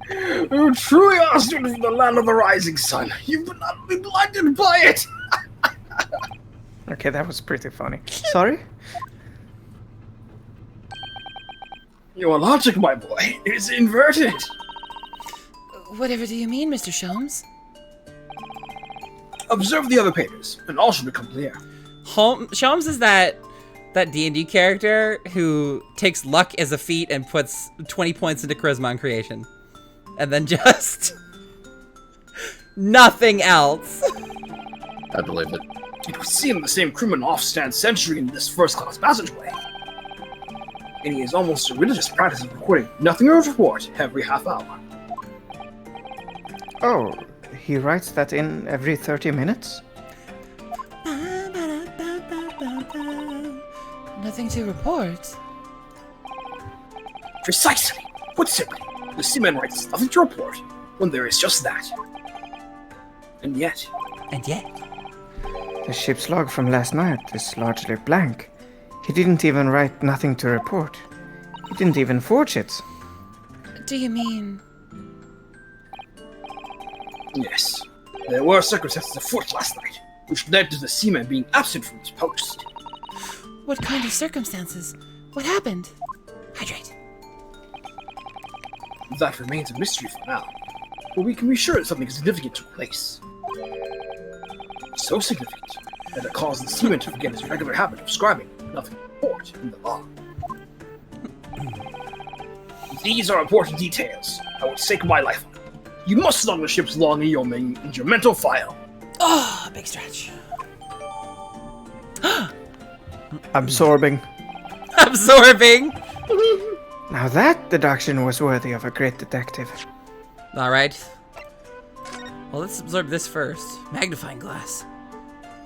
You truly are students from the land of the rising sun. You would not be blinded by it. Okay, that was pretty funny. Sorry? Your logic, my boy, is inverted. Whatever do you mean, Mr. Sholmes? Observe the other pages, and all should become clear. Sholmes is that D&D character who takes luck as a feat and puts 20 points into charisma on creation. And then just... nothing else. I believe it. It would seem the same crewman off stands sentry in this first-class passageway. And he is almost a religious practice of recording nothing to report every half hour. Oh, he writes that in every 30 minutes? Nothing to report. Precisely. Put simply, the seaman writes nothing to report when there is just that. And yet, The ship's log from last night is largely blank. He didn't even write nothing to report. He didn't even forge it. Do you mean... Yes. There were circumstances afoot last night, which led to the seaman being absent from his post. What kind of circumstances? What happened? Hydrate. That remains a mystery for now, but we can be sure that something significant took place. So significant that it caused the seaman to forget his regular habit of scribing nothing to report in the log. These are important details. I would stake my life on it. You must log the ship's log in your mental file. Oh, big stretch. Absorbing. Absorbing. Now that deduction was worthy of a great detective. All right. Well, let's absorb this first. Magnifying glass.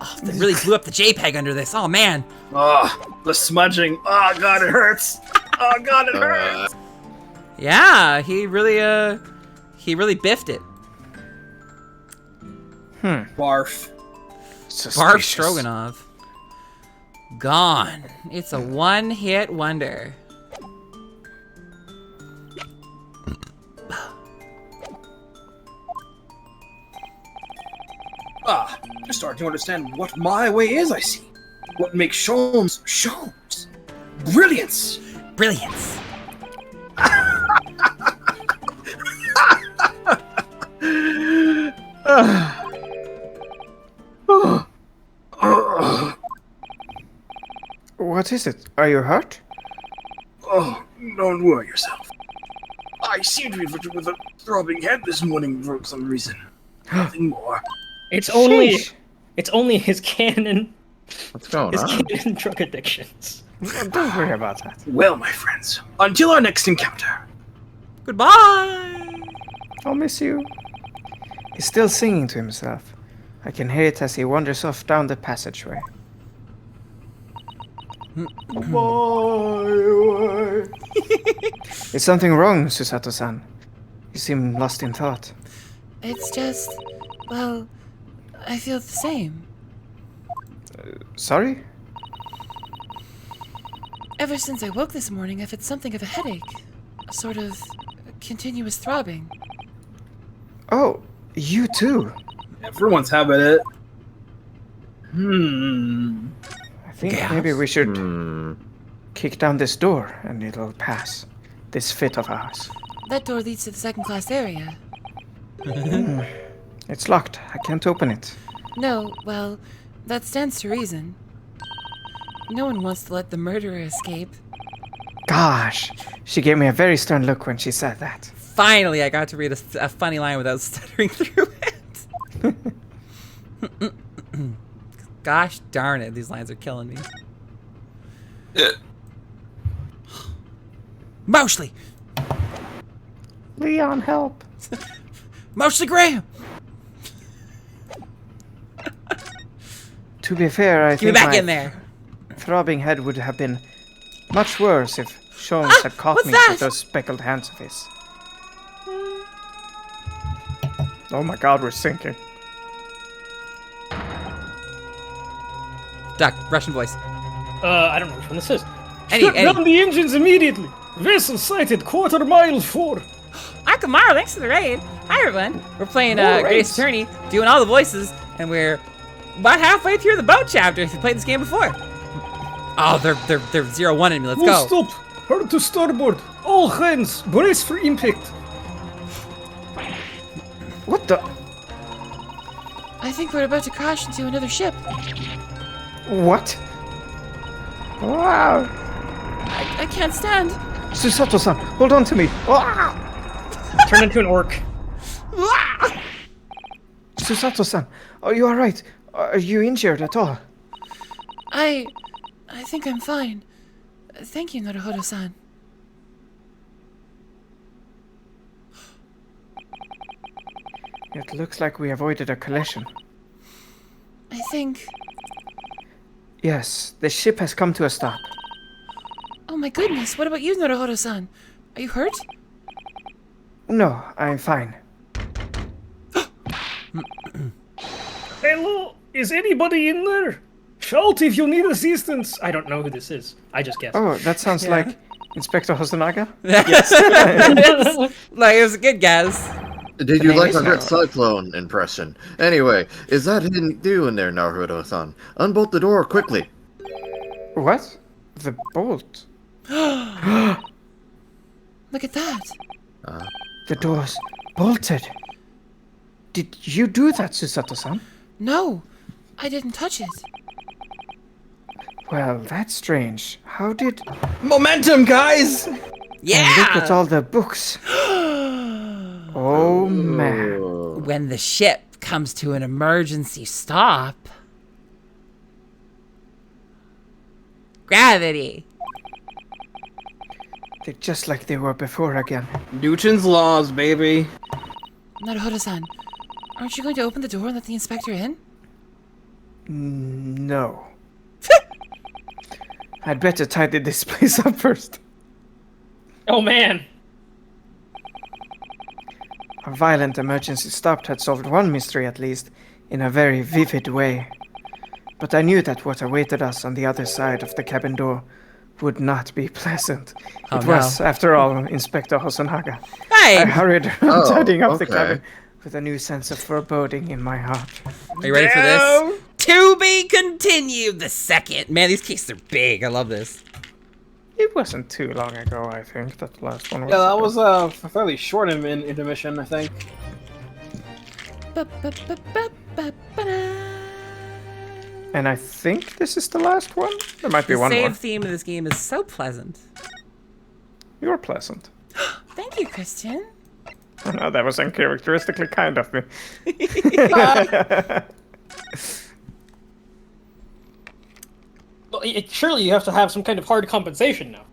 Oh, they really blew up the JPEG under this. Oh man. The smudging. Oh god, it hurts. Oh god, it hurts. Yeah, he really biffed it. Barf. Barf Suspicious. Stroganoff. Gone. It's a one-hit wonder. You're starting to understand what my way is, I see. What makes Sholmes Sholmes. Brilliance. Brilliance. What is it? Are you hurt? Oh, don't worry yourself. I seem to be afflicted with a throbbing head this morning for some reason. Nothing more. It's only Sheesh. his canon What's going his on? canon drug addictions. Don't worry about that. Well, my friends, until our next encounter. Goodbye. I'll miss you. He's still singing to himself. I can hear it as he wanders off down the passageway. Is something wrong, Susato-san? You seem lost in thought. It's just... well, I feel the same. Sorry? Ever since I woke this morning, I've had something of a headache. A sort of continuous throbbing. Oh, you too. Everyone's having it. I think maybe we should kick down this door and it'll pass. This fit of ours. That door leads to the second-class area. It's locked. I can't open it. No, well, that stands to reason. No one wants to let the murderer escape. Gosh, she gave me a very stern look when she said that. Finally, I got to read a funny line without stuttering through it. Gosh darn it, these lines are killing me. Mosley! Leon, help. Mosley Graham! To be fair, I Get me think back my in there. throbbing head would have been much worse if Sholmes had caught what's me that? with those speckled hands of his. Oh my god, we're sinking. Duck, Russian voice. I don't know which one this is. Any- Shut down the engines immediately. Vessel sighted quarter-mile 4. Akamaro, thanks for the raid. Hi everyone. We're playing More Greatest raids. Attorney, doing all the voices, and we're about halfway through the boat chapter if you played this game before. Oh, they're 0-1 me. Let's go. Stop. Hard to starboard. All hands, brace for impact. What the? I think we're about to crash into another ship. What? Wow. I can't stand. Susato-san, hold on to me. Ah! Turn into an orc. Susato-san, are you alright? Are you injured at all? I think I'm fine. Thank you, Naruhodo-san. It looks like we avoided a collision. I think... Yes, the ship has come to a stop. Oh my goodness, what about you, Naruhodo-san? Are you hurt? No, I'm fine. Hello, Is anybody in there? Shout if you need assistance. I don't know who this is. I just guessed. Oh, that sounds like Inspector Hosonaga? Like, it was a good guess. Did you name like is our good Naruto. cyclone impression? Anyway, is that you in there, Naruto-san? Unbolt the door quickly. What? The bolt? Look at that. The door's bolted. Did you do that, Susato-san? No, I didn't touch it. Well, that's strange. How did... Momentum, guys! Yeah! Look at all the books. Oh, man. When the ship comes to an emergency stop. Gravity. They're just like they were before again. Newton's laws, baby. Naruhodo-san, aren't you going to open the door and let the inspector in? No. I'd better tidy this place up first. Oh man. A violent emergency stop had solved one mystery at least, in a very vivid way. But I knew that what awaited us on the other side of the cabin door would not be pleasant. Oh, It was, after all, Inspector Hosonaga. Hey! I hurried around tidying up the okay. cabin with a new sense of foreboding in my heart. Are you ready for this? To be continued the second. Man, these cases are big. I love this. It wasn't too long ago, I think, that the last one was. Yeah, that was a fairly short intermission, I think. And I think this is the last one? There might be The one save more. theme of this game is so pleasant. You're pleasant. Thank you, Christian. Oh, no, that was uncharacteristically kind of me. Well, surely you have to have some kind of hard compensation now.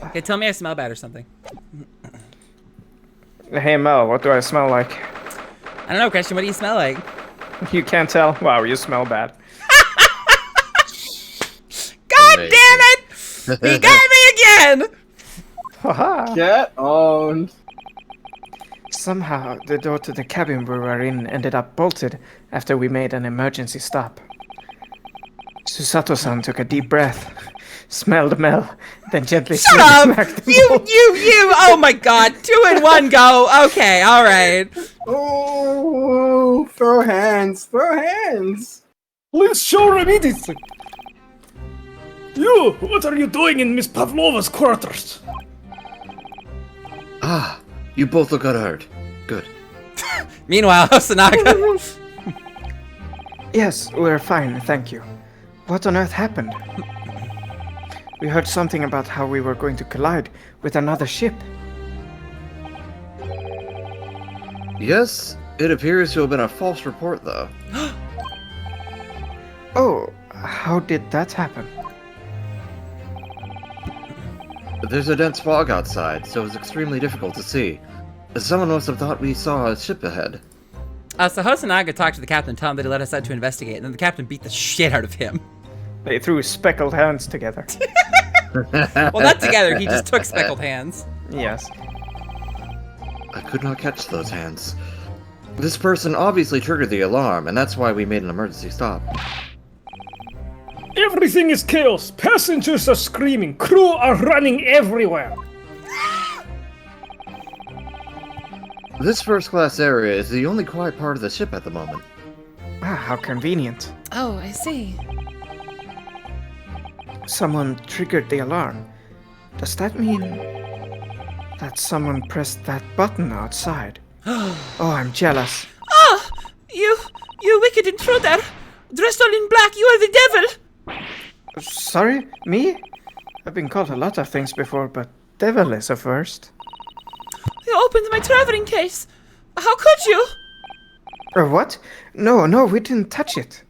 Okay, tell me I smell bad or something. Hey Mel, what do I smell like? I don't know, Christian. What do you smell like? You can't tell? Wow, you smell bad. God Amazing. damn it! He got me again! Haha! Get owned. Somehow, the door to the cabin we were in ended up bolted after we made an emergency stop. Susato-san took a deep breath, smelled Mel, then gently Shut up! smacked the You, bolt. oh my god, 2 in 1 go. Okay, alright. Oh, throw hands, throw hands. Please show immediately. You, what are you doing in Miss Pavlova's quarters? Ah, you both look unhurt. Good. Meanwhile, Hosonaga. Yes, we're fine, thank you. What on earth happened? We heard something about how we were going to collide with another ship. Yes, it appears to have been a false report, though. Oh, how did that happen? There's a dense fog outside, so it's extremely difficult to see. Someone must have thought we saw a ship ahead. So Hosonaga talked to the captain, told him that he let us out to investigate, and then the captain beat the shit out of him. They threw speckled hands together. Well, not together, he just took speckled hands. Yes. I could not catch those hands. This person obviously triggered the alarm, and that's why we made an emergency stop. Everything is chaos. Passengers are screaming. Crew are running everywhere. This first-class area is the only quiet part of the ship at the moment. Ah, how convenient. Oh, I see. Someone triggered the alarm. Does that mean that someone pressed that button outside? Oh, I'm jealous. Ah! You wicked intruder! Dressed all in black, you are the devil! Sorry? Me? I've been called a lot of things before, but devil is a first. You opened my traveling case! How could you? What? No, we didn't touch it.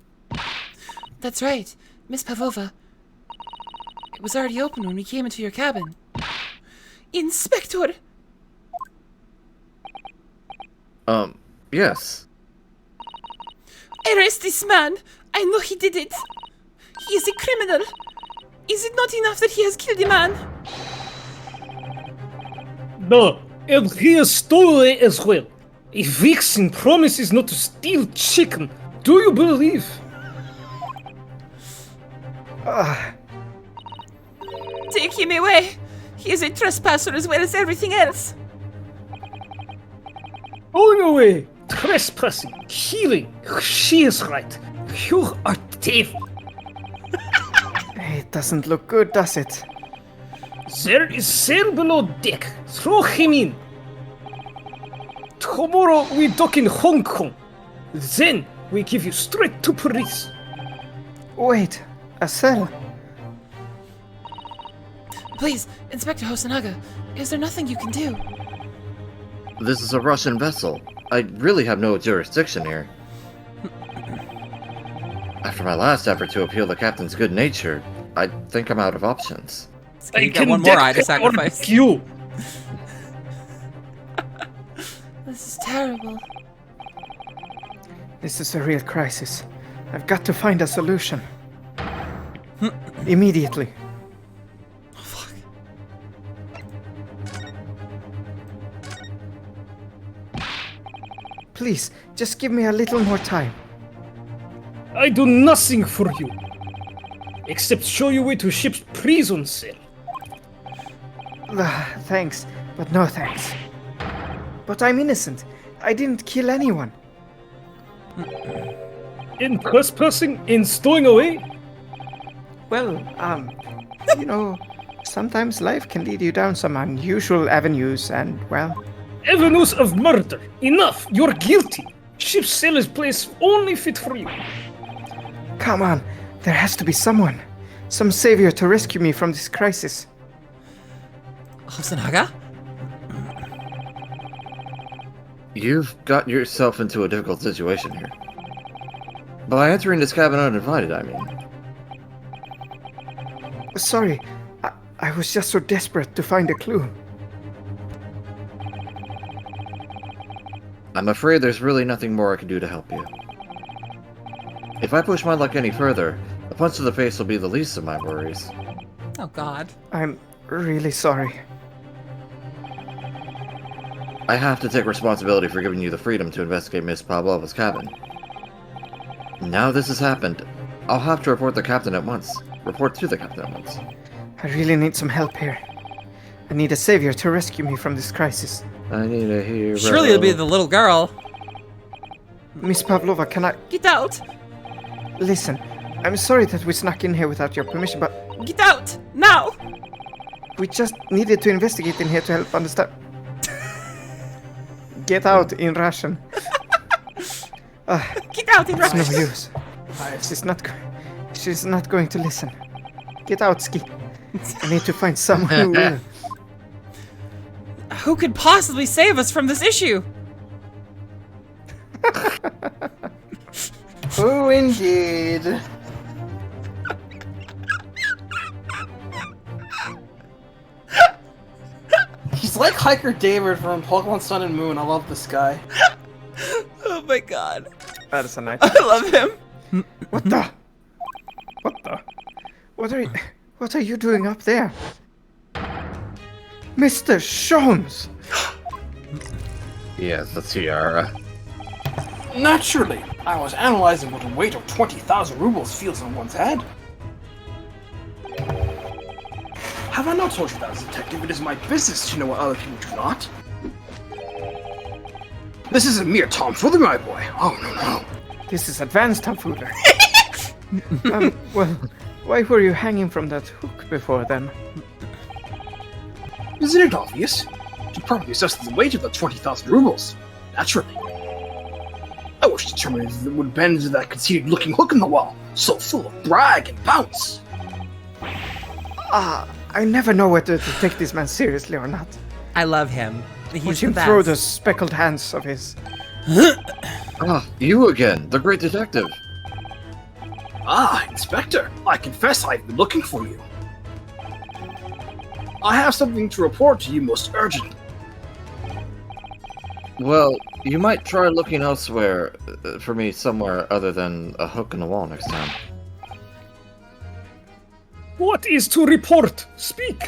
That's right, Miss Pavlova. It was already open when we came into your cabin. Inspector! Yes. Arrest this man! I know he did it! He is a criminal! Is it not enough that he has killed a man? No, And he is stowaway as well. A vixen promises not to steal chicken. Do you believe? Take him away. He is a trespasser as well as everything else. Going away, trespassing, killing. She is right. You are devil. It doesn't look good, does it? There is cell below deck. Throw him in. Tomorrow we dock in Hong Kong. Then we give you straight to Paris. Wait, a cell? Please, Inspector Hosonaga, is there nothing you can do? This is a Russian vessel. I really have no jurisdiction here. After my last effort to appeal the captain's good nature, I think I'm out of options. You got one more eye to sacrifice. You. This is terrible. This is a real crisis. I've got to find a solution. Immediately. Oh, fuck. Please, just give me a little more time. I do nothing for you. Except show you way to ship's prison cell. Thanks, but no thanks. But I'm innocent. I didn't kill anyone. In trespassing, in stowing away? Well, you know, sometimes life can lead you down some unusual avenues and, well... Avenues of murder. Enough. You're guilty. Ship's cell is place only fit for you. Come on, there has to be someone. Some savior to rescue me from this crisis. Hosonaga? You've got yourself into a difficult situation here. By entering this cabin uninvited, I mean. Sorry, I was just so desperate to find a clue. I'm afraid there's really nothing more I can do to help you. If I push my luck any further, a punch to the face will be the least of my worries. Oh god. I'm really sorry. I have to take responsibility for giving you the freedom to investigate Miss Pavlova's cabin. Now this has happened, I'll have to report to the captain at once. I really need some help here. I need a savior to rescue me from this crisis. I need a hero. Surely it'll be the little girl. Miss Pavlova, can I... Get out! Listen, I'm sorry that we snuck in here without your permission, but Get out! Now! we just needed to investigate in here to help understand... Get out in Russian. Get out in It's no Russia! use. She's not going to listen. Get out, Ski. I need to find someone who will. Who could possibly save us from this issue? Oh, indeed. He's like Hiker David from Pokemon Sun and Moon. I love this guy. Oh my god. That is a nice. I love him. What the? What are you doing up there? Mr. Sholmes! Yes, the tiara. Naturally, I was analyzing what a weight of 20,000 rubles feels on one's head. Have I not told you that as a detective, it is my business to know what other people do not? This isn't mere tomfoolery, my boy. Oh, no. This is advanced tomfoolery. Well, why were you hanging from that hook before then? Isn't it obvious? To properly assess the weight of the 20,000 rubles. Naturally. I wish to determine if it would bend to that conceited-looking hook in the wall, so full of brag and bounce. I never know whether to take this man seriously or not. I love him. He's Watch the him best. throw those speckled hands of his. Ah, you again, the great detective. Ah, Inspector, I confess I've been looking for you. I have something to report to you most urgently. Well, you might try looking elsewhere for me somewhere other than a hook in the wall next time. What is to report? Speak.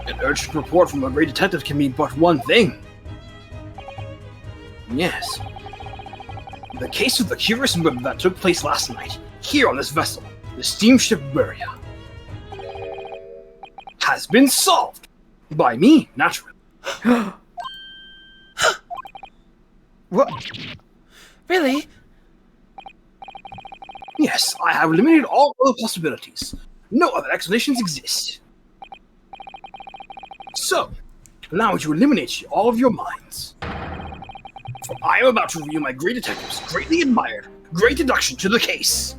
An urgent report from a great detective can mean but one thing. Yes. The case of the curious murder that took place last night, here on this vessel, the steamship Buria, has been solved. By me, naturally. What? Really? Yes, I have eliminated all other possibilities. No other explanations exist. So, allow me to eliminate all of your minds. For I am about to reveal my great detective's greatly admired great deduction to the case.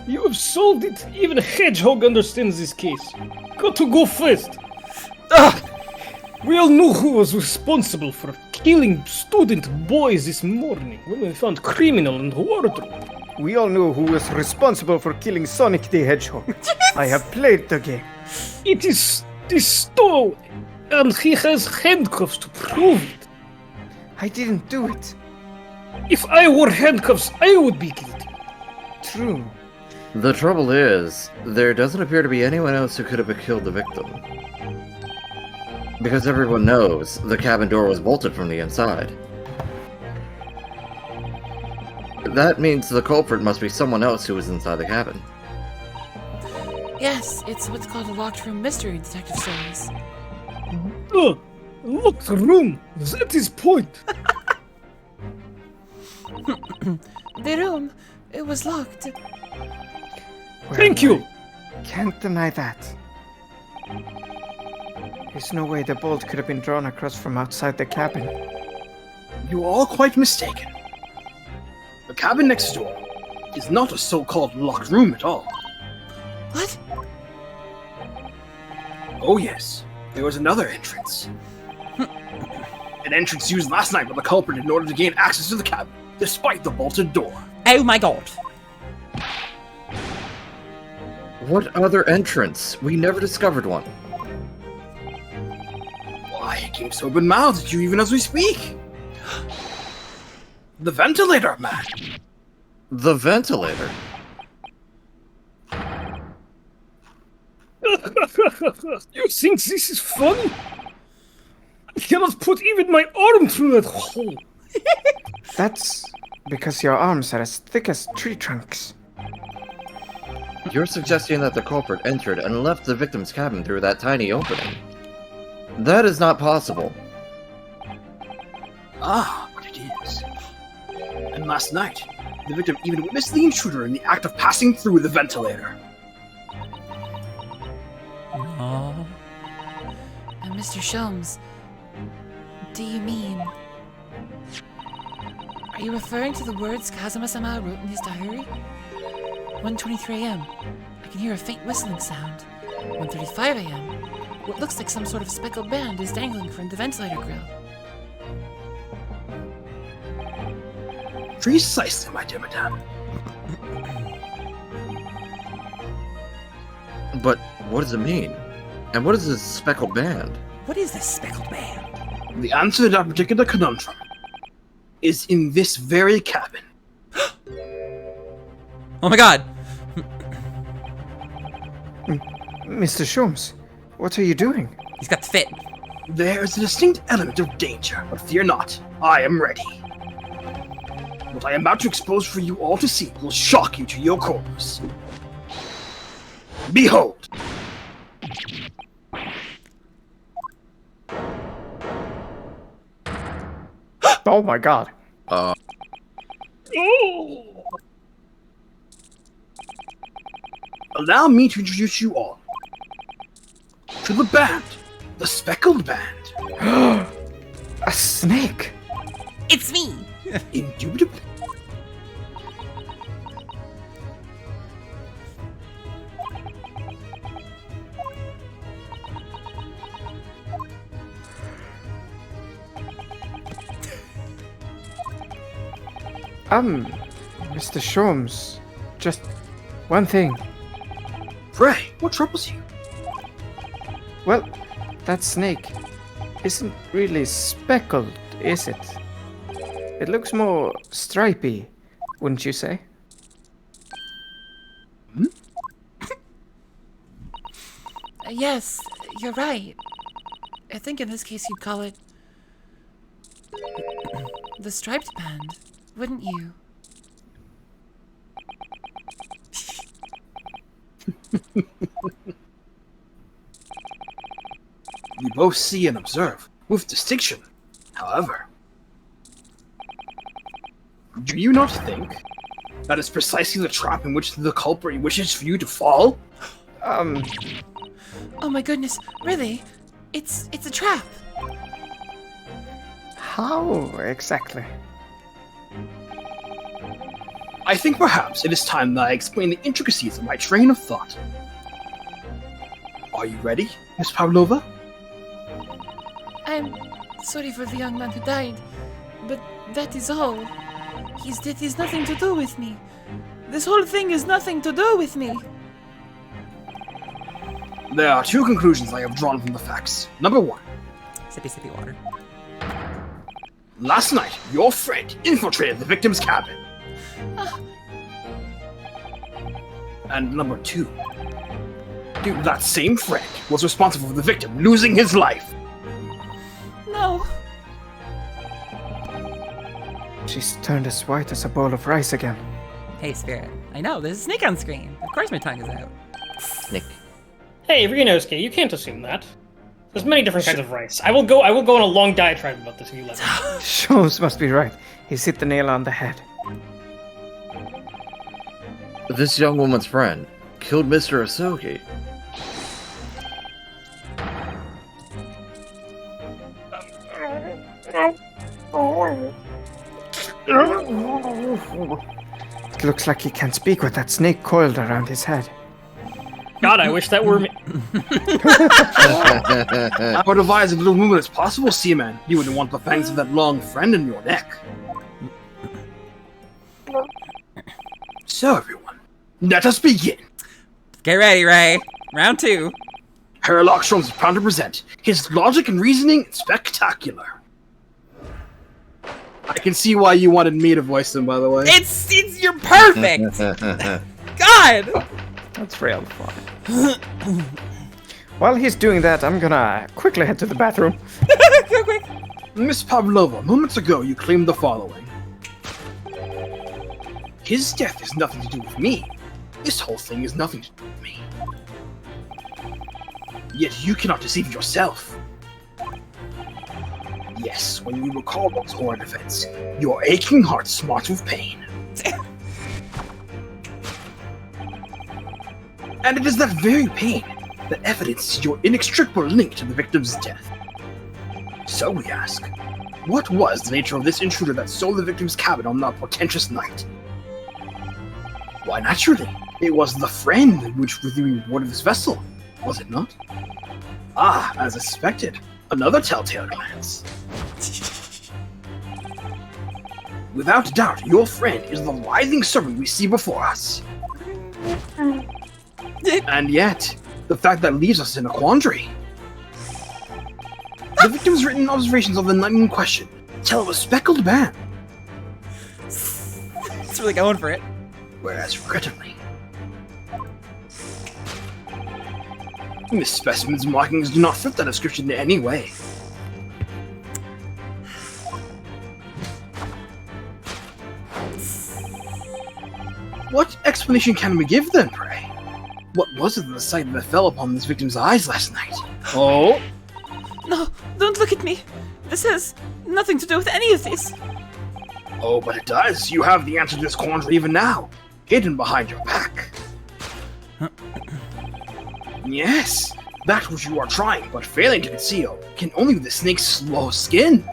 You have solved it. Even a hedgehog understands this case. Got to go first. We all knew who was responsible for killing student boys this morning when we found criminal in the wardrobe. We all knew who was responsible for killing Sonic the Hedgehog. I have played the game. It is this stowaway, and he has handcuffs to prove it. I didn't do it. If I wore handcuffs, I would be guilty. True. The trouble is, there doesn't appear to be anyone else who could have killed the victim. Because everyone knows the cabin door was bolted from the inside. That means the culprit must be someone else who was inside the cabin. Yes, it's what's called a locked room mystery in detective stories. Locked room. That is point. The room, it was locked. Thank you. Can't deny that. There's no way the bolt could have been drawn across from outside the cabin. You are all quite mistaken. The cabin next door is not a so-called locked room at all. What? Oh yes, there was another entrance. An entrance used last night by the culprit in order to gain access to the cabin, despite the bolted door. Oh my god. What other entrance? We never discovered one. Why, it keeps open-mouthed at you even as we speak. The ventilator, man. The ventilator? You think this is funny? I cannot put even my arm through that hole. That's because your arms are as thick as tree trunks. You're suggesting that the culprit entered and left the victim's cabin through that tiny opening. That is not possible. Ah, but it is. And last night, the victim even witnessed the intruder in the act of passing through the ventilator. Oh. And Mr. Sholmes, do you mean... Are you referring to the words Kazuma-sama wrote in his diary? 1:23 a.m. I can hear a faint whistling sound. 1:35 a.m. What looks like some sort of speckled band is dangling from the ventilator grill. Precisely, my dear madame. But what does it mean? And what is this speckled band? What is this speckled band? The answer to that particular conundrum is in this very cabin. Oh my god. Mr. Sholmes, what are you doing? He's got the fit. There is a distinct element of danger, but fear not, I am ready. What I am about to expose for you all to see will shock you to your cores. Behold! Oh my god. Oh. Allow me to introduce you all to the band, the Speckled Band. A snake! It's me. Indubitably. Mr. Sholmes, just one thing. Pray, what troubles you? Well, that snake isn't really speckled, is it? It looks more stripy, wouldn't you say? Yes, you're right. I think in this case you'd call it the striped band, wouldn't you? We both see and observe, with distinction. However, do you not think that is precisely the trap in which the culprit wishes for you to fall? Oh my goodness, really? It's a trap. How exactly? I think perhaps it is time that I explain the intricacies of my train of thought. Are you ready, Miss Pavlova? I'm sorry for the young man who died, but that is all. His death is nothing to do with me. This whole thing is nothing to do with me. There are two conclusions I have drawn from the facts. Number one, Sippy, sippy water. last night your friend infiltrated the victim's cabin. And number two, that same friend was responsible for the victim losing his life. No. She's turned as white as a bowl of rice again. Hey, Spirit. I know, there's a snake on screen. Of course my tongue is out. Nick. Hey, Ryunosuke, you can't assume that. There's many different kinds of rice. I will go on a long diatribe about this if you let me. Sholmes must be right. He's hit the nail on the head. This young woman's friend killed Mr. Asogi. It looks like he can't speak with that snake coiled around his head. God, I wish that were me. I would advise a little movement as possible, Seaman. You wouldn't want the fangs of that long friend in your neck. So, everyone, let us begin. Get ready, Ray. Round 2. Herlock Sholmes is proud to present his logic and reasoning is spectacular. I can see why you wanted me to voice him, by the way. You're perfect! God! That's real fun. While he's doing that, I'm gonna quickly head to the bathroom. Go quick. Miss Pavlova, moments ago you claimed the following. His death has nothing to do with me. This whole thing is nothing to do with me. Yet you cannot deceive yourself. Yes, when you recall those horrid events, your aching heart smarts with pain. And it is that very pain that evidences your inextricable link to the victim's death. So we ask, what was the nature of this intruder that stole the victim's cabin on that portentous night? Why, naturally, it was the friend which was the reward of this vessel, was it not? Ah, as expected, another telltale glance. Without doubt, your friend is the writhing serpent we see before us. And yet, the fact that leaves us in a quandary. The victim's written observations of the night in question tell of a speckled band, It's really going for it. whereas regrettably, this specimen's markings do not fit that description in any way. What explanation can we give then, pray? What was it in the sight that fell upon this victim's eyes last night? Oh, No, don't look at me. This has nothing to do with any of this. Oh, but it does. You have the answer to this quandary even now, hidden behind your back. Yes, that which you are trying but failing to conceal can only be the snake's slow skin.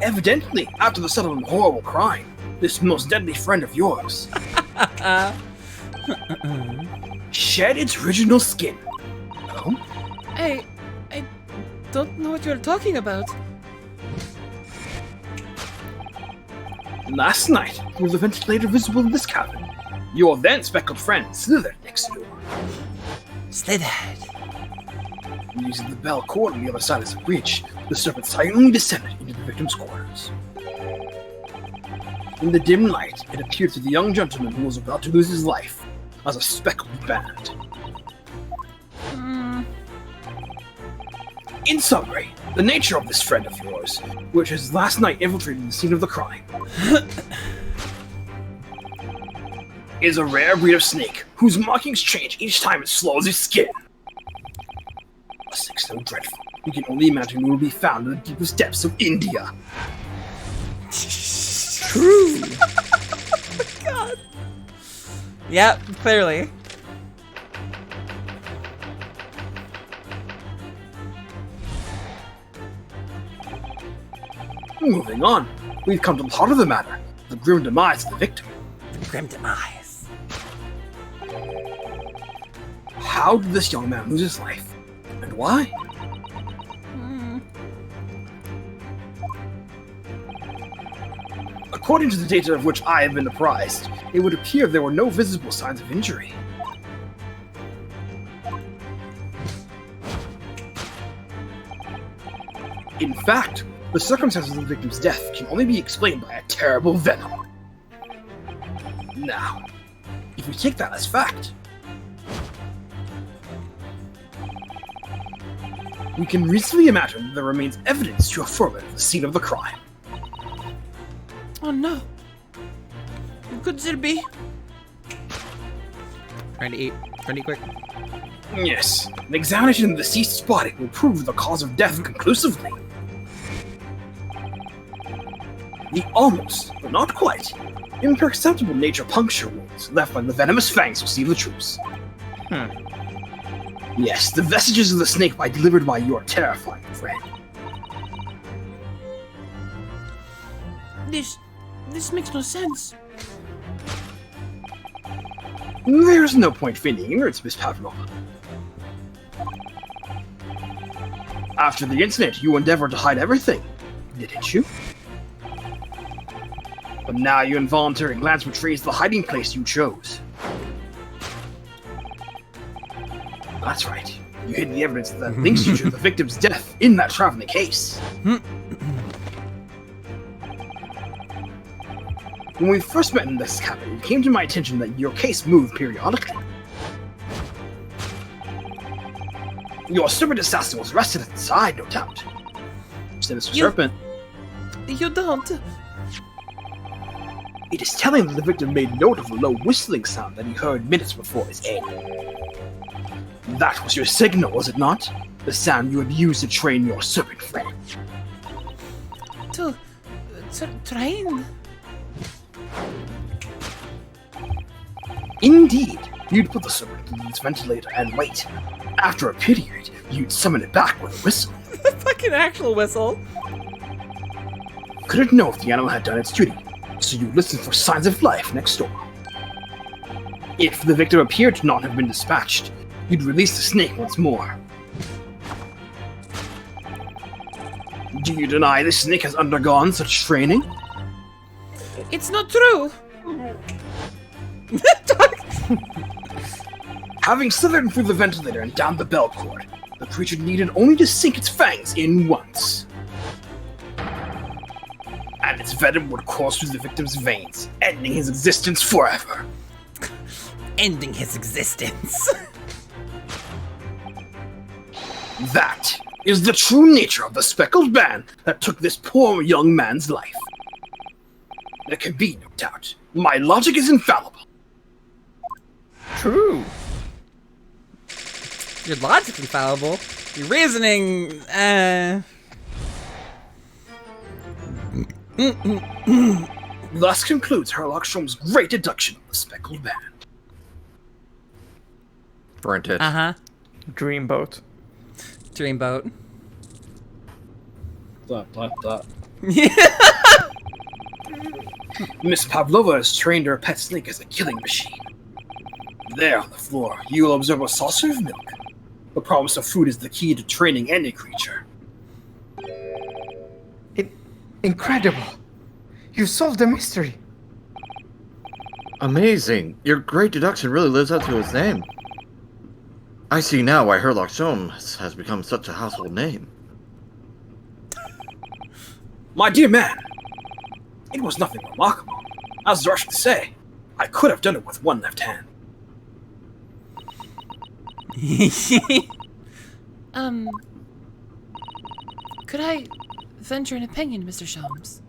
Evidently, after the settlement of a horrible crime, this most deadly friend of yours shed its original skin. Oh? I don't know what you're talking about. Last night, through the ventilator visible in this cabin, your then speckled friend slithered next door. Slithered. Using the bell cord on the other side as a breach, the serpent silently descended into the victim's quarters. In the dim light, it appeared to the young gentleman who was about to lose his life as a speckled band. In summary, the nature of this friend of yours, which has last night infiltrated the scene of the crime, is a rare breed of snake whose markings change each time it swallows its skin. A snake so dreadful, you can only imagine it will be found in the deepest depths of India. True. Yep, clearly. Moving on, we've come to the heart of the matter, the grim demise of the victim. Grim demise. How did this young man lose his life? And why? According to the data of which I have been apprised, it would appear there were no visible signs of injury. In fact, the circumstances of the victim's death can only be explained by a terrible venom. Now, if we take that as fact, we can reasonably imagine that there remains evidence to affirm it at the scene of the crime. Oh no. Could it be? Trying to eat quick. Yes, an examination of the deceased's body will prove the cause of death conclusively. The almost, but not quite, imperceptible nature puncture wounds left by the venomous fangs receive the truth. Yes, the vestiges of the snake bite delivered by your terrifying friend. This makes no sense. There's no point feigning ignorance, Miss Pavlova. After the incident, you endeavored to hide everything, didn't you? But now your involuntary glance betrays the hiding place you chose. That's right. You hid the evidence that links you to the victim's death in that traveling case. When we first met in this cabin, it came to my attention that your case moved periodically. Your serpent assassin was arrested inside, no doubt. Sinister Serpent. You don't. It is telling that the victim made note of the low whistling sound that he heard minutes before his aim. That was your signal, was it not? The sound you had used to train your serpent friend. To train. Indeed, you'd put the serpent in its ventilator and wait. After a period, you'd summon it back with a whistle. The fucking actual whistle. Couldn't know if the animal had done its duty, so you listened for signs of life next door. If the victim appeared to not have been dispatched, you'd release the snake once more. Do you deny the snake has undergone such training? It's not true. Having slithered through the ventilator and down the bell cord, the creature needed only to sink its fangs in once. And its venom would course through the victim's veins, ending his existence forever. Ending his existence. That is the true nature of the speckled band that took this poor young man's life. There can be no doubt. My logic is infallible. True. Your logic's infallible. Your reasoning, Thus concludes Herlock Sholmes' great deduction of the speckled band. Burnt it. Uh-huh. Dreamboat. Dreamboat. Miss Pavlova has trained her pet snake as a killing machine. There on the floor, you will observe a saucer of milk. The promise of food is the key to training any creature. Incredible. You solved the mystery. Amazing. Your great deduction really lives up to its name. I see now why Herlock Sholmes has become such a household name. My dear man, it was nothing remarkable. As Rush would say, I could have done it with one left hand. Could I venture an opinion, Mr. Sholmes?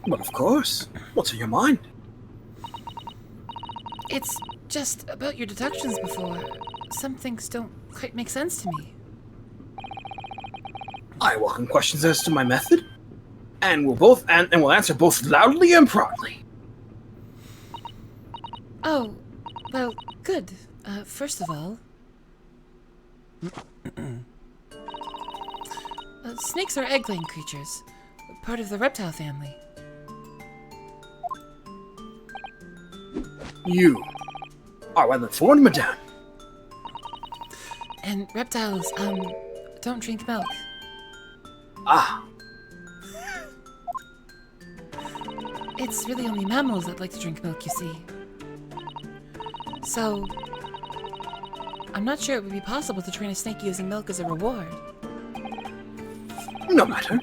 But of course. What's on your mind? It's just about your deductions before. Some things don't quite make sense to me. I welcome questions as to my method, and we'll answer both loudly and proudly. Oh, well, good. First of all, snakes are egg-laying creatures, part of the reptile family. You are well informed, madame. And reptiles, don't drink milk. Ah, It's really only mammals that like to drink milk, you see. So, I'm not sure it would be possible to train a snake using milk as a reward. no matter.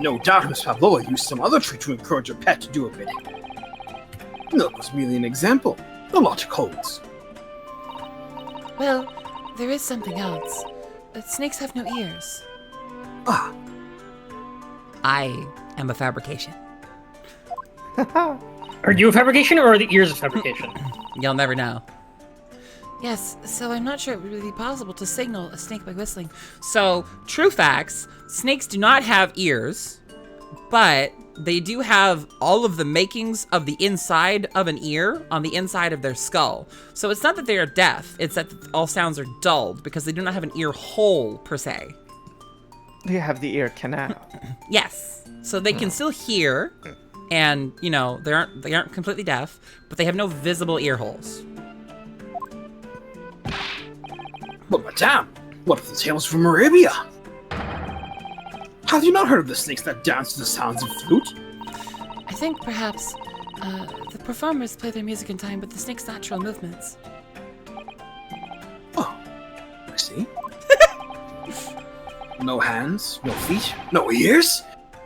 No doubt Miss Pavlova used some other trick to encourage her pet to do her bidding. Milk was merely an example. The logic holds. Well, there is something else. Snakes have no ears. Ah, I am a fabrication. Are you a fabrication, or are the ears a fabrication? You'll never know. Yes, so I'm not sure it would really be possible to signal a snake by whistling. So, true facts, snakes do not have ears, but they do have all of the makings of the inside of an ear on the inside of their skull. So it's not that they are deaf, it's that all sounds are dulled because they do not have an ear hole, per se. They have the ear canal. Yes. So they can still hear, and, you know, they aren't completely deaf, but they have no visible ear holes. but madame, what of the tales from Arabia? Have you not heard of the snakes that dance to the sounds of flute? I think perhaps the performers play their music in time with the snake's natural movements. Oh, I see. No hands, no feet, no ears?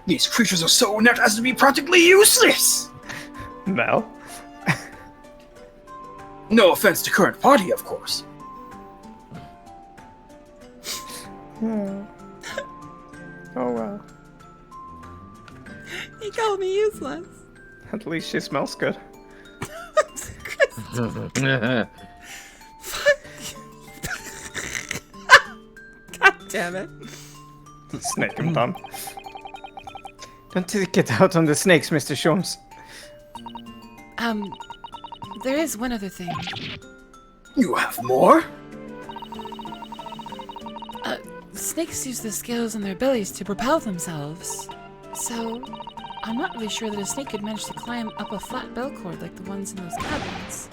These creatures are so inept as to be practically useless! No. No offense to current party, of course. Oh well. He called me useless. At least she smells good. God damn it. Snake and bum. Don't take it out on the snakes, Mr. Sholmes. There is one other thing. You have more? Snakes use the scales in their bellies to propel themselves. So, I'm not really sure that a snake could manage to climb up a flat bell cord like the ones in those cabins.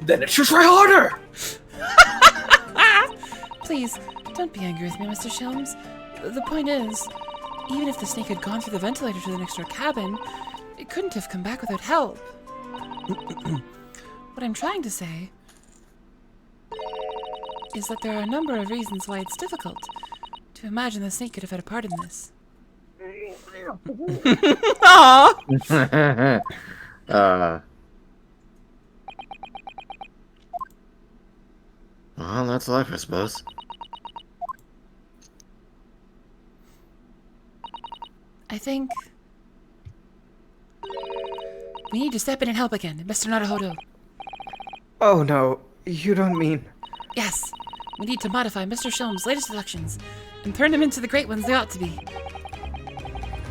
Then it should try harder! Please, don't be angry with me, Mr. Shelms. The point is, even if the snake had gone through the ventilator to the next door cabin, it couldn't have come back without help. What I'm trying to say is that there are a number of reasons why it's difficult to imagine the snake could have had a part in this. Aww. Well, that's life, I suppose. I think we need to step in and help again, Mr. Naruhodo. Oh no, you don't mean... Yes, we need to modify Mr. Shelm's latest deductions and turn them into the great ones they ought to be.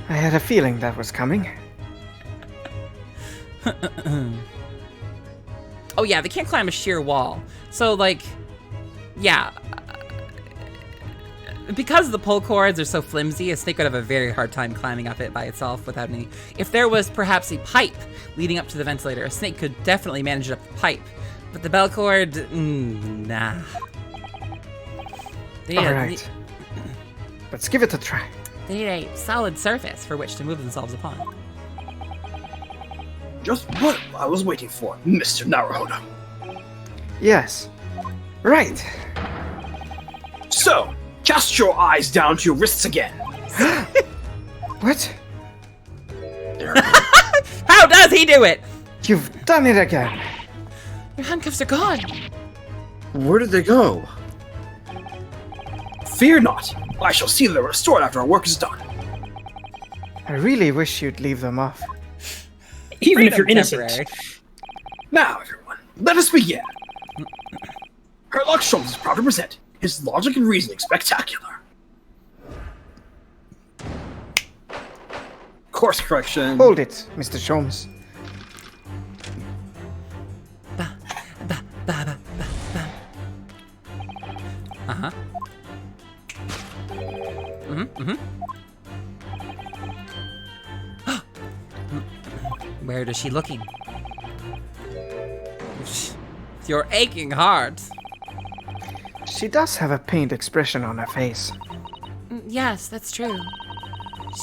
I had a feeling that was coming. Oh yeah, they can't climb a sheer wall. So like, yeah. Because the pull cords are so flimsy, a snake would have a very hard time climbing up it by itself without any... If there was perhaps a pipe leading up to the ventilator, a snake could definitely manage it up the pipe. But the bell cord, nah. Alright. Let's give it a try. They need a solid surface for which to move themselves upon. Just what I was waiting for, Mr. Naruhodo. Yes. Right. So, cast your eyes down to your wrists again. What? How does he do it? You've done it again. Your handcuffs are gone. Where did they go? Fear not. I shall see that they're restored after our work is done. I really wish you'd leave them off. Even if you're innocent. Temporary. Now, everyone, let us begin. Herlock Sholmes is proud to present his logic and reasoning spectacular. Course correction. Hold it, Mr. Sholmes. Ba, ba, ba, ba, ba, ba. Uh-huh. Where is she looking? Your aching heart. She does have a pained expression on her face. Yes, that's true.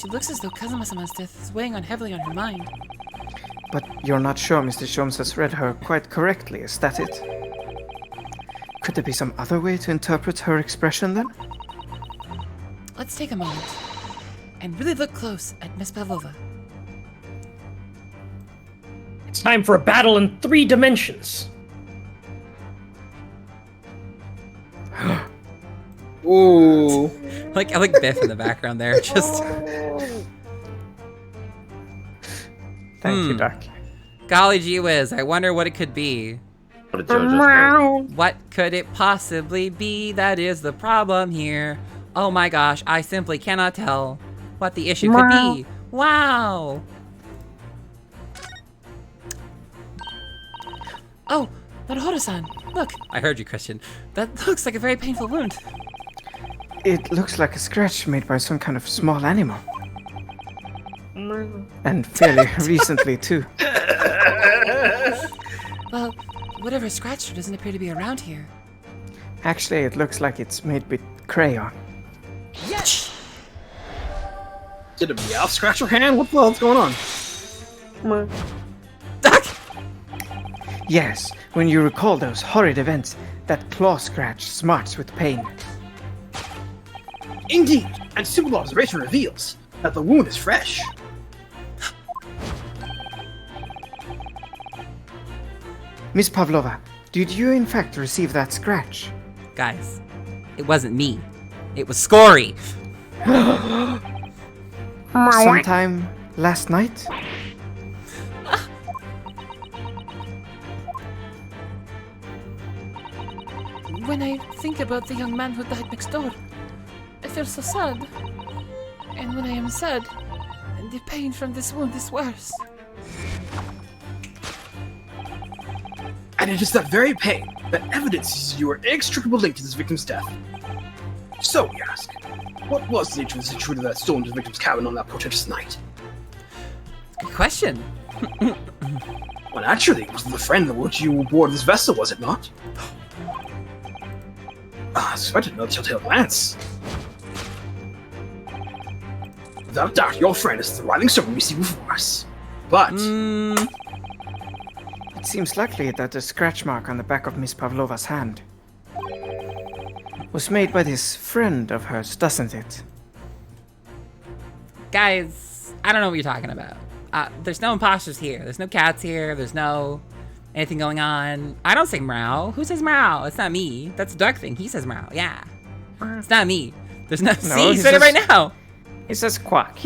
She looks as though Kazuma-sama's death is weighing on heavily on her mind. But you're not sure Mr. Sholmes has read her quite correctly, is that it? Could there be some other way to interpret her expression then? Let's take a moment and really look close at Miss Pavlova. It's time for a battle in 3 dimensions. Ooh. I like Biff in the background there. Just Thank you, Duck. golly gee whiz. I wonder what it could be. What did Joe just say? What could it possibly be that is the problem here? Oh my gosh, I simply cannot tell what the issue could be. Wow. Oh, Naruhodo-san, look, I heard you, Christian. that looks like a very painful wound. It looks like a scratch made by some kind of small animal. And fairly recently, too. Well, whatever scratched her doesn't appear to be around here. Actually, it looks like it's made with crayon. Did a meow scratch her hand? What the hell's going on? Yes, when you recall those horrid events, that claw scratch smarts with pain. Indeed, and simple observation reveals that the wound is fresh. Miss Pavlova, did you in fact receive that scratch? Guys, it wasn't me. It was Scory. Sometime last night? When I think about the young man who died next door, I feel so sad. And when I am sad, the pain from this wound is worse. And it is that very pain that evidences your inextricable link to this victim's death. So, we ask, what was the nature of this intruder that stole into the victim's cabin on that portentous night? Good question. Well, naturally, it was the friend that brought you aboard this vessel, was it not? I suspected no telltale glance. Without a doubt, your friend is the writhing servant we see before us. But, It seems likely that the scratch mark on the back of Miss Pavlova's hand was made by this friend of hers, doesn't it? Guys, I don't know what you're talking about. There's no imposters here. There's no cats here. There's no anything going on. I don't say meow. Who says meow? It's not me. That's a Doug thing. He says meow. Yeah. It's not me. There's no. See, he he said it says- right now. He says quack.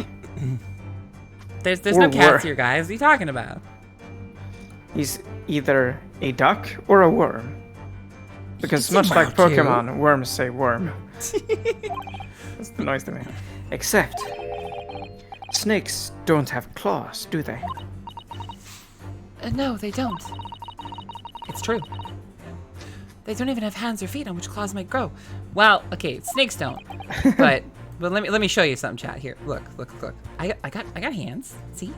There's Or no cats wor- here, guys. What are you talking about? He's either a duck or a worm. Because say much like meow, too. Pokemon, worms say worm. That's the noise they make. Except, snakes don't have claws, do they? No, they don't. It's true. They don't even have hands or feet on which claws might grow. Well, okay, snakes don't. But let me show you something, chat. Here, look. I got hands. See?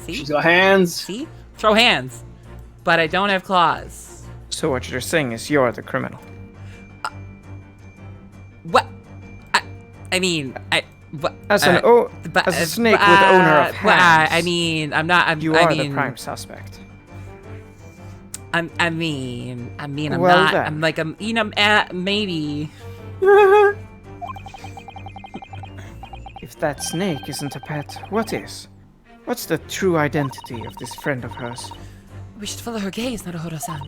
she's got hands. See? Throw hands. But I don't have claws. So what you're saying is you're the criminal. What? I mean, what? As an but- as a snake with owner of well, hands, I mean, I'm not. you are the prime suspect. I mean, I'm Well not. then. I'm like, maybe. If that snake isn't a pet, what is? What's the true identity of this friend of hers? We should follow her gaze, Naruhodo-san.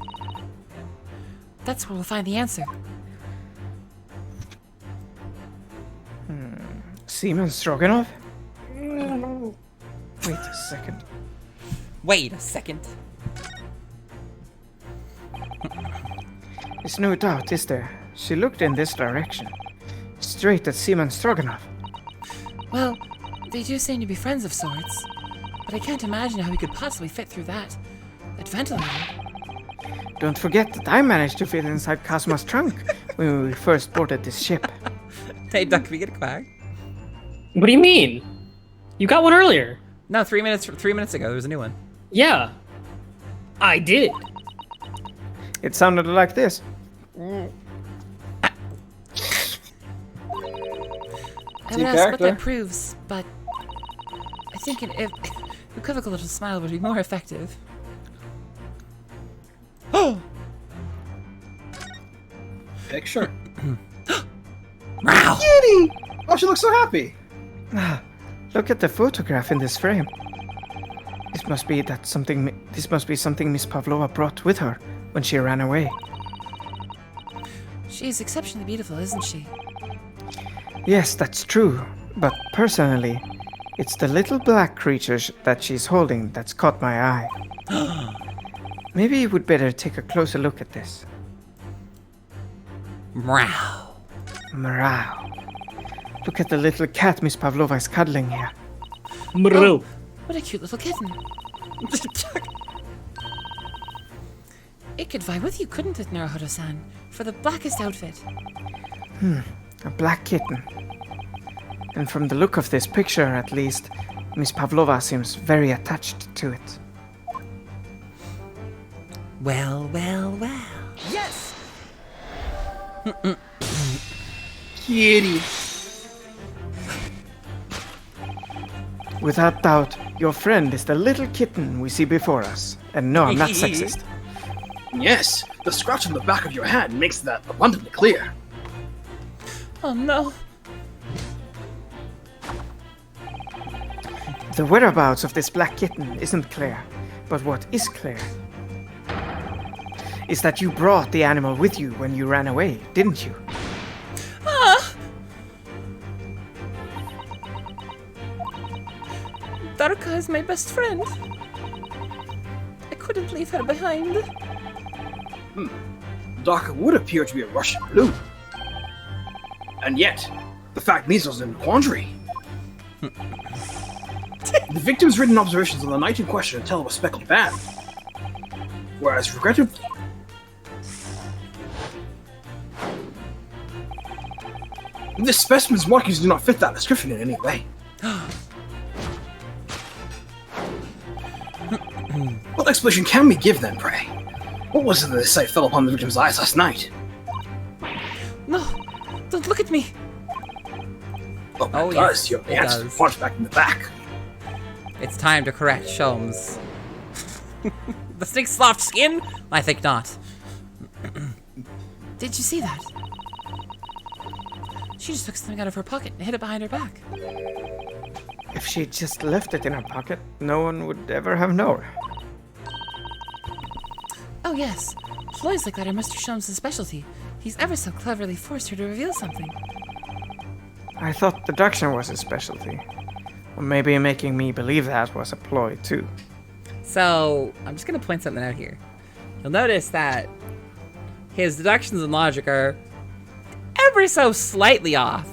That's where we'll find the answer. Seaman Stroganoff? Wait a second. Wait a second. There's no doubt, is there? She looked in this direction. Straight at Seaman Stroganoff. Well, they do seem to be friends of sorts, but I can't imagine how we could possibly fit through that ventilator. Don't forget that I managed to fit inside Kazuma's trunk when we first boarded this ship. Hey, Duck, can we get a quack? What do you mean? You got one earlier. No, 3 minutes ago, there was a new one. Yeah. I did. It sounded like this. I would ask what that proves, but I think an equivocal little smile would be more effective. Picture. Wow! Kitty! Oh, she looks so happy. Look at the photograph in this frame. This must be something Miss Pavlova brought with her when she ran away. She's exceptionally beautiful, isn't she? Yes, that's true. But personally, it's the little black creatures that she's holding that's caught my eye. Maybe we'd better take a closer look at this. Meow. Morale. Look at the little cat Miss Pavlova is cuddling here. Mro. What a cute little kitten. It could vie with you, couldn't it, Naruhodo-san? For the blackest outfit. A black kitten. And from the look of this picture, at least, Miss Pavlova seems very attached to it. Well, well, well. Yes! Kitty. Without doubt, your friend is the little kitten we see before us. And no, I'm not sexist. Yes, the scratch on the back of your hand makes that abundantly clear. Oh no. The whereabouts of this black kitten isn't clear, but what is clear is that you brought the animal with you when you ran away, didn't you? Darka is my best friend. I couldn't leave her behind. Darka would appear to be a Russian blue. And yet, the fact leaves us in a quandary. The victim's written observations on the night in question tell of a speckled band. Whereas, regrettably, this specimen's markings do not fit that description in any way. What explanation can we give then, pray? What was it that this sight fell upon the victim's eyes last night? No, don't look at me. Oh, Oh, it yes, does. You have the it answer does. punch back in the back. It's time to correct Sholmes. The snake's soft skin? I think not. Did you see that? She just took something out of her pocket and hid it behind her back. If she'd just left it in her pocket, no one would ever have known. Oh yes, ploys like that are Mr. Sholmes' specialty. He's ever so cleverly forced her to reveal something. I thought deduction was his specialty. Or maybe making me believe that was a ploy too. So, I'm just gonna point something out here. You'll notice that his deductions and logic are ever so slightly off,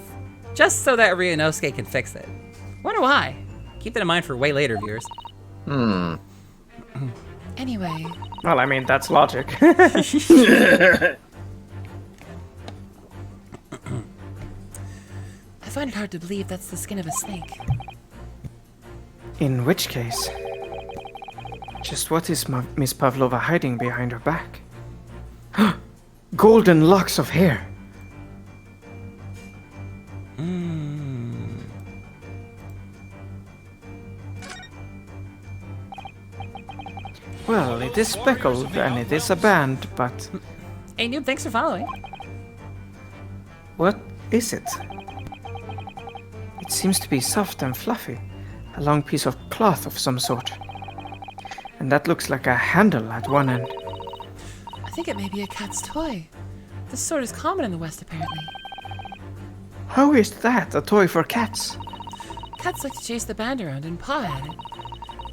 just so that Ryunosuke can fix it. Wonder why? Keep that in mind for way later, viewers. Anyway, Well, I mean, that's logic. I find it hard to believe that's the skin of a snake. In which case, just what is Miss Pavlova hiding behind her back? Golden locks of hair. Well, it is speckled and it is a band, but Hey, noob, thanks for following. what is it? It seems to be soft and fluffy, A long piece of cloth of some sort. And that looks like a handle at one end. I think it may be a cat's toy. This sort is common in the West, apparently. How is that a toy for cats? Cats like to chase the band around and paw at it.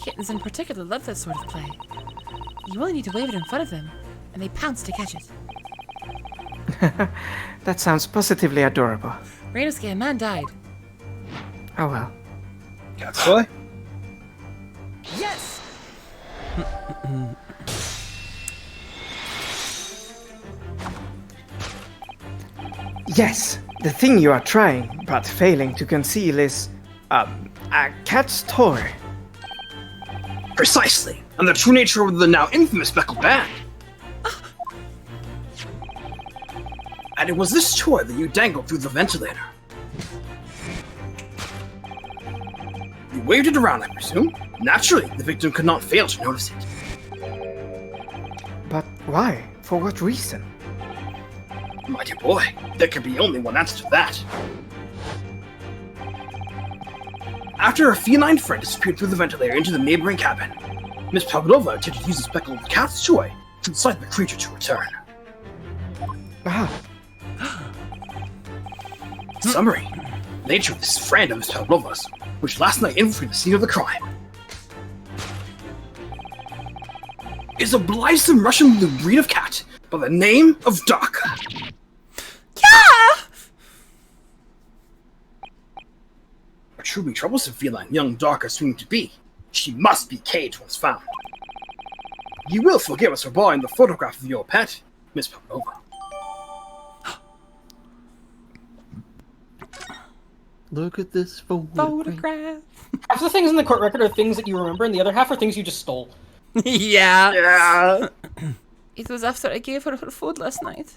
Kittens in particular love that sort of play. You only need to wave it in front of them, and they pounce to catch it. That sounds positively adorable. Rainosuke, a man died. Oh well. Cat's toy? Yes! Yes, the thing you are trying, but failing to conceal is, a cat's toy. Precisely, and the true nature of the now infamous Speckled band. And it was this toy that you dangled through the ventilator. You waved it around, I presume. Naturally, the victim could not fail to notice it. But why? For what reason? My dear boy, there can be only one answer to that. After her feline friend disappeared through the ventilator into the neighboring cabin, Miss Pavlova attempted to use the speckled cat's toy to incite the creature to return. Ah, Summary. The nature of this friend of Miss Pavlova's, which last night infiltrated the scene of the crime, is a blithesome Russian blue breed of cat by the name of Darka. Yeah! A truly troublesome feline young Darka seemed to be. She must be caged once found. You will forgive us for borrowing the photograph of your pet, Miss Pavlova. Look at this Photograph. Half the things in the court record are things that you remember, and the other half are things you just stole. Yeah. Yeah. It was after I gave her food last night.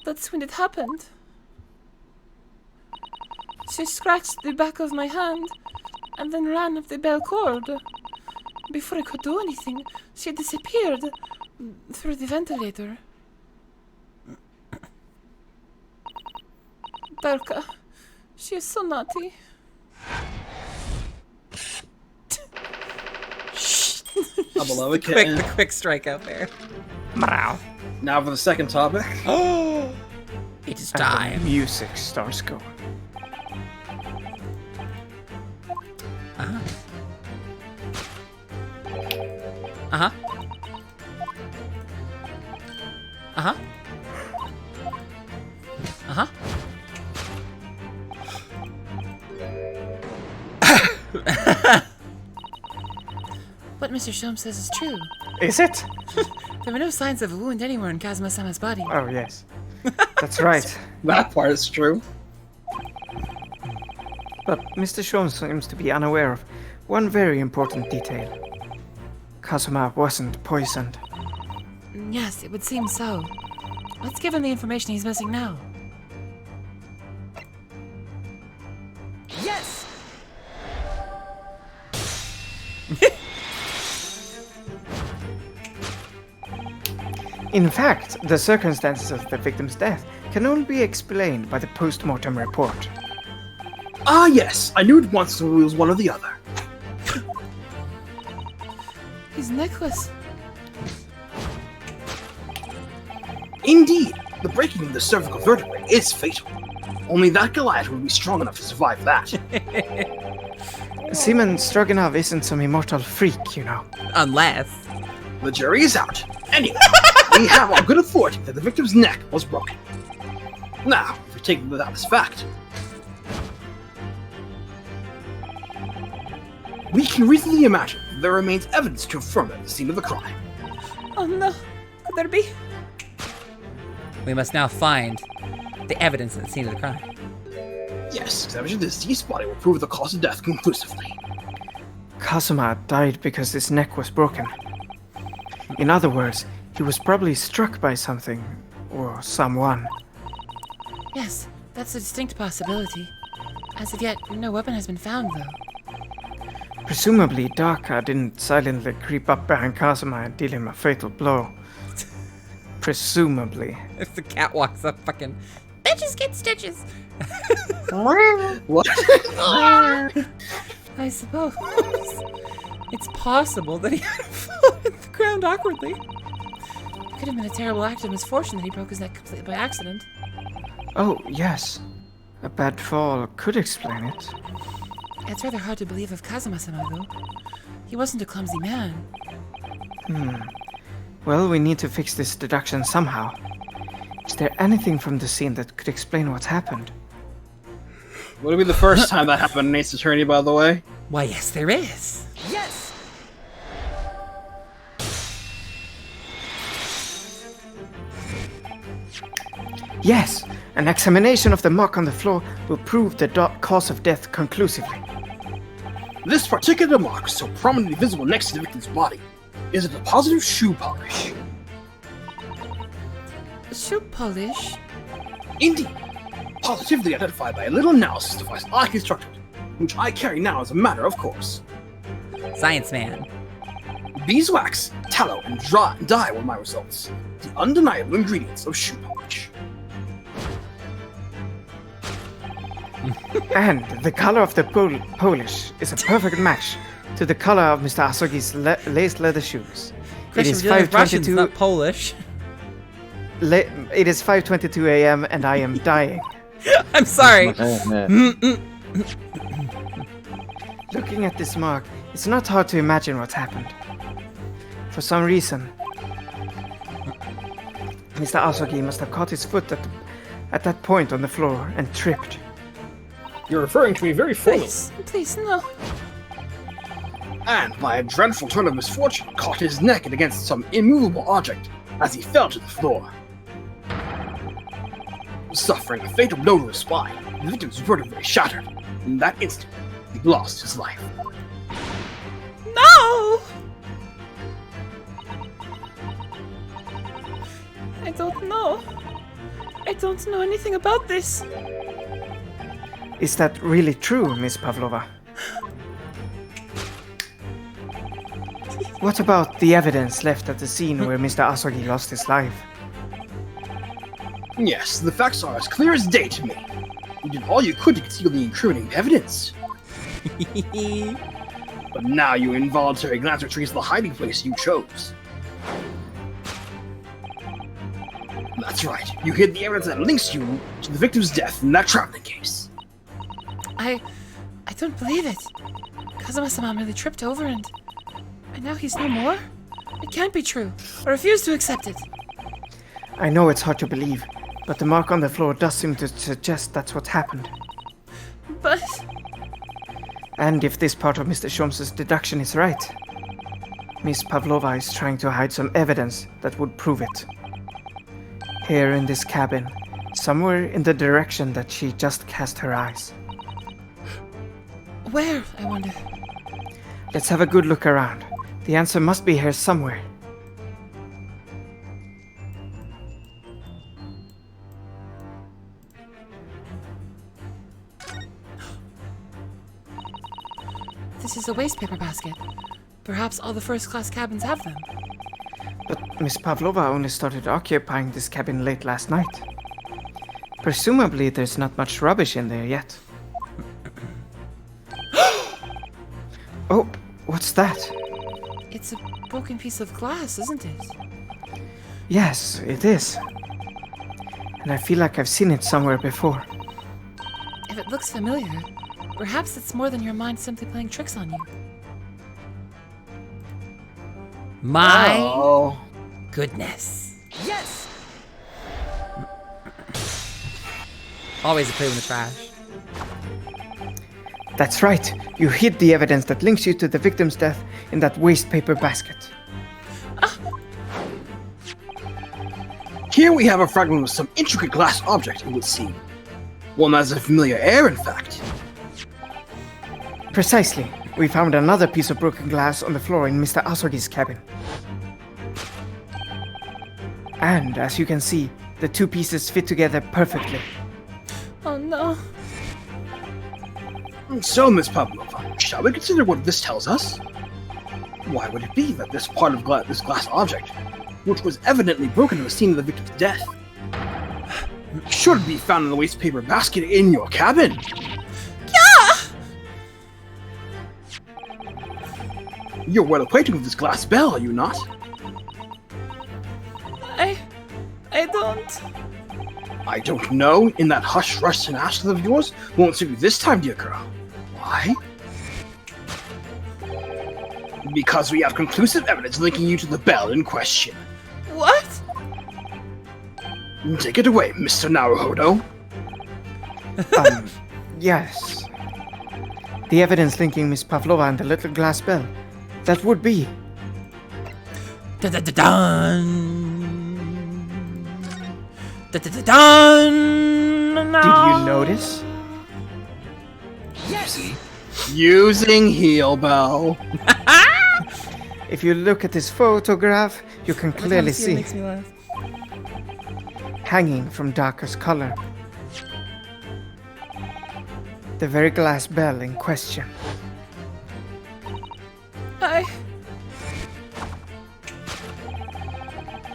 That's when it happened. She scratched the back of my hand and then ran up the bell cord. Before I could do anything, she disappeared through the ventilator. Darka, she is so naughty. A beloved Quick, kitten. the quick strike out there. meow. Now for the second topic. Oh, it is And the time. music starts going. Uh huh. Uh huh. Uh huh. What Mr. Sholmes says is true. Is it? There were no signs of a wound anywhere in Kazuma-sama's body. Oh, yes. That's right. That part is true. But Mr. Sholmes seems to be unaware of one very important detail. Kazuma wasn't poisoned. Yes, it would seem so. Let's give him the information he's missing now. Yes! In fact, the circumstances of the victim's death can only be explained by the post-mortem report. Ah, yes. I knew it once it was one or the other. His necklace. Indeed, the breaking of the cervical vertebrae is fatal. Only that Goliath would be strong enough to survive that. Seaman Stroganov isn't some immortal freak, you know. Unless. The jury is out. Anyway, we have on good authority that the victim's neck was broken. Now, if we take that as fact, we can reasonably imagine that there remains evidence to confirm at the scene of the crime. Oh no. Could there be? We must now find the evidence at the scene of the crime. Yes, examination of the deceased body will prove the cause of death conclusively. Kazuma died because his neck was broken. In other words, he was probably struck by something, or someone. Yes, that's a distinct possibility. As of yet, no weapon has been found, though. Presumably, Darka didn't silently creep up behind Kazuma and deal him a fatal blow. Presumably. If the cat walks up, fucking bitches get stitches. What? I suppose. It's possible that he had fallen to the ground awkwardly. It could have been a terrible act of misfortune that he broke his neck completely by accident. Oh, yes. A bad fall could explain it. It's rather hard to believe of Kazuma-sama, though. He wasn't a clumsy man. Well, we need to fix this deduction somehow. Is there anything from the scene that could explain what happened? Would it be the first time that happened in Ace Attorney, by the way? Why, yes, there is. Yes! Yes! An examination of the mark on the floor will prove the cause of death conclusively. This particular mark, so prominently visible next to the victim's body, is a deposit of shoe polish. Shoe polish? Indeed. Positively identified by a little analysis device I constructed, which I carry now as a matter of course. Science man. Beeswax, tallow, and dye were my results. The undeniable ingredients of shoe polish. And the color of the polish is a perfect match to the color of Mr. Asogi's laced leather shoes. Christian, is we're dealing with Russians, 5:22 not Polish. It is 5:22 a.m. and I am dying. I'm sorry. Looking at this mark, it's not hard to imagine what happened. For some reason, Mr. Asogi must have caught his foot at that point on the floor and tripped. You're referring to me very formally. Please, no. And by a dreadful turn of misfortune, caught his neck against some immovable object as he fell to the floor. Suffering a fatal blow to his spine, the victim's vertebrae shattered. In that instant, he lost his life. No! I don't know. I don't know anything about this. Is that really true, Miss Pavlova? What about the evidence left at the scene where Mr. Asogi lost his life? Yes, the facts are as clear as day to me. You did all you could to conceal the incriminating evidence. But now your involuntary glance retrieves the hiding place you chose. That's right, you hid the evidence that links you to the victim's death in that traveling case. I don't believe it. Kazuma-sama merely tripped over and now he's no more? It can't be true. I refuse to accept it. I know it's hard to believe, but the mark on the floor does seem to suggest that's what happened. But... And if this part of Mr. Sholmes' deduction is right, Miss Pavlova is trying to hide some evidence that would prove it. Here in this cabin, somewhere in the direction that she just cast her eyes. Where, I wonder? Let's have a good look around. The answer must be here somewhere. This is a waste paper basket. Perhaps all the first-class cabins have them. But Miss Pavlova only started occupying this cabin late last night. Presumably there's not much rubbish in there yet. Oh, what's that? It's a broken piece of glass, isn't it? Yes, it is. And I feel like I've seen it somewhere before. If it looks familiar, perhaps it's more than your mind simply playing tricks on you. My goodness. Yes! Always a clue in the trash. That's right. You hid the evidence that links you to the victim's death in that waste paper basket. Here we have a fragment of some intricate glass object, it would seem. One that has a familiar air, in fact. Precisely. We found another piece of broken glass on the floor in Mr. Asogi's cabin. And, as you can see, the two pieces fit together perfectly. Oh no. So, Miss Pavlova, shall we consider what this tells us? Why would it be that this part of this glass object, which was evidently broken at the scene of the victim's death, should be found in the waste paper basket in your cabin? You're well acquainted with this glass bell, are you not? I don't. I don't know. In that hush rush tenacity of yours won't suit you this time, dear girl. Why? Because we have conclusive evidence linking you to the bell in question. What? Take it away, Mr. Naruhodo. Yes. The evidence linking Miss Pavlova and the little glass bell. That would be. Dun-dun-dun-dun. Dun-dun-dun-dun. Did you notice? Using heel bell. If you look at this photograph, you can clearly see Makes me laugh. hanging from darkest color. The very glass bell in question.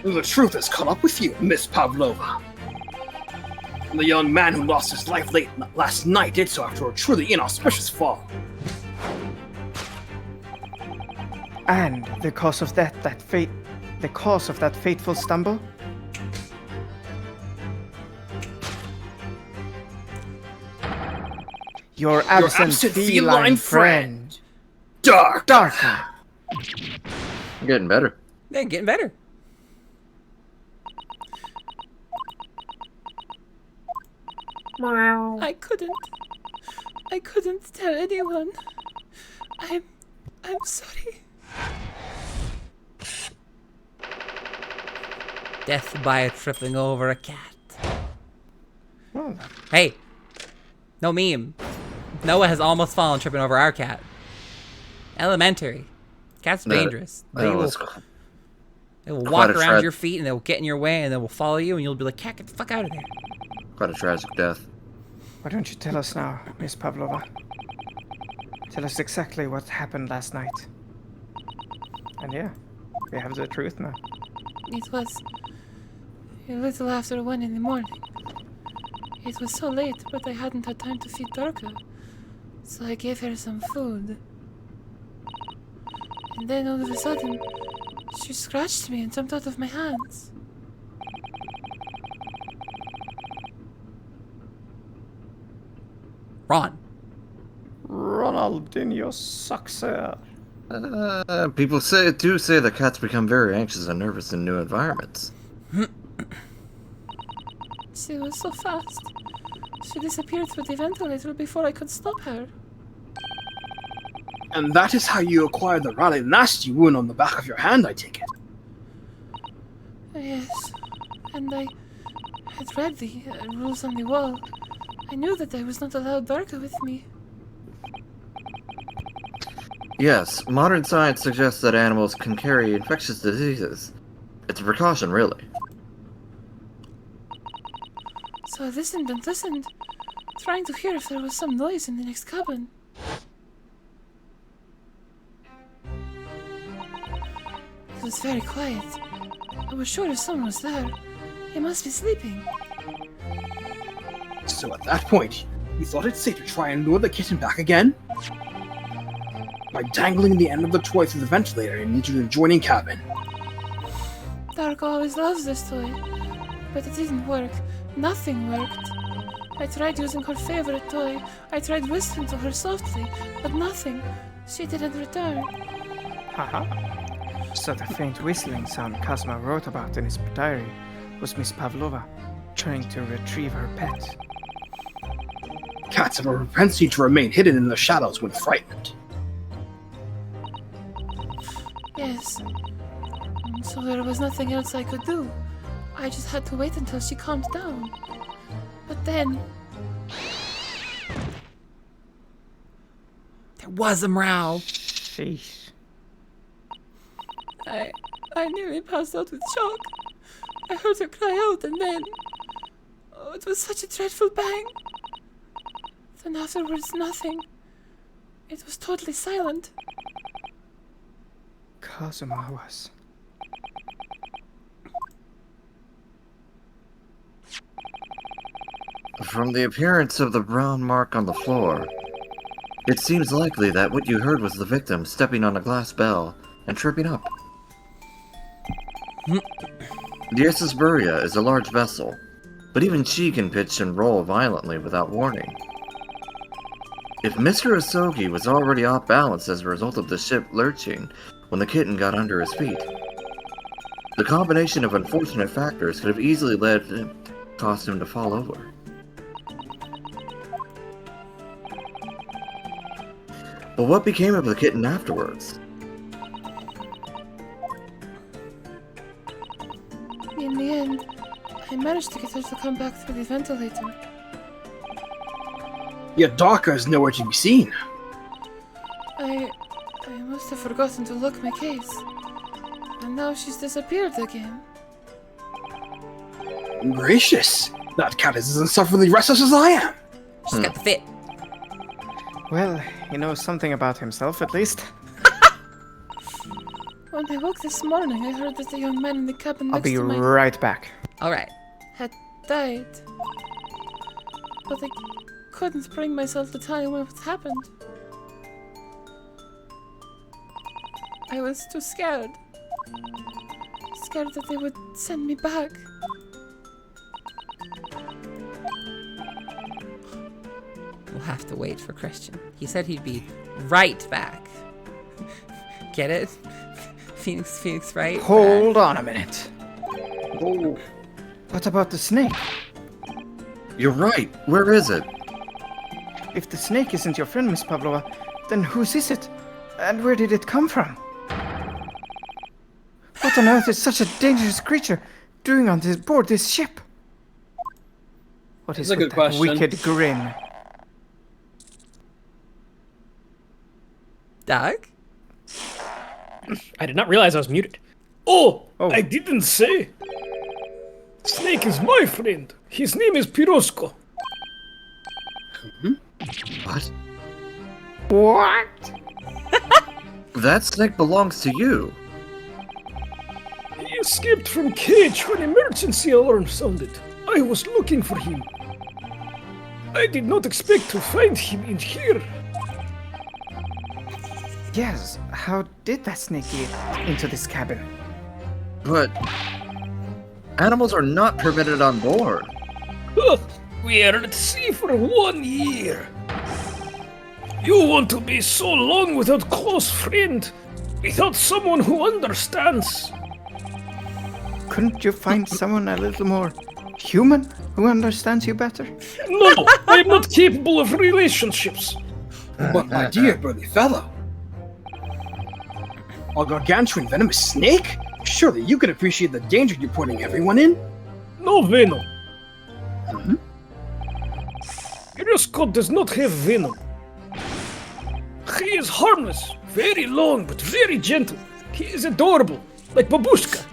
The truth has caught up with you, Miss Pavlova. The young man who lost his life last night did so after a truly inauspicious fall. And the cause of that fateful stumble? Your absent feline friend. Darker. Getting better. They're getting better. I couldn't tell anyone. I'm sorry. Death by tripping over a cat. Oh, Hey, no meme. Noah has almost fallen tripping over our cat. Elementary. Cats are dangerous. They will Quite walk a around tra- your feet and they will get in your way and they will follow you and you'll be like, cat, get the fuck out of there. Quite a tragic death. why don't you tell us now, Miss Pavlova? Tell us exactly what happened last night. And yeah, we have the truth now. It was a little after 1 in the morning. It was so late, but I hadn't had time to feed Dorka, so I gave her some food. And then all of a sudden, she scratched me and jumped out of my hands. Ron. Ronaldinho sucks. People say that cats become very anxious and nervous in new environments. She was so fast. She disappeared through the ventilator before I could stop her. And that is how you acquired the rather nasty wound on the back of your hand, I take it. Yes, and I had read the rules on the wall. I knew that I was not allowed Dorka with me. Yes, modern science suggests that animals can carry infectious diseases. It's a precaution, really. So I listened and listened, trying to hear if there was some noise in the next cabin. It was very quiet. I was sure if someone was there, he must be sleeping. So at that point, you thought it safe to try and lure the kitten back again? By dangling the end of the toy through the ventilator into the adjoining cabin. Darko always loves this toy, but it didn't work. Nothing worked. I tried using her favorite toy. I tried whistling to her softly, but nothing. She didn't return. Haha. So the faint whistling sound Kazuma wrote about in his diary was Miss Pavlova trying to retrieve her pet. Cats have a propensity to remain hidden in the shadows when frightened. Yes. So there was nothing else I could do. I just had to wait until she calmed down. But then, There was a meow. Sheesh. I nearly passed out with shock. I heard her cry out and then... Oh, it was such a dreadful bang. Then afterwards, nothing. It was totally silent. Kazuma was. From the appearance of the brown mark on the floor, It seems likely that what you heard was the victim stepping on a glass bell and tripping up. The SS Buria is a large vessel, but even she can pitch and roll violently without warning. If Mr. Asogi was already off balance as a result of the ship lurching when the kitten got under his feet, the combination of unfortunate factors could have easily caused him to fall over. But what became of the kitten afterwards? In the end, I managed to get her to come back through the ventilator. Yet Daka is nowhere to be seen. I must have forgotten to lock my case. And now she's disappeared again. Gracious, that cat is as insufferably restless as I am. She's got the fit. Well, he knows something about himself at least. When I woke this morning, I heard that the young man in the cabin I'll next be to mine right back. Alright. had died. But I couldn't bring myself to tell you what happened. I was too scared. Scared that they would send me back. We'll have to wait for Christian. He said he'd be right back. Get it? Phoenix, right? Hold on a minute. Oh, What about the snake? You're right. Where is it? If the snake isn't your friend, Miss Pavlova, then whose is it? And where did it come from? What on earth is such a dangerous creature doing on board this ship? What is That's a with good that question. wicked grin? Doug? I did not realize I was muted. Oh, Oh. I didn't say. Snake is my friend. His name is Pirosko. What? What? That snake belongs to you. He escaped from cage when emergency alarm sounded. I was looking for him. I did not expect to find him in here. Yes, how did that snake get into this cabin? But animals are not permitted on board. Ugh, we are at sea for 1 year. You want to be so long without close friend, without someone who understands. Couldn't you find someone a little more human who understands you better? No, I'm not capable of relationships. but my dear burly fellow. A gargantuan venomous snake? Surely you can appreciate the danger you're putting everyone in? No venom. Pirosko does not have venom. He is harmless, very long but very gentle. He is adorable, like Babushka.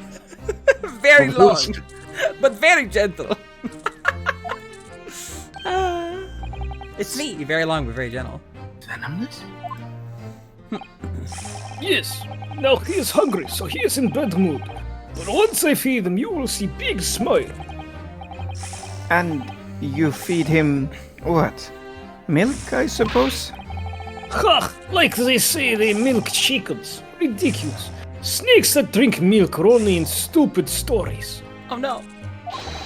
Very long, but very gentle. It's me. Very long, but very gentle. Venomous? Yes, now he is hungry, so he is in bad mood. But once I feed him, you will see big smile. And you feed him what? Milk, I suppose? Ha! Like they say they milk chickens. Ridiculous. Snakes that drink milk are only in stupid stories. Oh no.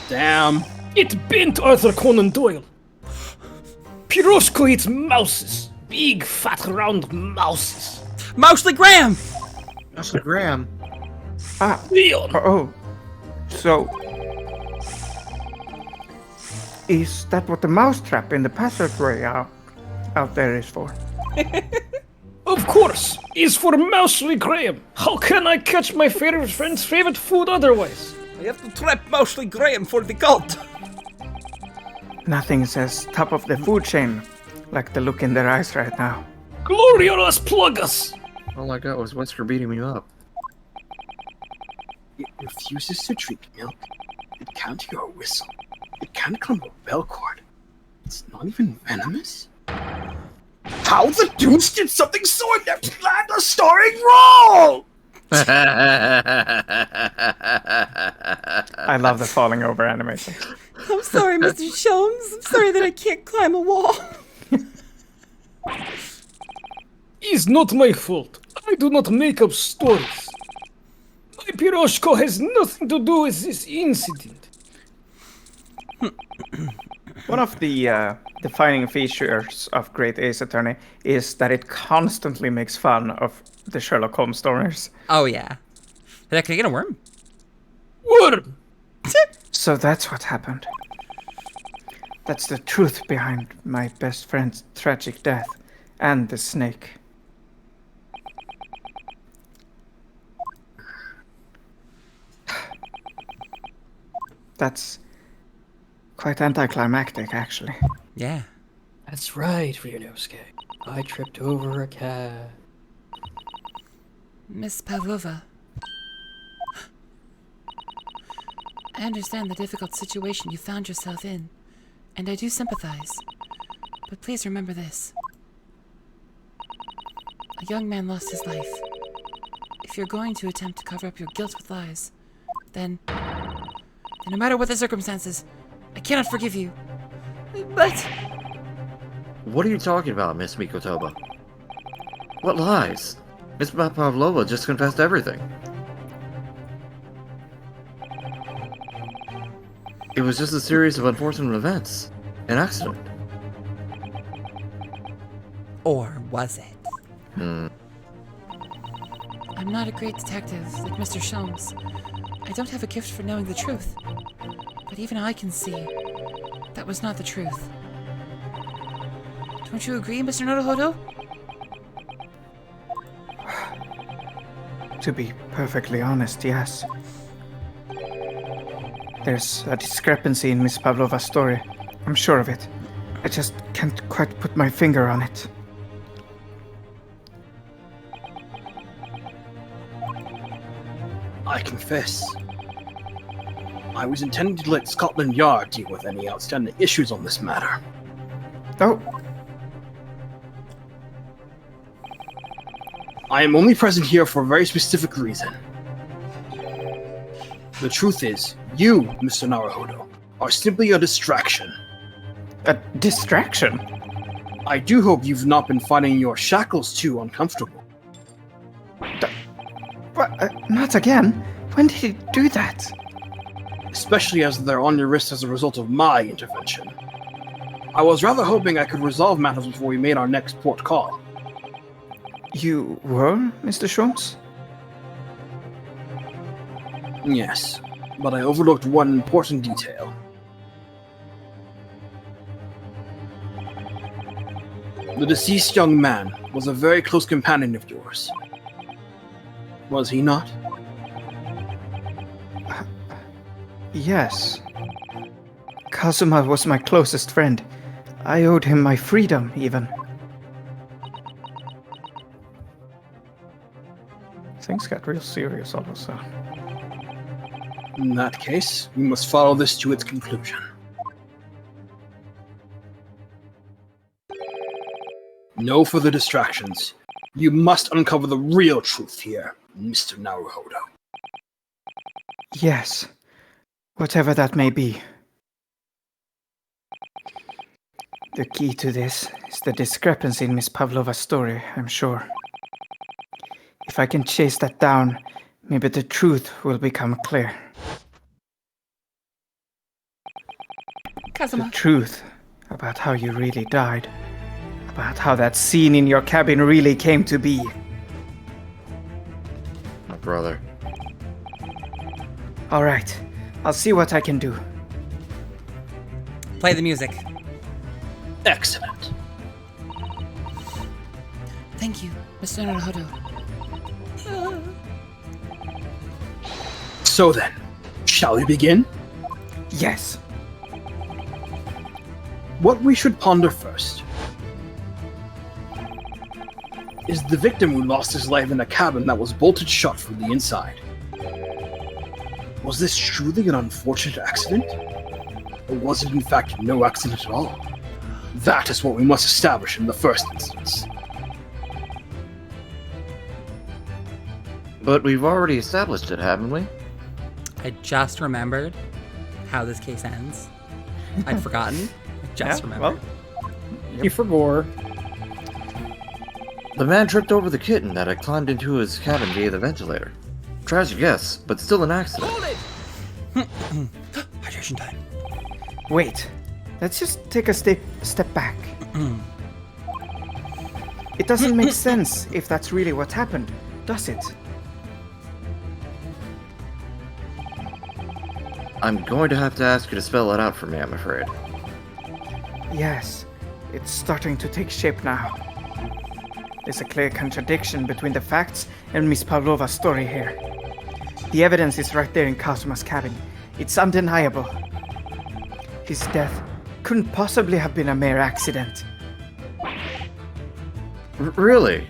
Damn. It bent Arthur Conan Doyle. Pirosko eats mouses. Big, fat, round mouses. Mostly Graham. That's the Graham. Ah, Leon! oh. So. Is that what the mousetrap in the passageway out there is for? Of course! Is for Mousely Graham. How can I catch my favorite friend's favorite food otherwise? I have to trap Mostly Graham for the cult. Nothing says top of the food chain like the look in their eyes right now. Glorious Plugus! All I got was Wesker beating me up. It refuses to drink milk. It can't hear a whistle. It can't climb a bell cord. It's not even venomous? How the deuce did something so inept land a starring role? I love the falling over animation. I'm sorry, Mr. Sholmes. I'm sorry that I can't climb a wall. is not my fault. I do not make up stories. My Piroshko has nothing to do with this incident. One of the defining features of Great Ace Attorney is that it constantly makes fun of the Sherlock Holmes stories. Oh yeah. Can I get a worm? Worm! So that's what happened. That's the truth behind my best friend's tragic death and the snake. That's quite anticlimactic, actually. Yeah. That's right, Ryunosuke. I tripped over a cat. Miss Pavlova. I understand the difficult situation you found yourself in, and I do sympathize. But please remember this. A young man lost his life. If you're going to attempt to cover up your guilt with lies, then no matter what the circumstances, I cannot forgive you. But What are you talking about, Miss Mikotoba? What lies? Miss Pavlova just confessed everything. It was just a series of unfortunate events. An accident. Or was it? I'm not a great detective like Mr. Sholmes. I don't have a gift for knowing the truth. But even I can see that was not the truth. Don't you agree, Mr. Naruhodo? To be perfectly honest, yes. There's a discrepancy in Miss Pavlova's story. I'm sure of it. I just can't quite put my finger on it. I confess. I was intending to let Scotland Yard deal with any outstanding issues on this matter. Oh, I am only present here for a very specific reason. The truth is, you, Mr. Naruhodo, are simply a distraction. a distraction? I do hope you've not been finding your shackles too uncomfortable. What? Not again? When did he do that? Especially as they're on your wrist as a result of my intervention. I was rather hoping I could resolve matters before we made our next port call. You were, Mr. Sholmes? Yes, but I overlooked one important detail. The deceased young man was a very close companion of yours. Was he not? Yes. Kazuma was my closest friend. I owed him my freedom, even. Things got real serious all of a sudden. In that case, we must follow this to its conclusion. No further distractions. You must uncover the real truth here, Mr. Naruhodo. Yes. Whatever that may be. The key to this is the discrepancy in Miss Pavlova's story, I'm sure. If I can chase that down, maybe the truth will become clear. The Kazuma. truth about how you really died. About how that scene in your cabin really came to be. My brother. Alright, I'll see what I can do. Play the music. Excellent. Thank you, Mr. Naruhodo. So then, shall we begin? Yes. What we should ponder first is the victim who lost his life in a cabin that was bolted shut from the inside. Was this truly an unfortunate accident? Or was it in fact no accident at all? That is what we must establish in the first instance. But we've already established it, haven't we? I just remembered how this case ends. I'd forgotten. I just remembered. You forgot. The man tripped over the kitten that had climbed into his cabin via the ventilator. Tragic, yes, but still an accident. Hydration time. Wait, let's just take a step back. It doesn't make sense if that's really what happened, does it? I'm going to have to ask you to spell it out for me, I'm afraid. Yes, it's starting to take shape now. There's a clear contradiction between the facts and Miss Pavlova's story here. The evidence is right there in Kazuma's cabin. It's undeniable. His death couldn't possibly have been a mere accident. Really?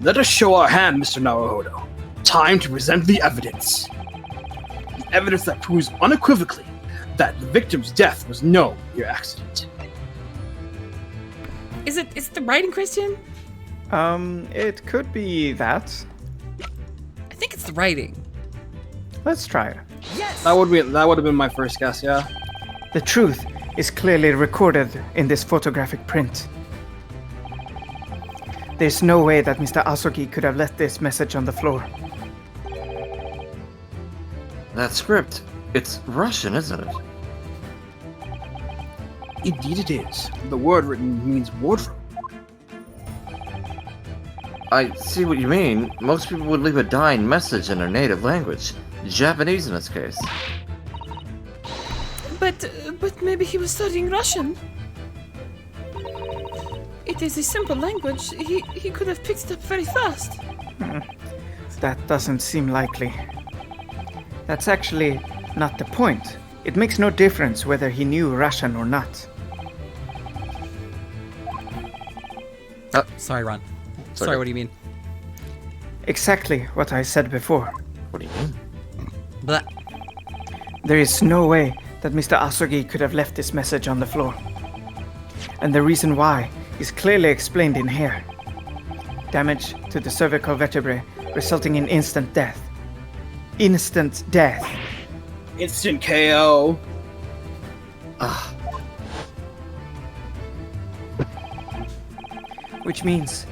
Let us show our hand, Mr. Naruhodo. Time to present the evidence. The evidence that proves unequivocally that the victim's death was no mere accident. Is it the writing, Christian? It could be that. I think it's the writing. Let's try it. That would have been my first guess, yeah. The truth is clearly recorded in this photographic print. There's no way that Mr. Asogi could have left this message on the floor. That script, it's Russian, isn't it? Indeed it is. The word written means wardrobe. I see what you mean. Most people would leave a dying message in their native language. Japanese in this case. But maybe he was studying Russian. It is a simple language. He could have picked it up very fast. That doesn't seem likely. That's actually not the point. It makes no difference whether he knew Russian or not. Sorry, Ron. Sorry. Sorry, what do you mean? Exactly what I said before. What do you mean? But There is no way that Mr. Asogi could have left this message on the floor. And the reason why is clearly explained in here. Damage to the cervical vertebrae resulting in instant death. Instant death. Instant KO. Which means,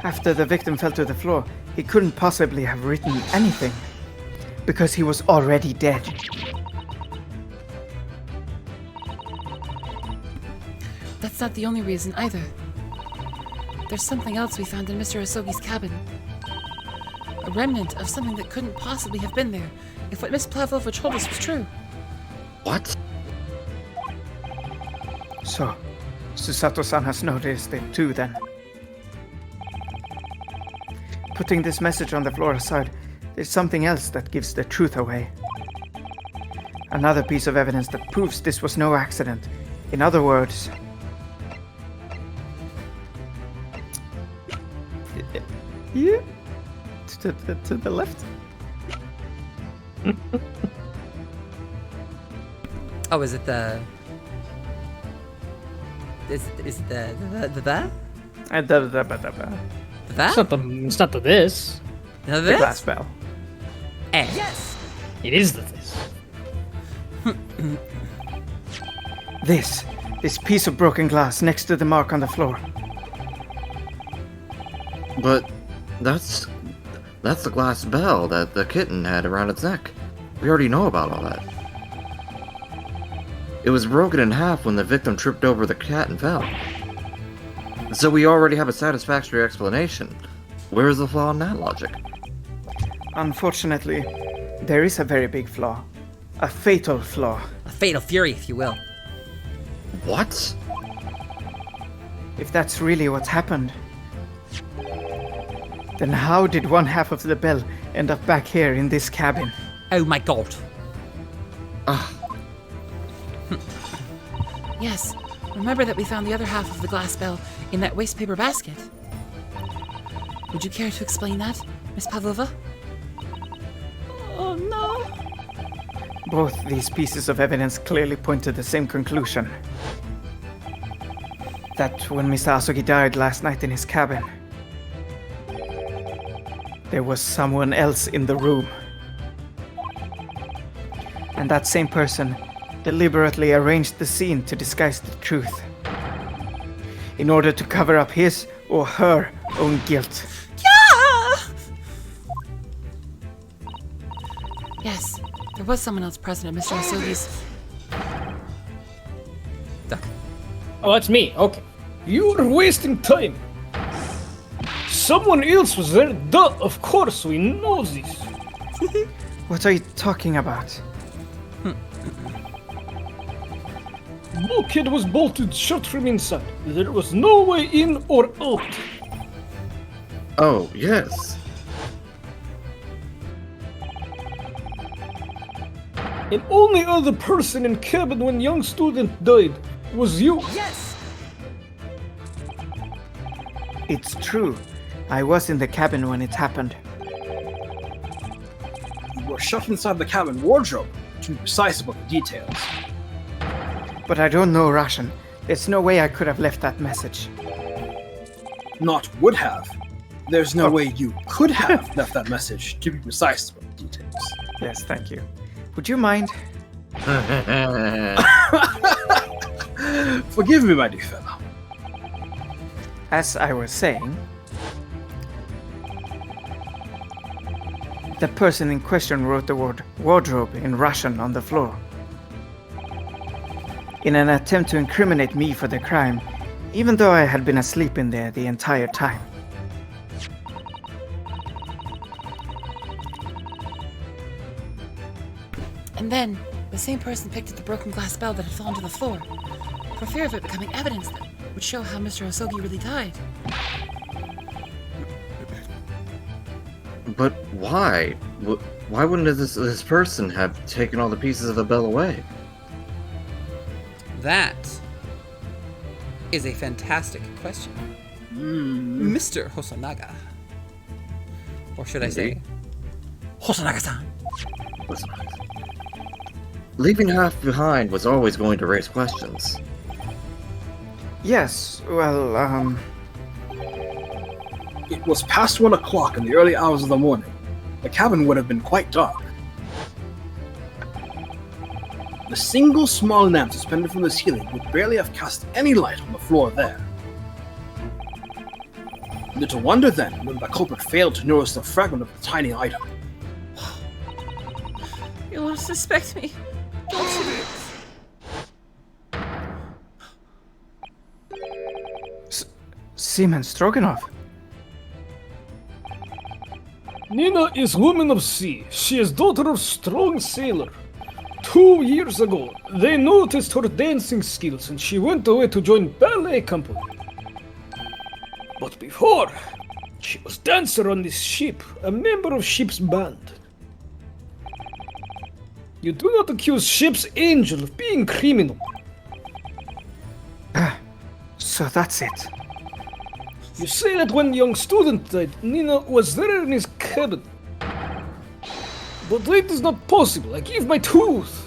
after the victim fell to the floor, he couldn't possibly have written anything. Because he was already dead. That's not the only reason either. There's something else we found in Mr. Asogi's cabin. A remnant of something that couldn't possibly have been there if what Miss Pavlova told us was true. What? So, Susato-san has noticed it too then. Putting this message on the floor aside, there's something else that gives the truth away. Another piece of evidence that proves this was no accident. In other words... Yeah? To the left? oh, is it the? Is it the that? The It's not the this. No, this? glass bell. Eh. It is the this. This piece of broken glass next to the mark on the floor. But that's the glass bell that the kitten had around its neck. We already know about all that. It was broken in half when the victim tripped over the cat and fell. So we already have a satisfactory explanation. Where is the flaw in that logic? Unfortunately, there is a very big flaw. A fatal flaw. A fatal fury, if you will. What? If that's really what happened, then how did one half of the bell end up back here in this cabin? Oh my god. Yes, remember that we found the other half of the glass bell in that waste paper basket. Would you care to explain that, Miss Pavlova? Oh no! Both these pieces of evidence clearly point to the same conclusion. That when Mr. Asogi died last night in his cabin, there was someone else in the room. And that same person deliberately arranged the scene to disguise the truth. In order to cover up his or her own guilt. Yes, there was someone else present at Mr. Asogi's. Oh, that's me. Okay. You're wasting time. Someone else was there. Duh, of course, we know this. What are you talking about? Bulkhead was bolted shut from inside. There was no way in or out. Oh, yes. And only other person in cabin when young student died was you. Yes! It's true. I was in the cabin when it happened. You were shut inside the cabin wardrobe, to be precise about the details. But I don't know Russian. There's no way I could have left that message. Not would have. There's no way you could have left that message, to be precise about the details. Yes, thank you. Would you mind? Forgive me, my dear fellow. As I was saying, the person in question wrote the word wardrobe in Russian on the floor. In an attempt to incriminate me for the crime, even though I had been asleep in there the entire time. And then, the same person picked at the broken glass bell that had fallen to the floor, for fear of it becoming evidence that would show how Mr. Asogi really died. But why? Why wouldn't this person have taken all the pieces of the bell away? That is a fantastic question. Mr. Hosonaga. Or should I say, Hosonaga-san. Listen, leaving half behind was always going to raise questions. Yes, well, It was past 1 o'clock in the early hours of the morning. The cabin would have been quite dark. The single small lamp suspended from the ceiling would barely have cast any light on the floor there. Little wonder then when the culprit failed to notice the fragment of the tiny item. You won't suspect me. Don't you? Seaman Stroganoff. Nina is woman of sea. She is daughter of strong sailor. 2 years ago, they noticed her dancing skills and she went away to join ballet company. But before, she was dancer on this ship, a member of ship's band. You do not accuse ship's angel of being criminal. So that's it. You say that when young student died, Nina was there in his cabin. But that is not possible. I give my tooth.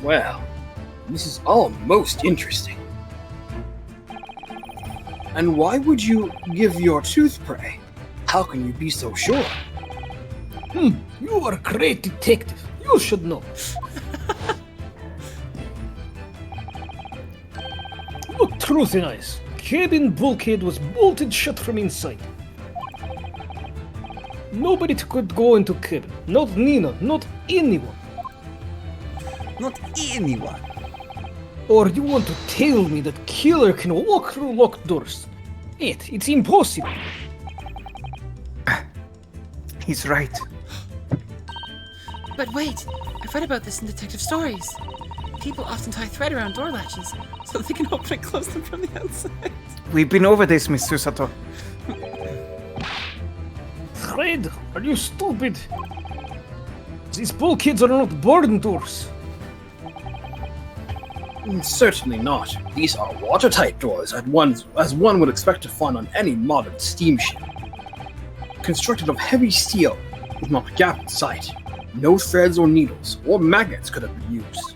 Well, this is all most interesting. And why would you give your tooth, pray? How can you be so sure? You are a great detective. You should know. Look truth in eyes. Cabin bulkhead was bolted shut from inside. Nobody could go into cabin. Not Nina, not anyone. Not anyone. Or you want to tell me that killer can walk through locked doors? It's impossible. He's right. But wait, I've read about this in detective stories. People often tie thread around door latches so they can open and close them from the outside. We've been over this, Miss Susato. Thread? Are you stupid? These bulkheads are not barn doors. Certainly not. These are watertight doors, as one would expect to find on any modern steamship. Constructed of heavy steel, with not a gap in sight. No threads or needles, or magnets could have been used.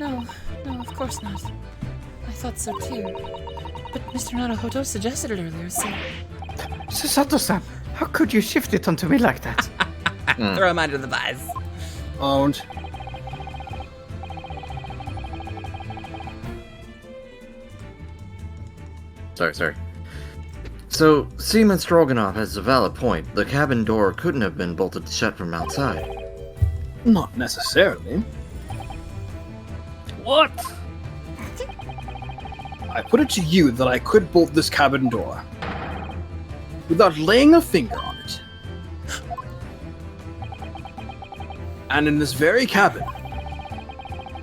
No, of course not. I thought so too. But Mr. Naruhodo suggested it earlier, so... Susato-san, how could you shift it onto me like that? Throw him under the bus. Owned. sorry. So, Seaman Stroganoff has a valid point. The cabin door couldn't have been bolted shut from outside. Not necessarily. What? I put it to you that I could bolt this cabin door without laying a finger on it. And in this very cabin,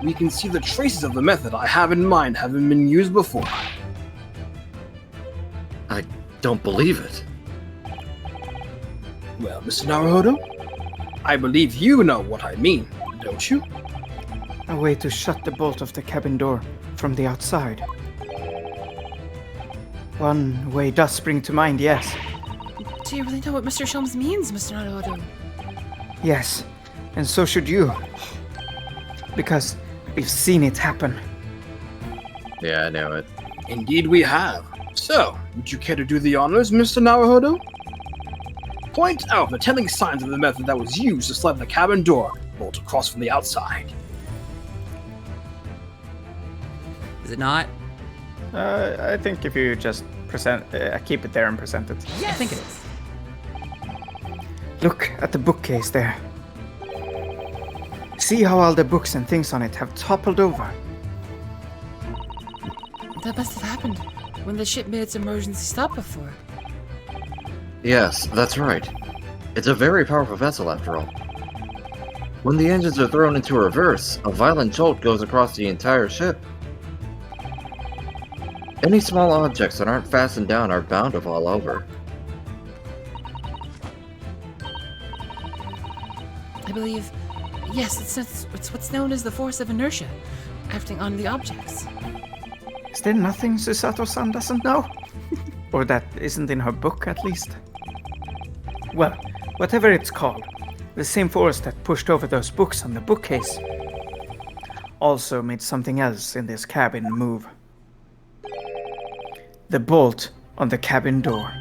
we can see the traces of the method I have in mind having been used before. I don't believe it. Well, Mr. Naruhodo, I believe you know what I mean, don't you? A way to shut the bolt of the cabin door from the outside. One way does spring to mind, yes. Do you really know what Mr. Sholmes means, Mr. Naruhodo? Yes, and so should you. Because we've seen it happen. Yeah, I know it. Indeed we have. So, would you care to do the honors, Mr. Naruhodo? Point out the telling signs of the method that was used to slide the cabin door bolt across from the outside. Is it not? I think if you just keep it there and present it. I think it is. Look at the bookcase there. See how all the books and things on it have toppled over. That must have happened when the ship made its emergency stop before. Yes, that's right. It's a very powerful vessel, after all. When the engines are thrown into reverse, a violent jolt goes across the entire ship. Any small objects that aren't fastened down are bound to fall over. I believe, yes, it's what's known as the force of inertia, acting on the objects. Is there nothing Susato-san doesn't know? Or that isn't in her book, at least? Well, whatever it's called, the same force that pushed over those books on the bookcase also made something else in this cabin move. The bolt on the cabin door.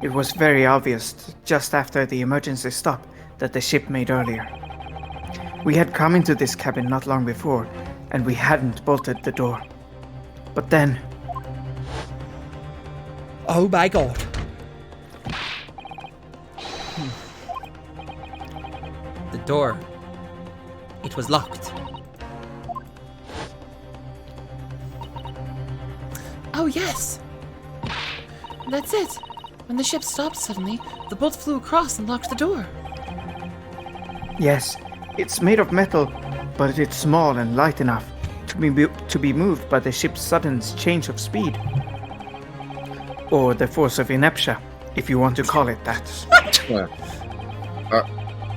It was very obvious just after the emergency stop that the ship made earlier. We had come into this cabin not long before, and we hadn't bolted the door. But then... Oh my god. The door. It was locked. Oh, yes! That's it! When the ship stopped suddenly, the bolt flew across and locked the door. Yes, it's made of metal, but it's small and light enough to be moved by the ship's sudden change of speed. Or the force of inertia, if you want to call it that.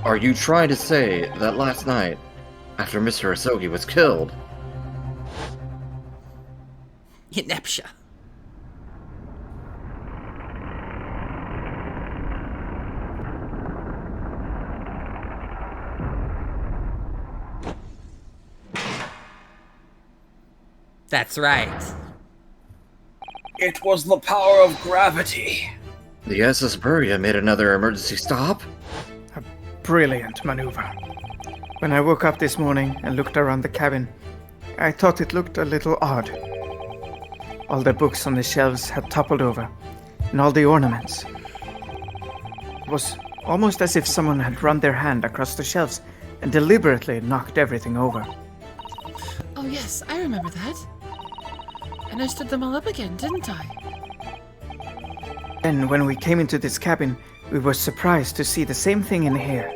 Are you trying to say that last night, after Mr. Asogi was killed... Ineptia. That's right. It was the power of gravity. The SS Buria made another emergency stop? A brilliant maneuver. When I woke up this morning and looked around the cabin, I thought it looked a little odd. All the books on the shelves had toppled over, and all the ornaments. It was almost as if someone had run their hand across the shelves and deliberately knocked everything over. Oh, yes, I remember that. And I stood them all up again, didn't I? And when we came into this cabin, we were surprised to see the same thing in here.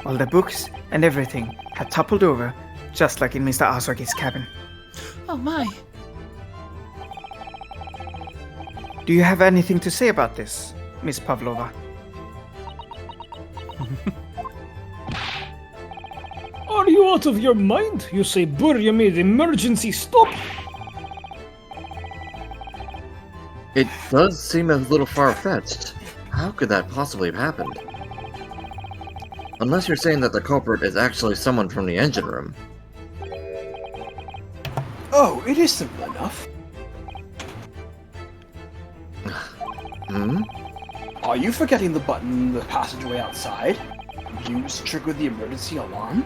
All the books and everything had toppled over, just like in Mr. Asogi's cabin. Oh, my. Do you have anything to say about this, Miss Pavlova? Are you out of your mind? You say Burya made emergency stop? It does seem a little far-fetched. How could that possibly have happened? Unless you're saying that the culprit is actually someone from the engine room. Oh, it is simple enough. Hmm? Are you forgetting the button in the passageway outside? Used to trigger the emergency alarm?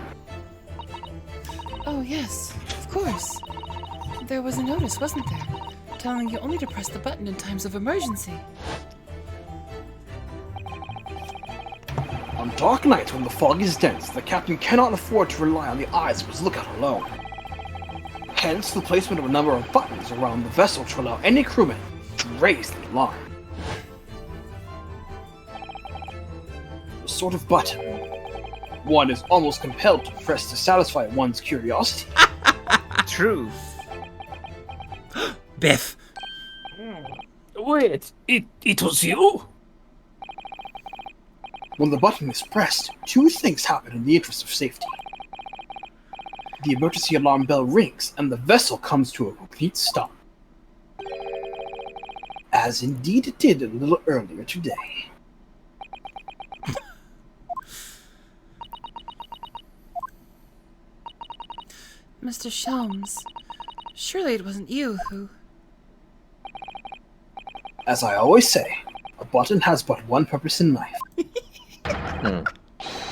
Oh, yes, of course. There was a notice, wasn't there? Telling you only to press the button in times of emergency. On dark nights when the fog is dense, the captain cannot afford to rely on the eyes of his lookout alone. Hence, the placement of a number of buttons around the vessel to allow any crewman to raise the alarm. The sort of button one is almost compelled to press to satisfy one's curiosity. True. Biff. Wait, it was you? When the button is pressed, two things happen in the interest of safety. The emergency alarm bell rings, and the vessel comes to a complete stop. As indeed it did a little earlier today. Mr. Shelms, surely it wasn't you who... As I always say, a button has but one purpose in life.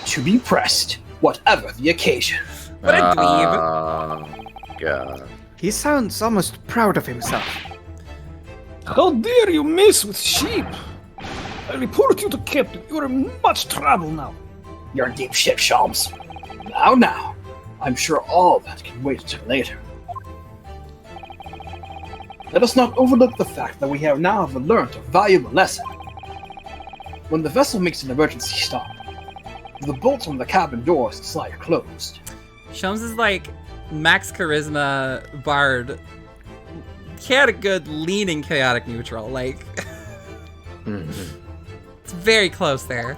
To be pressed, whatever the occasion. What a dweeb. God. He sounds almost proud of himself. How dare you mess with sheep? I report you to Captain. You are in much trouble now. You're in deep shit, Shelms. Now. I'm sure all that can wait until later. Let us not overlook the fact that we have now learned a valuable lesson. When the vessel makes an emergency stop, the bolts on the cabin doors slide closed. Shelms is like max charisma bard. He had a good leaning chaotic neutral. Like, it's very close there.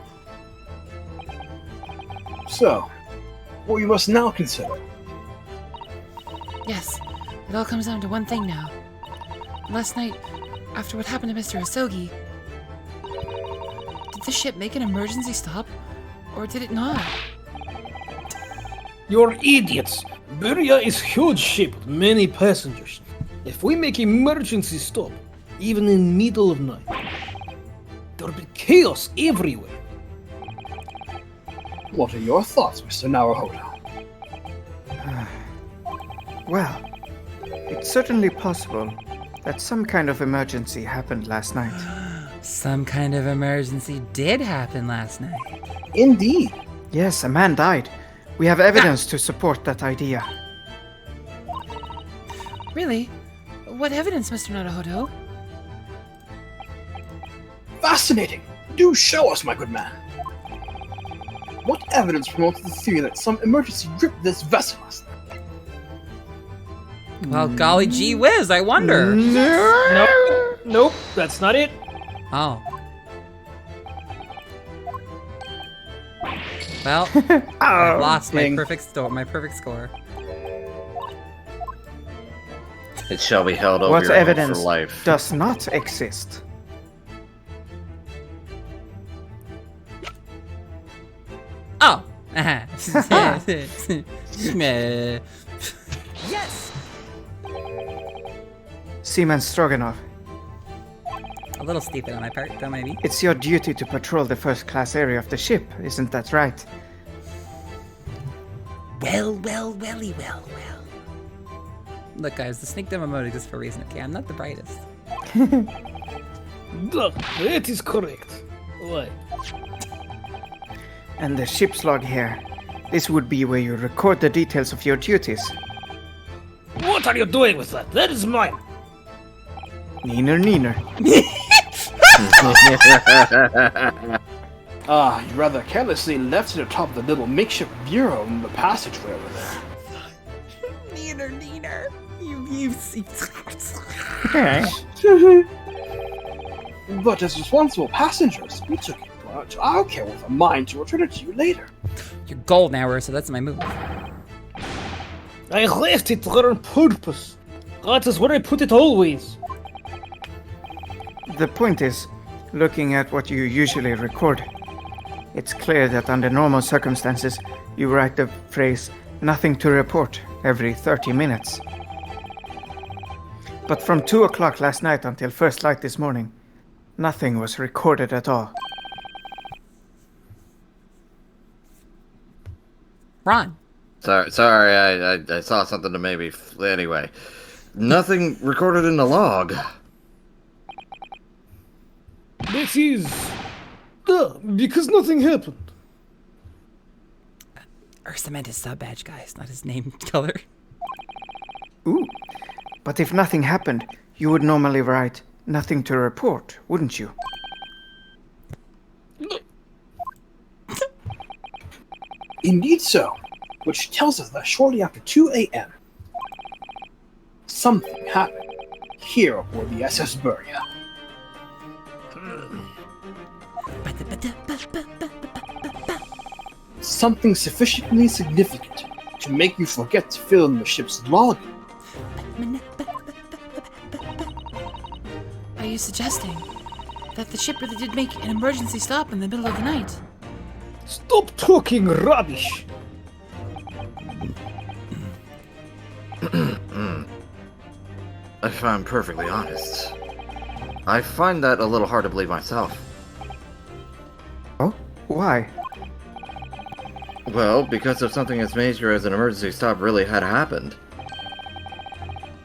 So, what we must now consider. Yes, it all comes down to one thing now. Last night, after what happened to Mr. Asogi, did the ship make an emergency stop, or did it not? You're idiots. Beria is huge ship with many passengers. If we make emergency stop, even in middle of night, there'll be chaos everywhere. What are your thoughts, Mr. Naruhodo? Well, it's certainly possible that some kind of emergency happened last night. Some kind of emergency did happen last night. Indeed. Yes, a man died. We have evidence to support that idea. Really? What evidence, Mr. Naruhodo? Fascinating! Do show us, my good man. What evidence promotes the theory that some emergency gripped this vessel last night? Well, golly gee whiz, I wonder. Nope, that's not it. Oh. Well, I lost my dang. perfect score. It shall be held over What your head evidence for life. does not exist? Oh. Schmeh. Yes! Seaman Stroganoff, A little stupid on my part, though, maybe. it's your duty to patrol the first class area of the ship, isn't that right? Well. Look, guys, the snake demo mode exists for a reason, okay? I'm not the brightest. Look, that is correct. Why? And the ship's log here. This would be where you record the details of your duties. What are you doing with that? That is mine. Neener. You rather carelessly left it atop the little makeshift bureau in the passageway over there. Neener. But as responsible passengers, we took it to our care with a mind to return it to you later. You're gold now, so that's my move. I left it there on purpose. That is where I put it always. The point is, looking at what you usually record, it's clear that under normal circumstances, you write the phrase, "nothing to report," every 30 minutes. But from 2 o'clock last night until first light this morning, nothing was recorded at all. Ron. Sorry, I saw something to maybe. Anyway, nothing recorded in the log. This is... because nothing happened. Ursa meant his sub badge, guys, not his name color. Ooh. But if nothing happened, you would normally write nothing to report, wouldn't you? Indeed so, which tells us that shortly after 2 a.m., something happened here aboard the SS Buria. Something sufficiently significant to make you forget to fill in the ship's log. Are you suggesting that the ship really did make an emergency stop in the middle of the night? Stop talking rubbish. If I'm perfectly honest, I find that a little hard to believe myself. Oh? Why? Well, because if something as major as an emergency stop really had happened,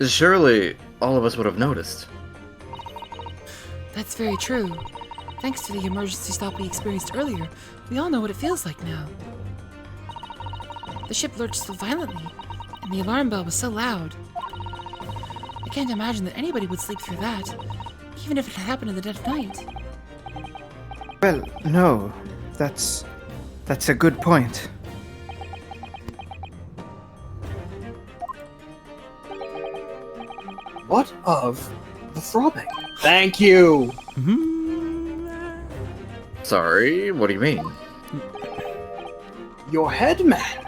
surely all of us would have noticed. That's very true. Thanks to the emergency stop we experienced earlier, we all know what it feels like now. The ship lurched so violently, and the alarm bell was so loud. I can't imagine that anybody would sleep through that, even if it had happened in the dead of night. Well, no. That's a good point. What of the throbbing? Thank you! Sorry, what do you mean? Your head, man.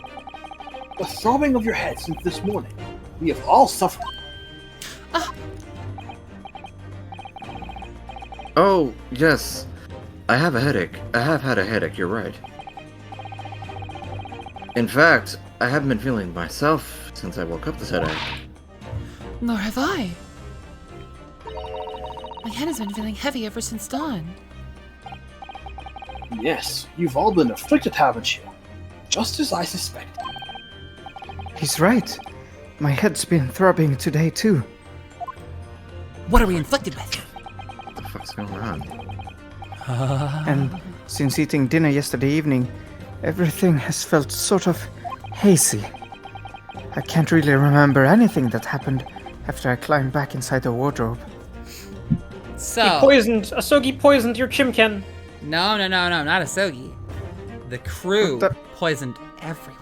The throbbing of your head since this morning. We have all suffered. Oh, yes. I have a headache. I have had a headache, you're right. In fact, I haven't been feeling myself since I woke up this headache. Nor have I. My head has been feeling heavy ever since dawn. Yes, you've all been afflicted, haven't you? Just as I suspected. He's right. My head's been throbbing today too. What are we inflicted with? What the fuck's going on? And since eating dinner yesterday evening, everything has felt sort of hazy. I can't really remember anything that happened after I climbed back inside the wardrobe. So, Asogi poisoned your chimken. no, not Asogi. The crew What poisoned everyone.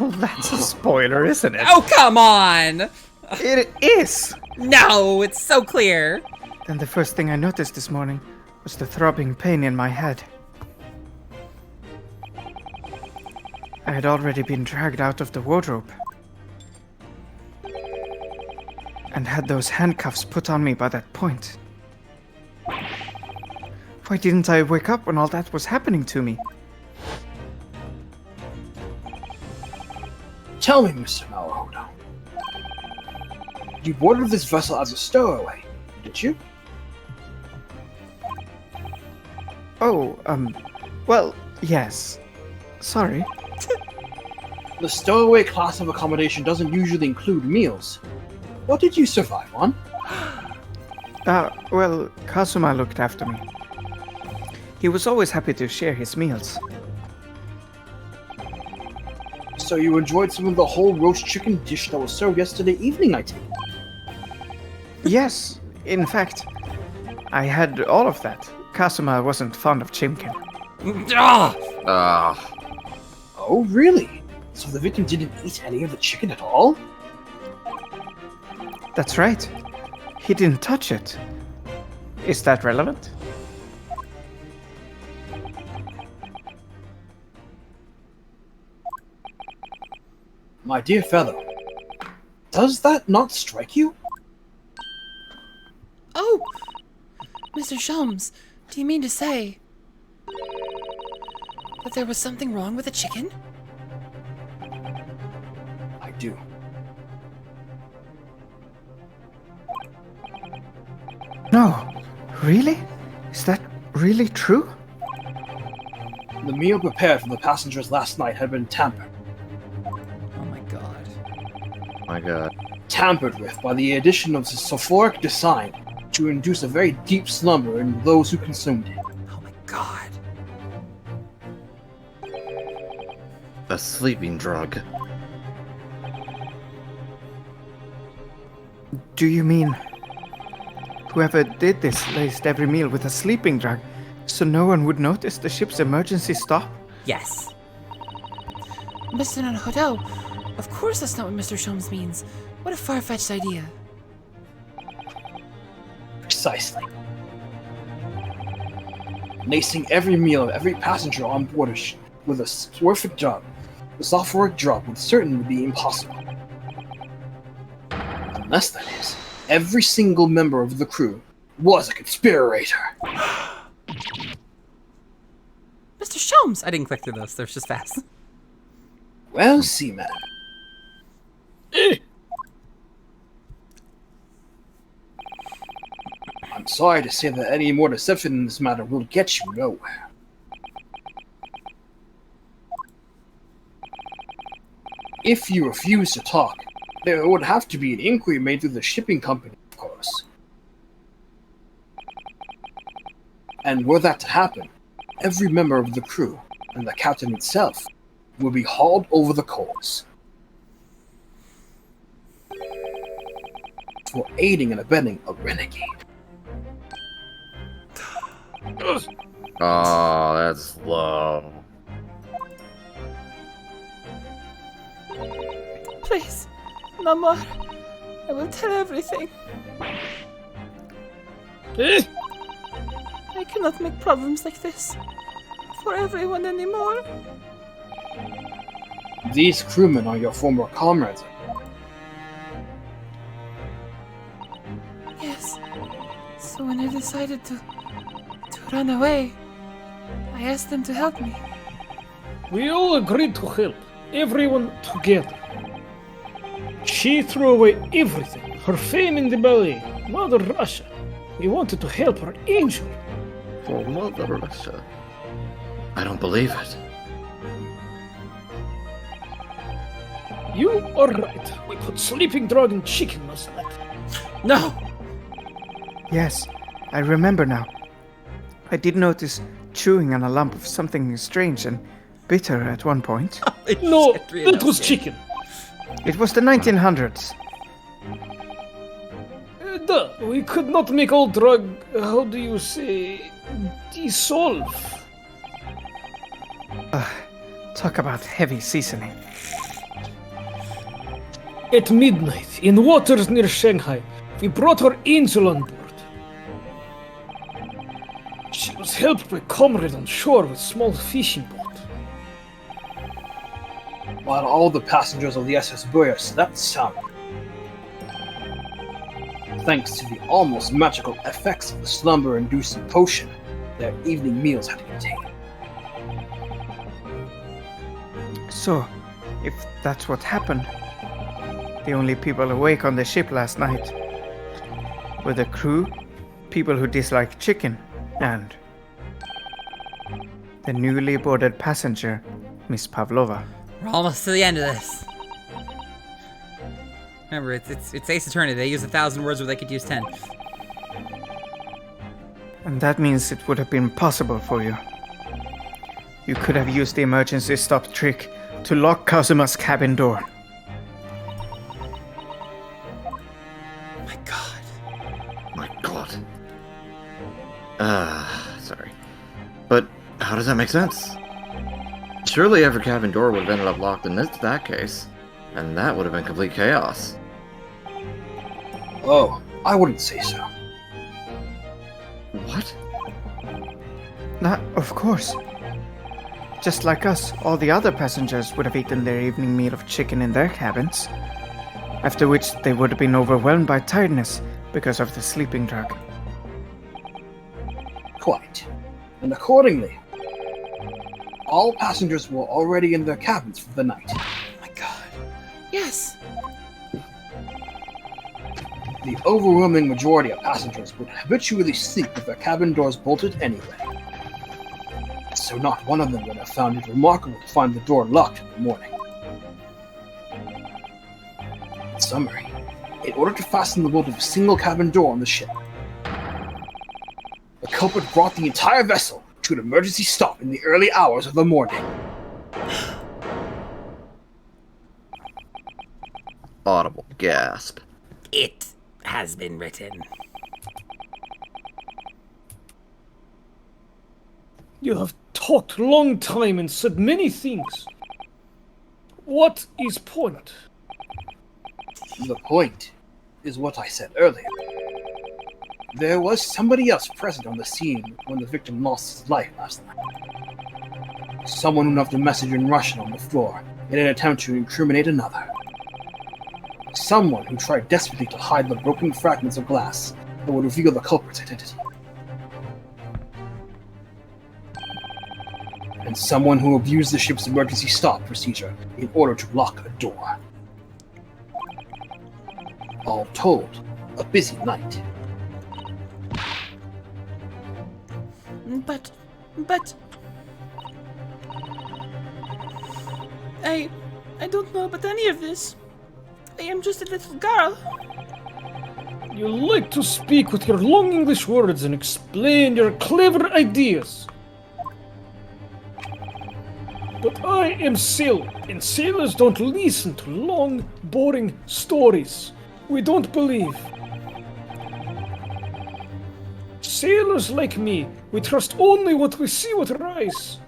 Well, that's a spoiler, isn't it? Oh, come on! It is! No, it's so clear. Then the first thing I noticed this morning was the throbbing pain in my head. I had already been dragged out of the wardrobe and had those handcuffs put on me by that point. Why didn't I wake up when all that was happening to me? Tell me, Mr. Malahodo. You boarded this vessel as a stowaway, did you? Oh, well, yes. Sorry. The stowaway class of accommodation doesn't usually include meals. What did you survive on? Well, Kazuma looked after me. He was always happy to share his meals. So you enjoyed some of the whole roast chicken dish that was served yesterday evening, I take it? Yes, in fact, I had all of that. Kazuma wasn't fond of chimkin. Oh, really? So the victim didn't eat any of the chicken at all? That's right. He didn't touch it. Is that relevant? My dear fellow, does that not strike you? Oh! Mr. Sholmes, do you mean to say that there was something wrong with the chicken? I do. No. Really? Is that really true? The meal prepared for the passengers last night had been tampered. Oh my god. My god. tampered with by the addition of the sulfuric design to induce a very deep slumber in those who consumed it. Oh my god. A sleeping drug. Do you mean whoever did this laced every meal with a sleeping drug so no one would notice the ship's emergency stop? Yes. Mr. Naruhodo, of course that's not what Mr. Sholmes means. What a far-fetched idea. Precisely. Lacing every meal of every passenger on board a ship with a sulfuric drug, the sulfuric drug would certainly be impossible. Unless, that is, every single member of the crew was a conspirator. Mr. Sholmes! I didn't click through those. They're just fast. Well, Seaman. I'm sorry to say that any more deception in this matter will get you nowhere. If you refuse to talk, there would have to be an inquiry made through the shipping company, of course. And were that to happen, every member of the crew, and the captain itself, will be hauled over the coals. For aiding and abetting a renegade. Oh, that's low. Please, no more. I will tell everything. I cannot make problems like this for everyone anymore. These crewmen are your former comrades. Yes. So when I decided to run away, I asked them to help me. We all agreed to help, everyone together. She threw away everything, her fame in the ballet, Mother Russia. We wanted to help her angel. For Mother Russia. I don't believe it. You are right. We put sleeping drug in chicken last night. No! Yes, I remember now. I did notice chewing on a lump of something strange and bitter at one point. No, Shit, really, that was okay. chicken. It was the 1900s. Duh, we could not make all drug, how do you say, dissolve. Talk about heavy seasoning. At midnight, in waters near Shanghai, we brought her angel on board. She was helped by comrades on shore with small fishing boat. While all the passengers of the SS Burya slept soundly. Thanks to the almost magical effects of the slumber-inducing potion their evening meals had contained. So, if that's what happened, the only people awake on the ship last night were the crew, people who dislike chicken, and the newly boarded passenger, Miss Pavlova. We're almost to the end of this. Remember, it's Ace Attorney. They use 1,000 words where they could use 10. And that means it would have been possible for you. You could have used the emergency stop trick to lock Kazuma's cabin door. My god. My god. Sorry. But how does that make sense? Surely every cabin door would have ended up locked in that case. And that would have been complete chaos. Oh, I wouldn't say so. What? Of course. Just like us, all the other passengers would have eaten their evening meal of chicken in their cabins. After which they would have been overwhelmed by tiredness because of the sleeping drug. Quite. And accordingly, all passengers were already in their cabins for the night. My god. Yes. The overwhelming majority of passengers would habitually sleep with their cabin doors bolted anyway. So not one of them would have found it remarkable to find the door locked in the morning. In summary, in order to fasten the bolt of a single cabin door on the ship. The culprit brought the entire vessel to an emergency stop in the early hours of the morning. Audible gasp. It has been written. You have talked long time and said many things. What is point? The point is what I said earlier. There was somebody else present on the scene when the victim lost his life last night. Someone who left a message in Russian on the floor in an attempt to incriminate another. Someone who tried desperately to hide the broken fragments of glass that would reveal the culprit's identity. And someone who abused the ship's emergency stop procedure in order to lock a door. All told, a busy night. But... I don't know about any of this. I am just a little girl. You like to speak with your long English words and explain your clever ideas. But I am sailor, and sailors don't listen to long, boring stories. We don't believe. Sailors like me, we trust only what we see with our eyes.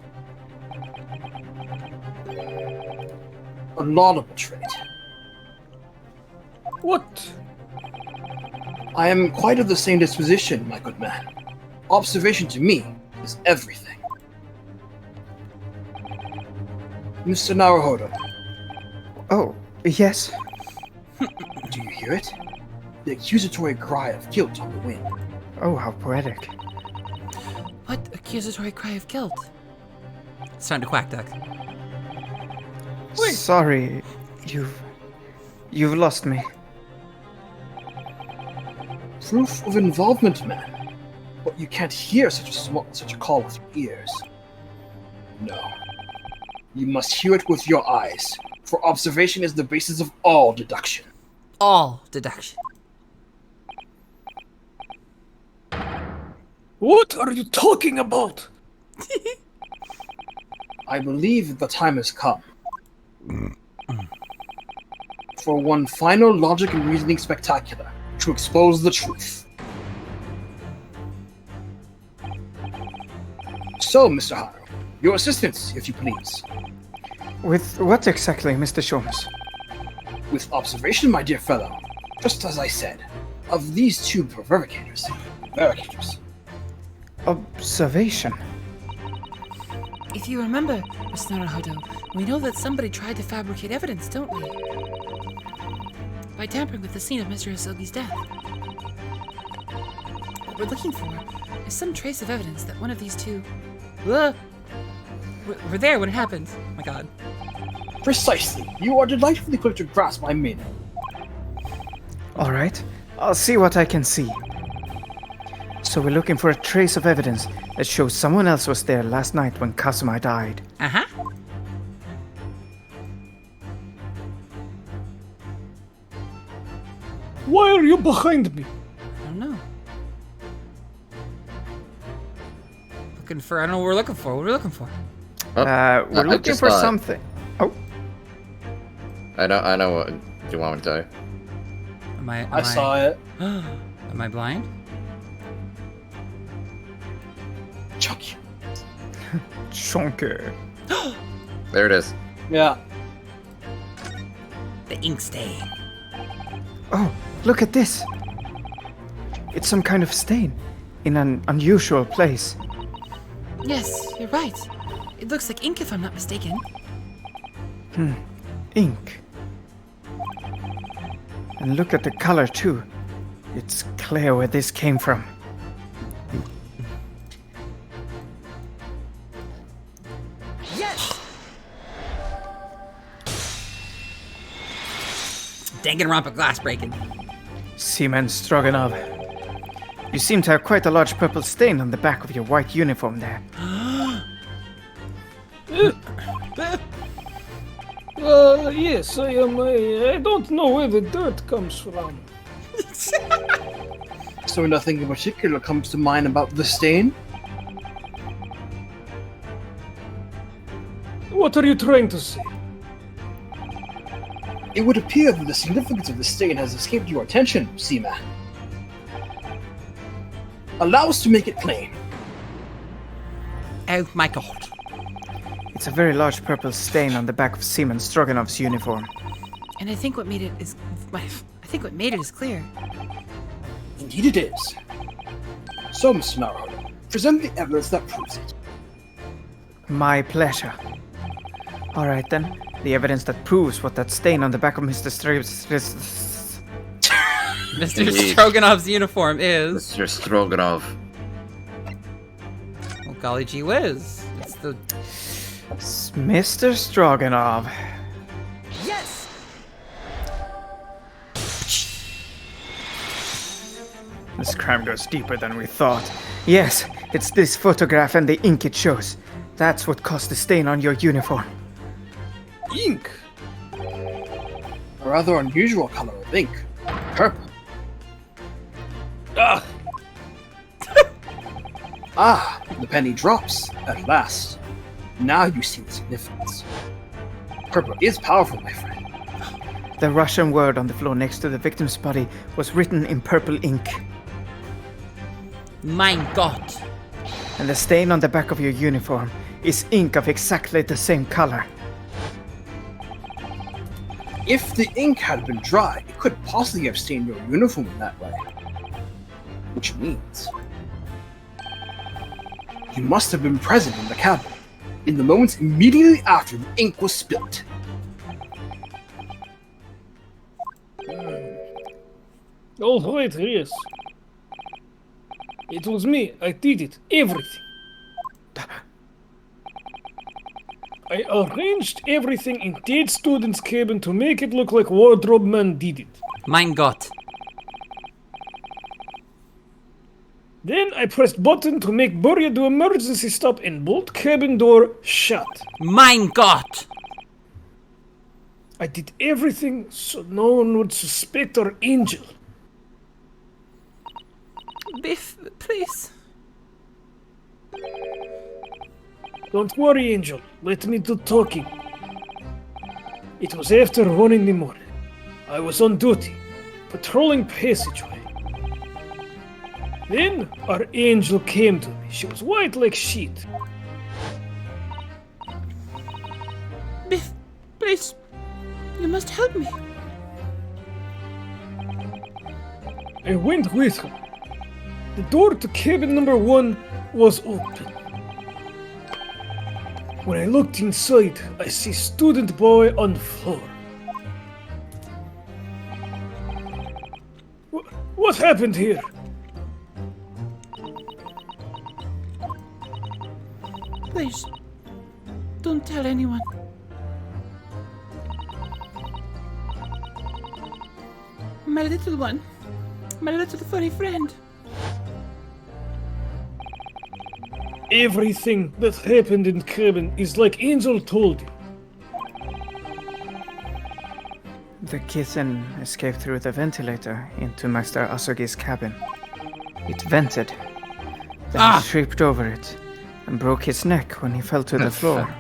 A laudable trait. What? I am quite of the same disposition, my good man. Observation to me is everything. Mr. Naruhodo, Oh, yes. do you hear it? The accusatory cry of guilt on the wind. Oh, how poetic. What accusatory cry of guilt? It's time to quack duck. Sorry, you've lost me. Proof of involvement, man. But you can't hear such a call with your ears. No. You must hear it with your eyes, for observation is the basis of all deduction. All deduction. What are you talking about? I believe the time has come. For one final logic and reasoning spectacular to expose the truth. So, Mr. Haro, your assistance, if you please. With what exactly, Mr. Sholmes? With observation, my dear fellow, just as I said, of these two prevaricators. Observation. If you remember, Miss Naruhodo, we know that somebody tried to fabricate evidence, don't we? By tampering with the scene of Mr. Hisogi's death. What we're looking for is some trace of evidence that one of these two... We're there when it happened. Oh my god. Precisely. You are delightfully quick to grasp my meaning. Alright, I'll see what I can see. So we're looking for a trace of evidence that shows someone else was there last night when Kazuma died. Uh-huh. Why are you behind me? I don't know. Looking for, I don't know what we're looking for. What are we looking for? We're looking for something. Oh, I know what. Do you want me to tell you? I saw it. Am I blind? Chuck you. chunky. There it is. Yeah. The ink stain. Oh, look at this. It's some kind of stain in an unusual place. Yes, you're right. It looks like ink if I'm not mistaken. Ink. And look at the color too. It's clear where this came from. Yes! Danganronpa glass breaking. Seaman Stroganoff. You seem to have quite a large purple stain on the back of your white uniform there. Yes, I am. I don't know where the dirt comes from. So nothing in particular comes to mind about the stain? What are you trying to say? It would appear that the significance of the stain has escaped your attention, Seaman. Allow us to make it plain. Oh my god. It's a very large purple stain on the back of Seaman Stroganov's uniform. And I think what made it is clear. Indeed it is. So, Mr. Naruhodo, present the evidence that proves it. My pleasure. Alright then, the evidence that proves what that stain on the back of Mr. Mr. Indeed. Stroganov's uniform is. Mr. Stroganov. Oh, golly gee whiz. It's the. Mr. Stroganov. Yes! This crime goes deeper than we thought. Yes, it's this photograph and the ink it shows. That's what caused the stain on your uniform. Ink. A rather unusual color of ink. Purple. Ah, Ah, the penny drops, at last. Now you see the significance. Purple is powerful, my friend. The Russian word on the floor next to the victim's body was written in purple ink. Mein Gott. And the stain on the back of your uniform is ink of exactly the same color. If the ink had been dry, it could possibly have stained your uniform in that way. Which means you must have been present in the cabin in the moments immediately after the ink was spilt. all right, yes. It was me. I did it. Everything. I arranged everything in dead student's cabin to make it look like Wardrobe Man did it. Mein Gott. Then I pressed button to make Burya do emergency stop and bolt cabin door shut. Mein Gott. I did everything so no one would suspect our angel. Biff, please. Don't worry, Angel. Let me do talking. It was after 1 in the morning. I was on duty, patrolling passageway. Then our angel came to me. She was white like sheet. Biff, please. You must help me. I went with her. The door to cabin number 1 was open. When I looked inside, I see student boy on floor. What happened here? Please. Don't tell anyone. My little one. My little furry friend. Everything that happened in cabin is like Angel told you. The kitten escaped through the ventilator into Master Asogi's cabin. It vented, then tripped over it, and broke his neck when he fell to the floor.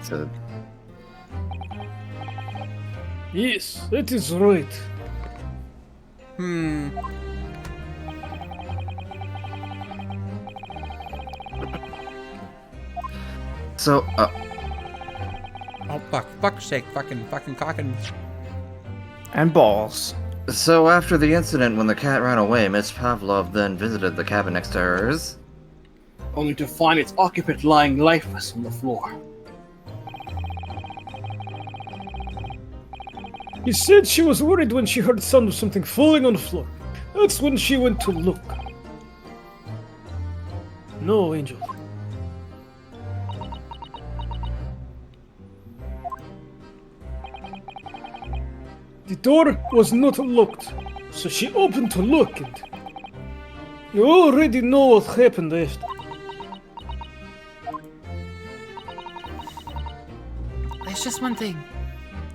Yes, that is right. So, Oh, fuck's sake. Fucking cocking. And balls. so after the incident when the cat ran away, Miss Pavlov then visited the cabin next to hers. Only to find its occupant lying lifeless on the floor. He said she was worried when she heard the sound of something falling on the floor. That's when she went to look. No, Angel. The door was not locked, so she opened to look and... You already know what happened after. There's just one thing.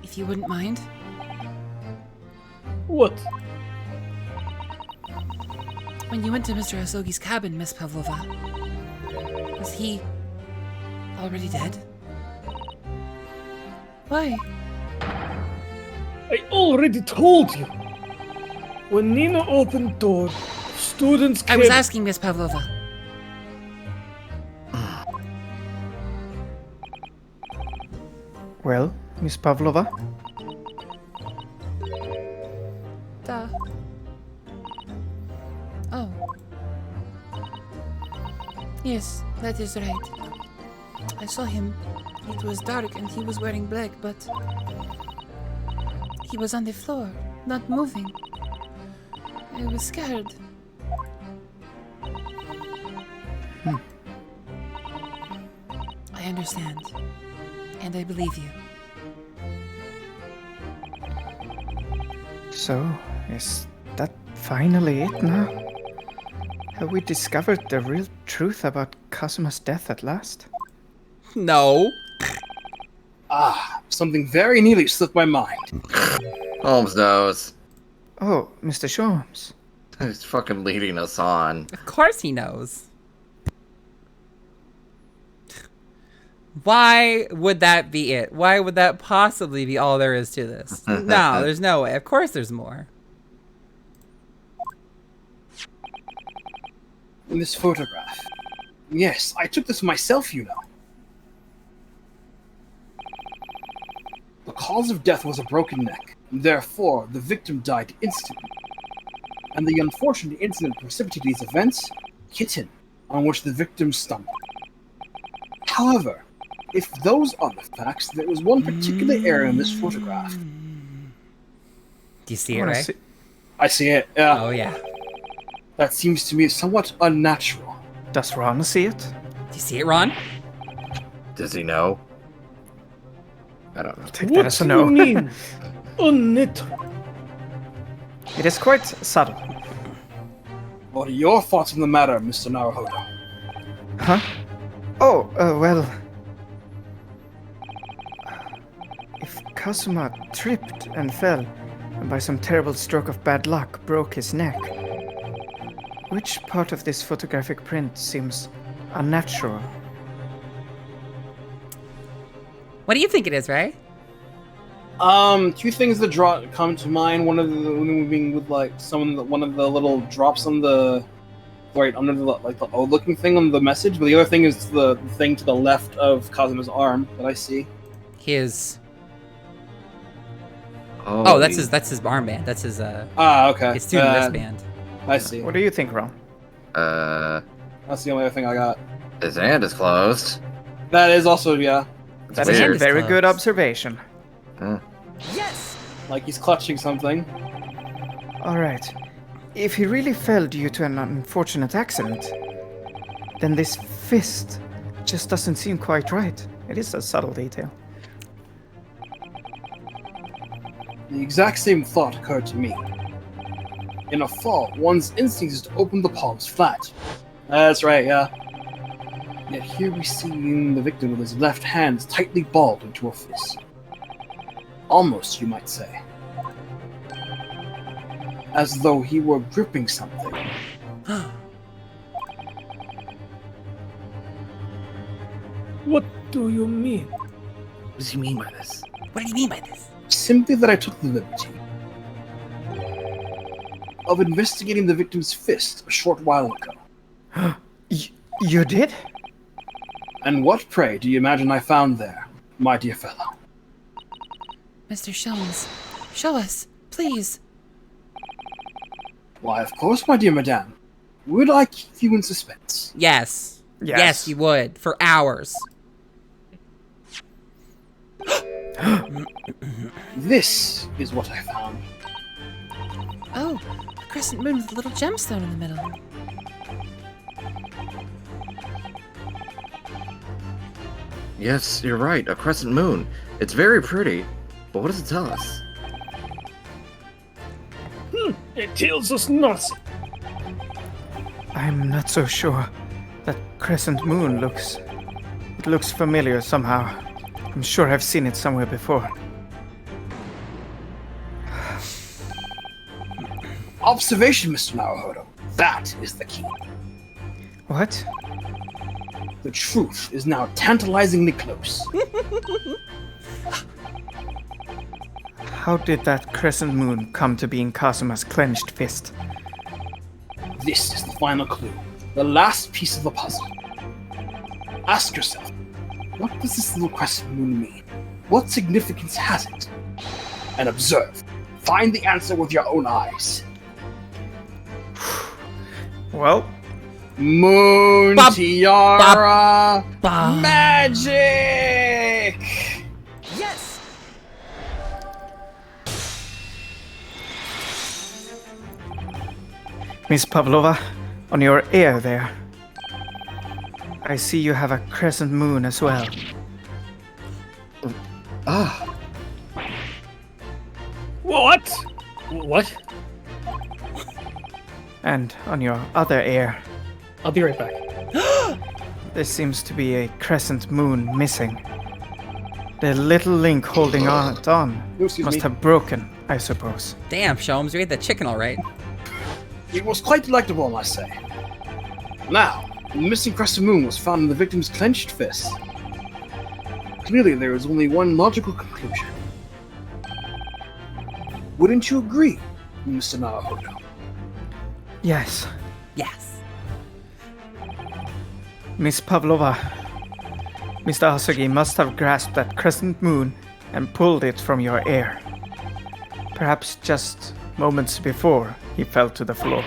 If if you wouldn't mind. What? When you went to Mr. Asogi's cabin, Miss Pavlova, was he already dead? Why? I already told you. When Nina opened door, students I came... was asking Miss Pavlova. Well, Miss Pavlova? Duh. Oh. Yes, that is right. I saw him. It was dark and he was wearing black, but he was on the floor, not moving. I was scared. I understand. And I believe you. So, is that finally it now? Have we discovered the real truth about Kazuma's death at last? No. Something very nearly slipped my mind. Holmes knows. Oh, Mr. Sholmes. He's fucking leading us on. Of course he knows. Why would that be it? Why would that possibly be all there is to this? No, there's no way. Of course there's more. In this photograph. Yes, I took this myself, you know. The cause of death was a broken neck. Therefore, the victim died instantly. And the unfortunate incident precipitated these events, kitten, on which the victim stumbled. However, if those are the facts, there was one particular error in this photograph. Do you see it, right? I see it, yeah. Oh, yeah. That seems to me somewhat unnatural. Does Ron see it? Do you see it, Ron? Does he know? I don't know. Take that What as a do no. you mean? Unnatural. It is quite subtle. What are your thoughts on the matter, Mr. Naruhodo? Huh? Oh, well... If Kazuma tripped and fell, and by some terrible stroke of bad luck broke his neck, which part of this photographic print seems unnatural? What do you think it is, Ray? Two things that come to mind. One of them being with like one of the little drops on the under the the O-looking thing on the message, but the other thing is the thing to the left of Kazuma's arm that I see. His... Oh, Oh, that's his armband. That's his Okay. his student wristband. I see. What do you think, Ron? That's the only other thing I got. His hand is closed. That is also, yeah, That is a weird. very good observation. Yes! like he's clutching something. Alright. If he really fell due to an unfortunate accident, then this fist just doesn't seem quite right. It is a subtle detail. The exact same thought occurred to me. In a fall, one's instinct is to open the palms flat. That's right, yeah. Yet here we see the victim with his left hand tightly balled into a fist. Almost, you might say. As though he were gripping something. What do you mean? What does he mean by this? What do you mean by this? Simply that I took the liberty of investigating the victim's fist a short while ago. You did? And what, pray, do you imagine I found there, my dear fellow? Mr. Sholmes, show us, please. Why, of course, my dear madame. Would I keep you in suspense? Yes. Yes. Yes, you would. For hours. This is what I found. Oh, a crescent moon with a little gemstone in the middle. Yes, you're right. A crescent moon. It's very pretty. But what does it tell us? It tells us nothing. I'm not so sure. That crescent moon looks... It looks familiar somehow. I'm sure I've seen it somewhere before. Observation, Mr. Naruhodo. That is the key. What? The truth is now tantalizingly close. How did that crescent moon come to be in Kazuma's clenched fist? This is the final clue, the last piece of the puzzle. Ask yourself, what does this little crescent moon mean? What significance has it? And observe. Find the answer with your own eyes. Well, Moon Bop, Tiara bop. Magic! Yes! Miss Pavlova, on your ear there. I see you have a crescent moon as well. Ah, What? What? And on your other ear, I'll be right back. there seems to be a crescent moon missing. The little link holding on Oh, excuse must me. have broken, I suppose. Damn, Sholmes, you ate that chicken all right. It was quite delectable, I must say. Now, the missing crescent moon was found in the victim's clenched fist. Clearly, there is only one logical conclusion. Wouldn't you agree, Mr. Naruhodo? Yes, Yes. Miss Pavlova. Mr. Asogi must have grasped that crescent moon and pulled it from your ear. Perhaps just moments before he fell to the floor.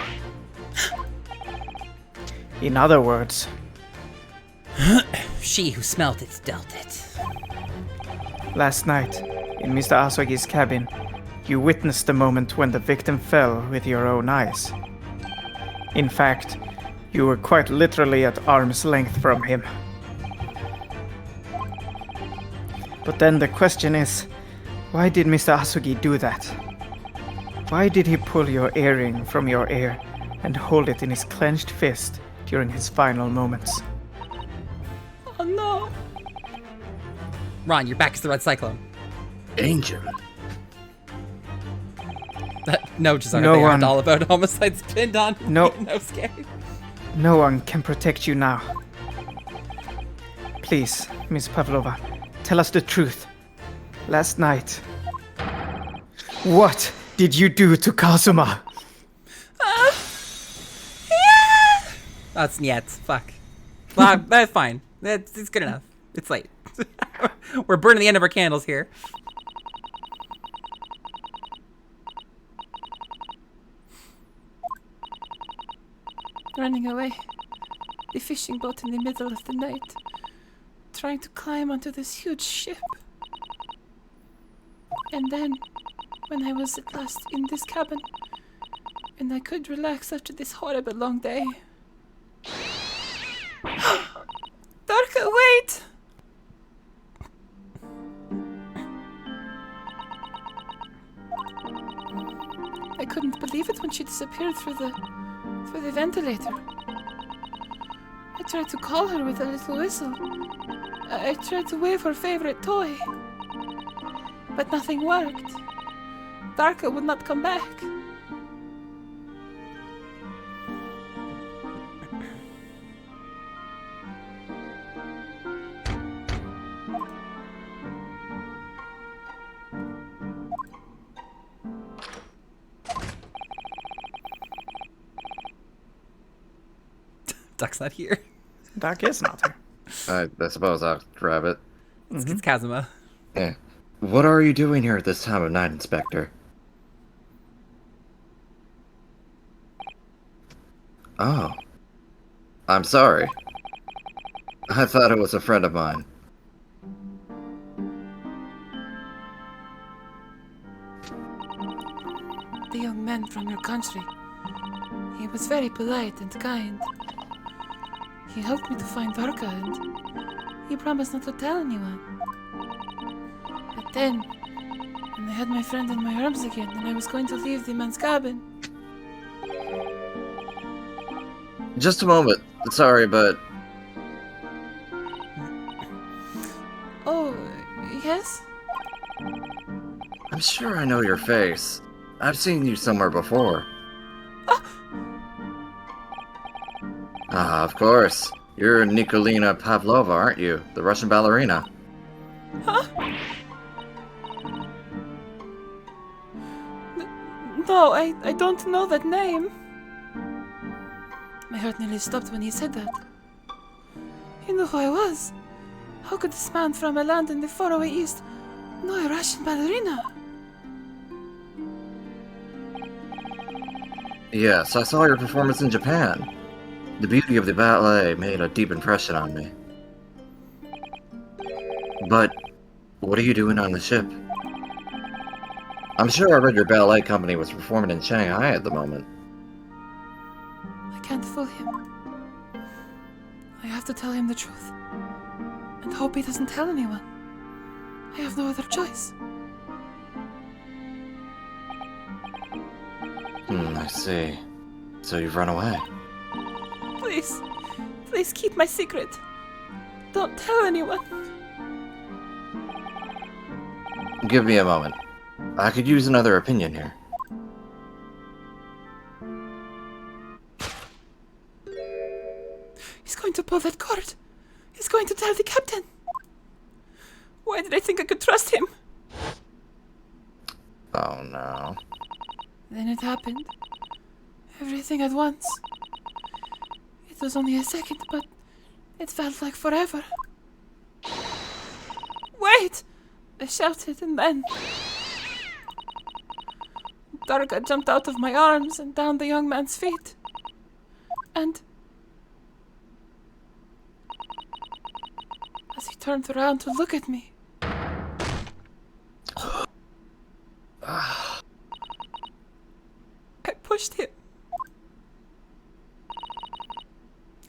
In other words, She who smelt it dealt it. last night, in Mr. Asogi's cabin, you witnessed the moment when the victim fell with your own eyes. In fact, you were quite literally at arm's length from him. But then the question is, why did Mr. Asogi do that? Why did he pull your earring from your ear and hold it in his clenched fist during his final moments? Oh no! Ron, your back is the red cyclone. Angel. No, Jazar, No they aren't one- all about homicides pinned on No. Inosuke. No one can protect you now. Please, Miss Pavlova, tell us the truth. Last night, what did you do to Kazuma? That's niet. Fuck. Well, that's fine. It's good enough. It's late. We're burning the end of our candles here. Running away. The fishing boat in the middle of the night. Trying to climb onto this huge ship. And then, when I was at last in this cabin, and I could relax after this horrible long day. Darka, wait! I couldn't believe it when she disappeared through the ventilator. I tried to call her with a little whistle. I tried to wave her favorite toy. But nothing worked. Darka would not come back. Duck's not here. Doc is not here. I suppose I'll grab it. It's Kazuma. Yeah. What are you doing here at this time of night, Inspector? Oh. I'm sorry. I thought it was a friend of mine. The young man from your country. He was very polite and kind. He helped me to find Darka and he promised not to tell anyone. But then, when I had my friend in my arms again and I was going to leave the man's cabin, Just a moment. Sorry, but oh, yes? I'm sure I know your face. I've seen you somewhere before. Ah, of course. You're Nikolina Pavlova, aren't you? The Russian ballerina. Huh? No, I don't know that name. My heart nearly stopped when he said that. He knew who I was. How could this man from a land in the faraway east know a Russian ballerina? Yes, I saw your performance in Japan. The beauty of the ballet made a deep impression on me. But what are you doing on the ship? I'm sure I read your ballet company was performing in Shanghai at the moment. I can't fool him. I have to tell him the truth. And hope he doesn't tell anyone. I have no other choice. I see. So you've run away. Please keep my secret. Don't tell anyone. Give me a moment. I could use another opinion here. He's going to pull that cord. He's going to tell the captain. Why did I think I could trust him? Oh no. Then it happened. Everything at once. It was only a second, but it felt like forever. Wait! I shouted, and then Darga jumped out of my arms and down the young man's feet. And as he turned around to look at me, I pushed him.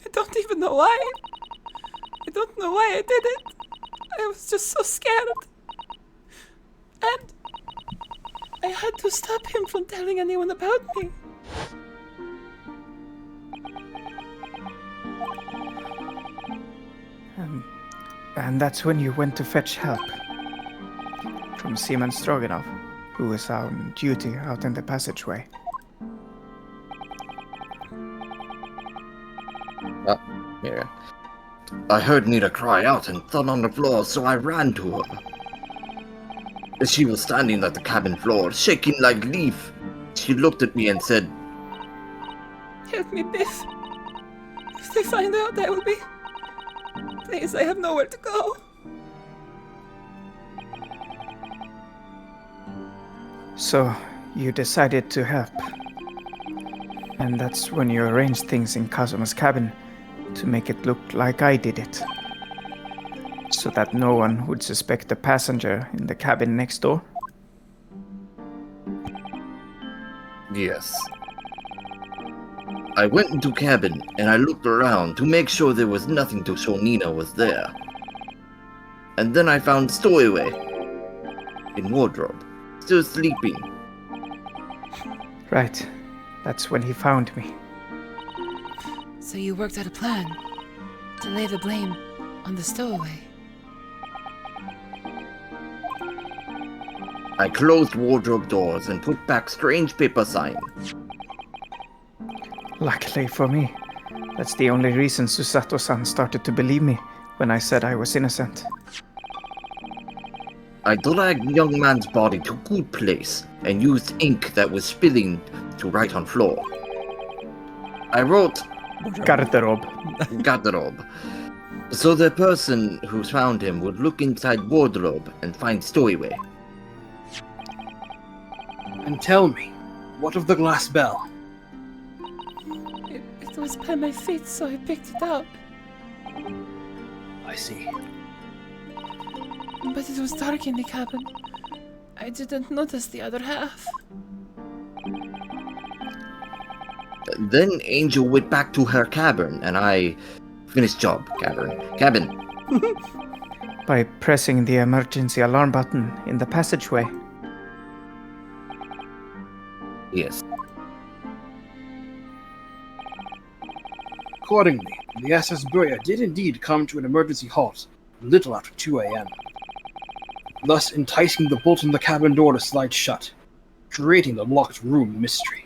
I don't even know why. I don't know why I did it. I was just so scared. And I had to stop him from telling anyone about me. And that's when you went to fetch help from Seaman Stroganoff, who was on duty out in the passageway. Yeah. I heard Nita cry out and thud on the floor, so I ran to her. She was standing at the cabin floor, shaking like a leaf. She looked at me and said, Help me, Biff. If they find out, I will be... Please, I have nowhere to go. So, you decided to help. And that's when you arranged things in Kazuma's cabin to make it look like I did it. So that no one would suspect the passenger in the cabin next door? Yes. I went into cabin and I looked around to make sure there was nothing to show Nina was there. And then I found Stowaway in wardrobe, still sleeping. Right. That's when he found me. So you worked out a plan to lay the blame on the stowaway. I closed wardrobe doors and put back strange paper signs. Luckily for me, that's the only reason Susato-san started to believe me when I said I was innocent. I dragged young man's body to good place and used ink that was spilling to write on floor. I wrote garderobe, so the person who found him would look inside wardrobe and find Stowaway. And tell me, what of the glass bell? It was by my feet, so I picked it up. I see. But it was dark in the cabin. I didn't notice the other half. Then Angel went back to her cabin, and I finished job. Cabin. By pressing the emergency alarm button in the passageway. Yes. Accordingly, the SS Burya did indeed come to an emergency halt a little after 2 a.m., thus enticing the bolt in the cabin door to slide shut, creating the locked room mystery.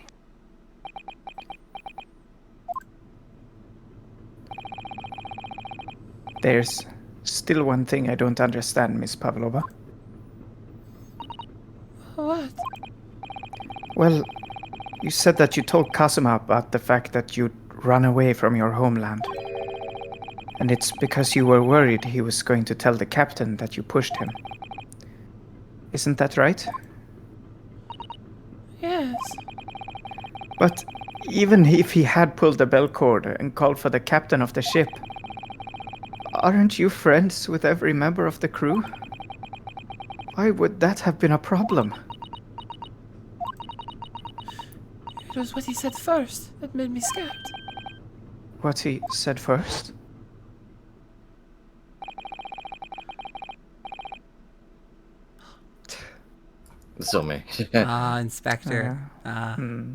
There's still one thing I don't understand, Miss Pavlova. What? Well, you said that you told Kazuma about the fact that you'd run away from your homeland. And it's because you were worried he was going to tell the captain that you pushed him. Isn't that right? Yes. But even if he had pulled the bell cord and called for the captain of the ship, aren't you friends with every member of the crew? Why would that have been a problem? It was what he said first that made me scared. What he said first? Still me. Ah, Inspector. Hmm.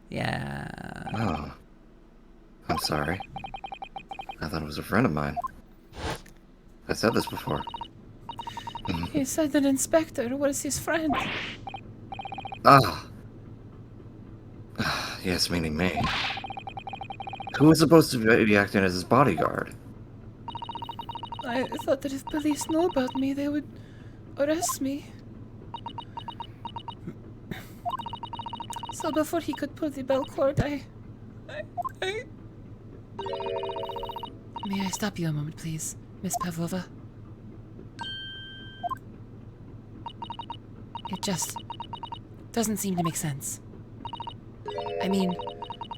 Yeah. Oh. I'm sorry. I thought it was a friend of mine. I said this before. He said that Inspector was his friend. Ah. Yes, meaning me. Who was supposed to be acting as his bodyguard? I thought that if police knew about me, they would arrest me. So before he could pull the bell cord, I... May I stop you a moment, please, Miss Pavlova? It just doesn't seem to make sense. I mean,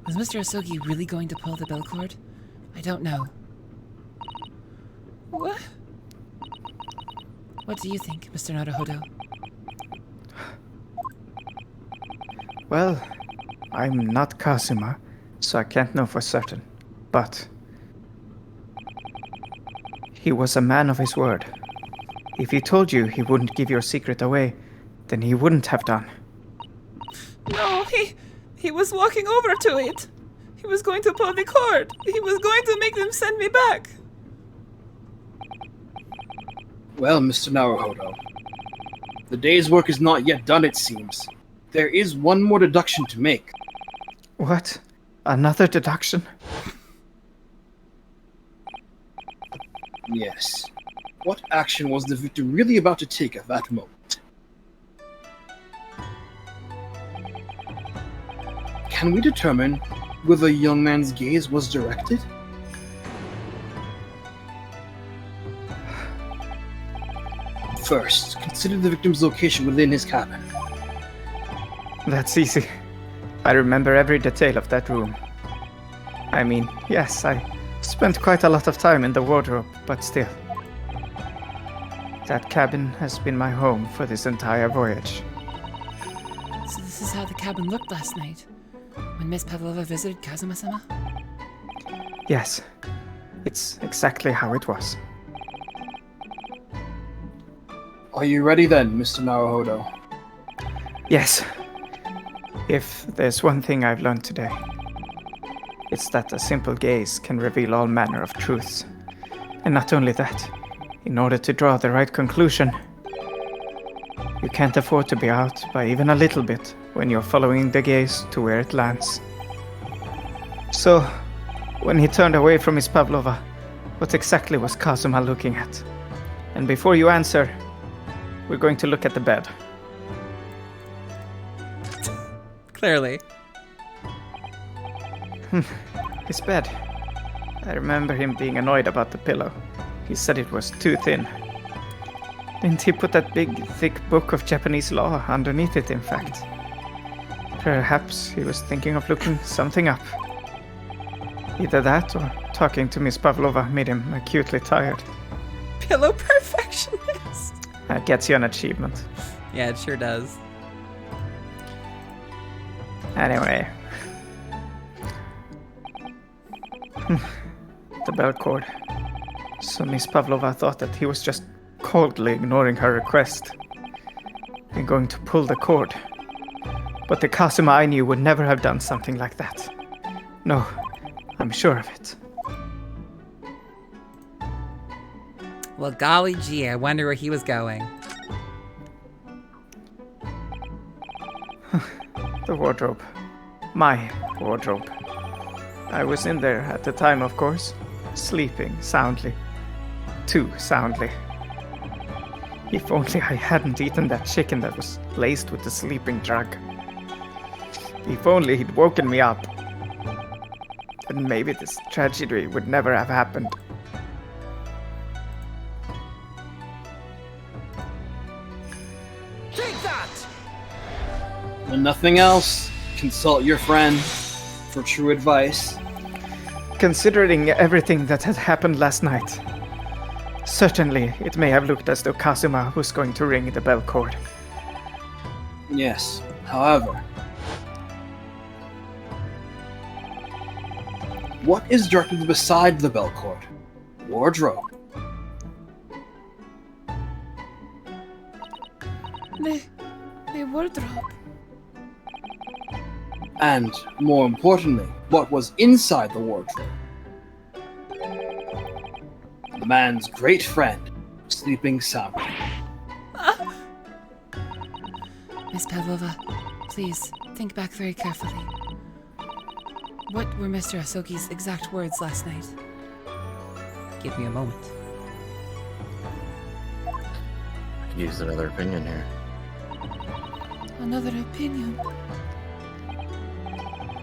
was Mr. Asogi really going to pull the bell cord? I don't know. What? What do you think, Mr. Naruhodo? Well, I'm not Kazuma, so I can't know for certain. But he was a man of his word. If he told you he wouldn't give your secret away, then he wouldn't have done. No, he was walking over to it. He was going to pull the cord. He was going to make them send me back. Well, Mr. Naruhodo, the day's work is not yet done, it seems. There is one more deduction to make. What? Another deduction? Yes. What action was the victim really about to take at that moment? Can we determine where the young man's gaze was directed? First, consider the victim's location within his cabin. That's easy. I remember every detail of that room. I mean, yes, I spent quite a lot of time in the wardrobe, but still. That cabin has been my home for this entire voyage. So this is how the cabin looked last night, when Miss Pavlova visited Kazuma-sama? Yes, it's exactly how it was. Are you ready then, Mr. Naruhodo? Yes. If there's one thing I've learned today, it's that a simple gaze can reveal all manner of truths. And not only that, in order to draw the right conclusion, you can't afford to be out by even a little bit when you're following the gaze to where it lands. So, when he turned away from Miss Pavlova, what exactly was Kazuma looking at? And before you answer, we're going to look at the bed. Clearly. His bed. I remember him being annoyed about the pillow. He said it was too thin. Didn't he put that big, thick book of Japanese law underneath it, in fact? Perhaps he was thinking of looking something up. Either that or talking to Miss Pavlova made him acutely tired. Pillow perfectionist. That gets you an achievement. Yeah, it sure does. Anyway. The bell cord. So Miss Pavlova thought that he was just coldly ignoring her request and going to pull the cord. But the Kazuma I knew would never have done something like that. No, I'm sure of it. Well, golly gee, I wonder where he was going. The wardrobe. My wardrobe. I was in there at the time, of course. sleeping soundly. Too soundly. If only I hadn't eaten that chicken that was laced with the sleeping drug. If only he'd woken me up. Then maybe this tragedy would never have happened. When nothing else, consult your friend for true advice. Considering everything that had happened last night, certainly it may have looked as though Kazuma was going to ring the bell cord. Yes, however, what is directly beside the bell cord? Wardrobe. The wardrobe. And, more importantly, what was inside the wardrobe? The man's great friend, sleeping soundly. Miss Pavlova, please think back very carefully. What were Mr. Asogi's exact words last night? Give me a moment. Use another opinion here. Another opinion.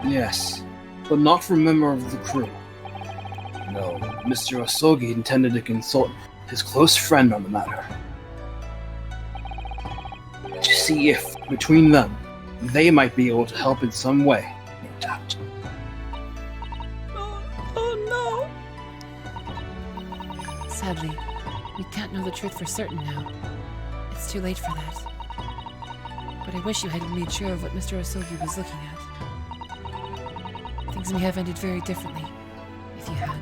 Yes, but not from a member of the crew. No, Mr. Asogi intended to consult his close friend on the matter. To see if, between them, they might be able to help in some way, no doubt. Oh no! Sadly, we can't know the truth for certain now. It's too late for that. But I wish you had made sure of what Mr. Asogi was looking at. Things may have ended very differently if you had.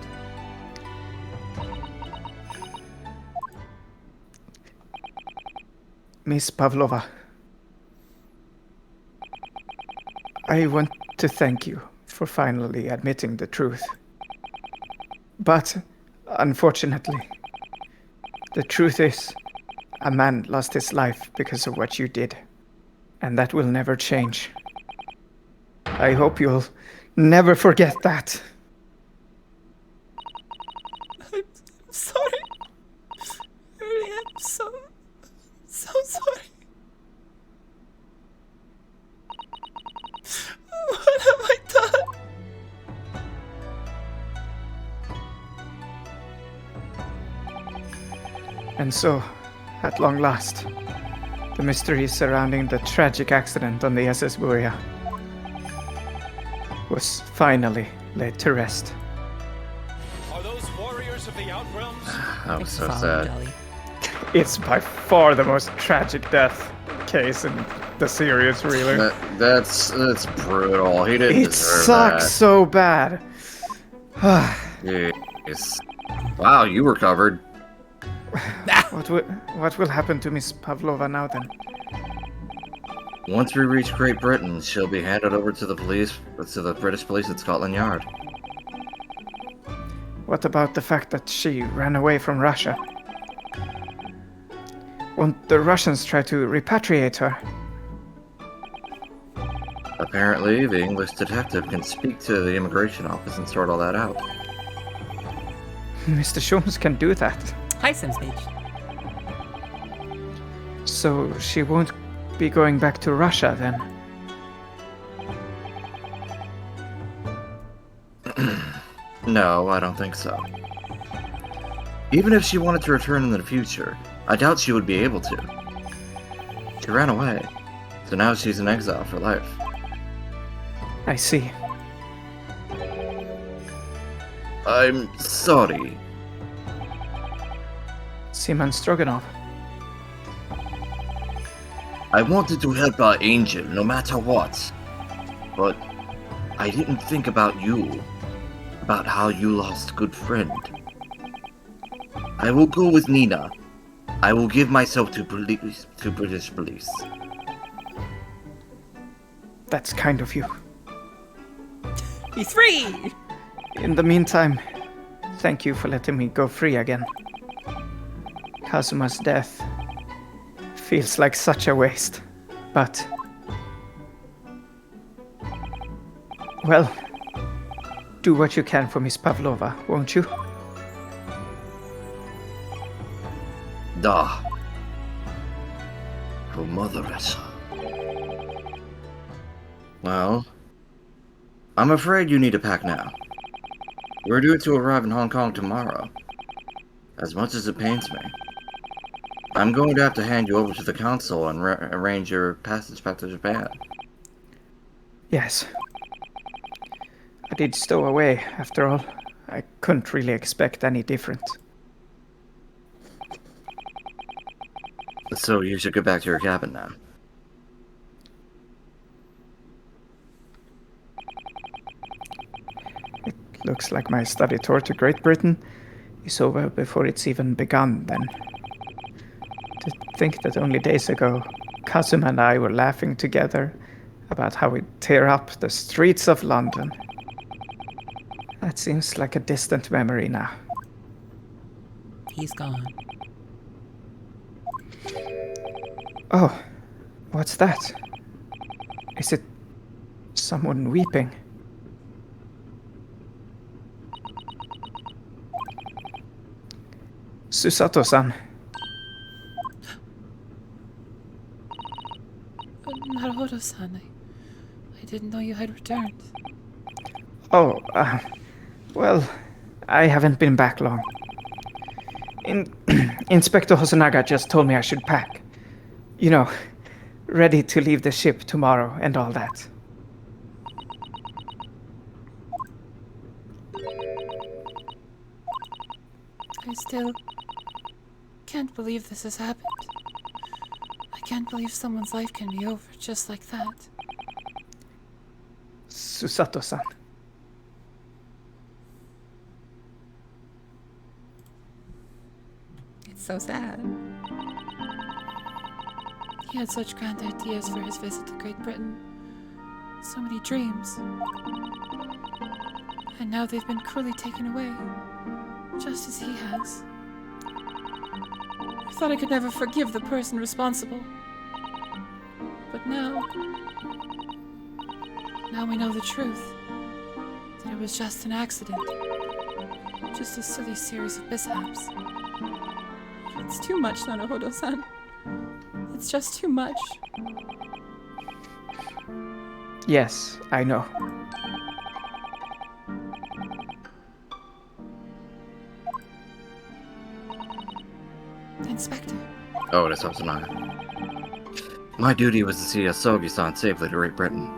Miss Pavlova, I want to thank you for finally admitting the truth. But, unfortunately, the truth is, a man lost his life because of what you did. And that will never change. I hope you'll never forget that. I'm sorry. I really am so sorry. What have I done? And so, at long last, the mystery surrounding the tragic accident on the SS Buria was finally laid to rest. Are those warriors of the Outrealms? That was Thanks so for following, sad. Dolly. It's by far the most tragic death case in the series, really. That's brutal. He didn't It deserve sucks so bad. that. Jeez. Wow, you recovered. What will happen to Miss Pavlova now then? Once we reach Great Britain, she'll be handed over to the police, to the British police at Scotland Yard. What about the fact that she ran away from Russia? Won't the Russians try to repatriate her? Apparently, the English detective can speak to the immigration office and sort all that out. Mr. Sholmes can do that. Hi, SimStage. So she won't be going back to Russia then? No, I don't think so. Even if she wanted to return in the future, I doubt she would be able to. She ran away, so now she's in exile for life. I see. I'm sorry. Seaman Stroganoff. I wanted to help our angel no matter what. But I didn't think about you. About how you lost a good friend. I will go with Nina. I will give myself to police, to British police. That's kind of you. He's free! In the meantime, thank you for letting me go free again. Kazuma's death feels like such a waste, but... well, do what you can for Miss Pavlova, won't you? Ah. Oh, motherless. Well, I'm afraid you need to pack now. We're due to arrive in Hong Kong tomorrow. As much as it pains me, I'm going to have to hand you over to the council and arrange your passage back to Japan. Yes. I did stow away, after all. I couldn't really expect any different. So you should get back to your cabin now. It looks like my study tour to Great Britain is over before it's even begun, then. To think that only days ago, Kazuma and I were laughing together about how we'd tear up the streets of London. That seems like a distant memory now. He's gone. Oh, what's that? Is it someone weeping? Susato-san. Naruhodo-san, I didn't know you had returned. Oh, well, I haven't been back long. Inspector Hosonaga just told me I should pack. You know, ready to leave the ship tomorrow and all that. I still can't believe this has happened. I can't believe someone's life can be over just like that. Susato-san. It's so sad. He had such grand ideas for his visit to Great Britain. So many dreams. And now they've been cruelly taken away. Just as he has. I thought I could never forgive the person responsible. But now we know the truth. That it was just an accident. Just a silly series of mishaps. It's too much, Naruhodo-san. It's just too much. Yes, I know. Inspector. Oh, it is Hosonaga. My duty was to see Asogi-san safely to Great Britain.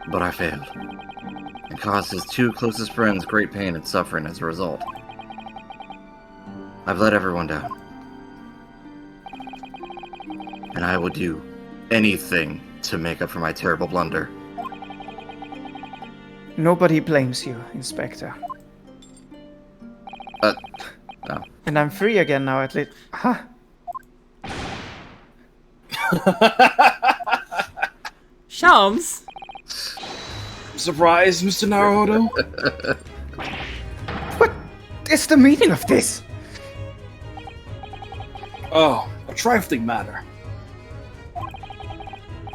But I failed. And caused his two closest friends great pain and suffering as a result. I've let everyone down. And I will do anything to make up for my terrible blunder. Nobody blames you, Inspector. No. And I'm free again now at least. Huh? Shams? Surprise, Mr. Naruhodo? What is the meaning of this? Oh, a trifling matter.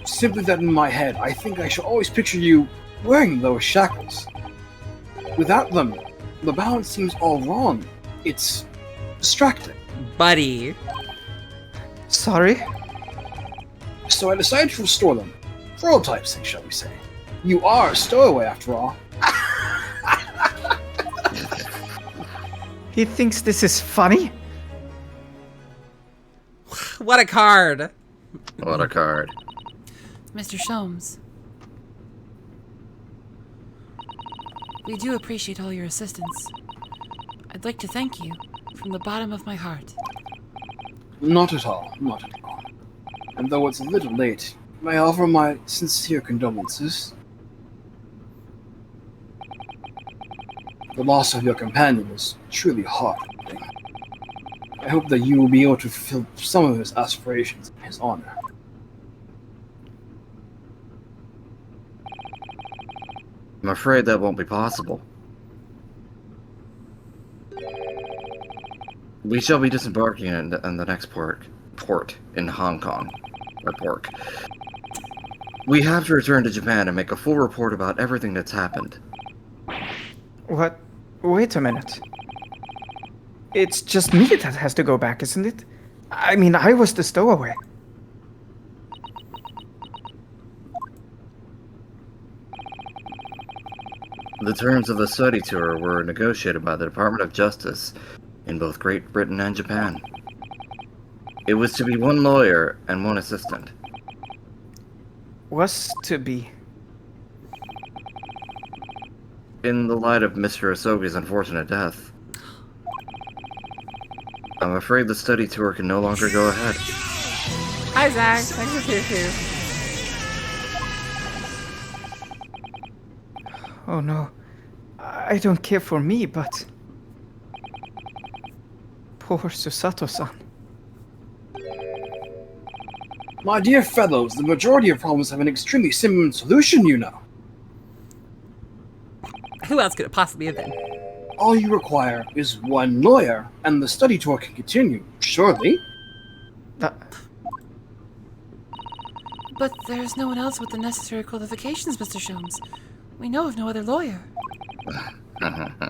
Simply that in my head, I think I shall always picture you wearing those shackles. Without them, the balance seems all wrong. It's distracting. Buddy. Sorry? So I decided to restore them. For old time's sake, shall we say. You are a stowaway, after all. He thinks this is funny? What a card. What a card. Mr. Sholmes. We do appreciate all your assistance. I'd like to thank you from the bottom of my heart. Not at all, not at all. And though it's a little late, may I offer my sincere condolences? The loss of your companion is truly heartbreaking. I hope that you will be able to fulfill some of his aspirations in his honor. I'm afraid that won't be possible. We shall be disembarking in the next port in Hong Kong. Or Pork. We have to return to Japan and make a full report about everything that's happened. What? Wait a minute. It's just me that has to go back, isn't it? I mean, I was the stowaway. The terms of the study tour were negotiated by the Department of Justice in both Great Britain and Japan. It was to be one lawyer and one assistant. Was to be. In the light of Mr. Asogi's unfortunate death, I'm afraid the study tour can no longer go ahead. Hi, Zach. Thanks for Poo-Poo. Oh no. I don't care for me, but... Poor Susato-san. My dear fellows, the majority of problems have an extremely simple solution, you know. Who else could it possibly have been? All you require is one lawyer, and the study tour can continue, surely? But there's no one else with the necessary qualifications, Mr. Sholmes. We know of no other lawyer.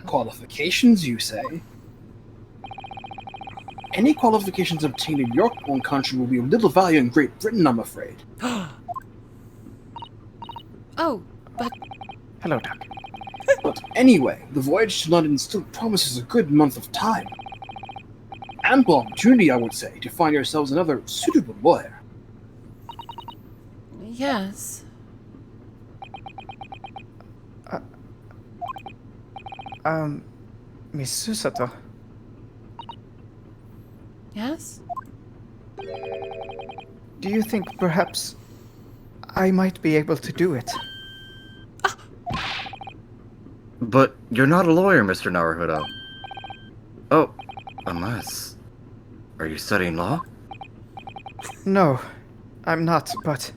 Qualifications, you say? Any qualifications obtained in your own country will be of little value in Great Britain, I'm afraid. Oh, but Hello, Doc. But anyway, the voyage to London still promises a good month of time. Ample opportunity, I would say, to find yourselves another suitable lawyer. yes. Miss Susato. Yes? Do you think perhaps I might be able to do it? But you're not a lawyer, Mr. Naruhodo. Oh, unless... Are you studying law? No, I'm not, but...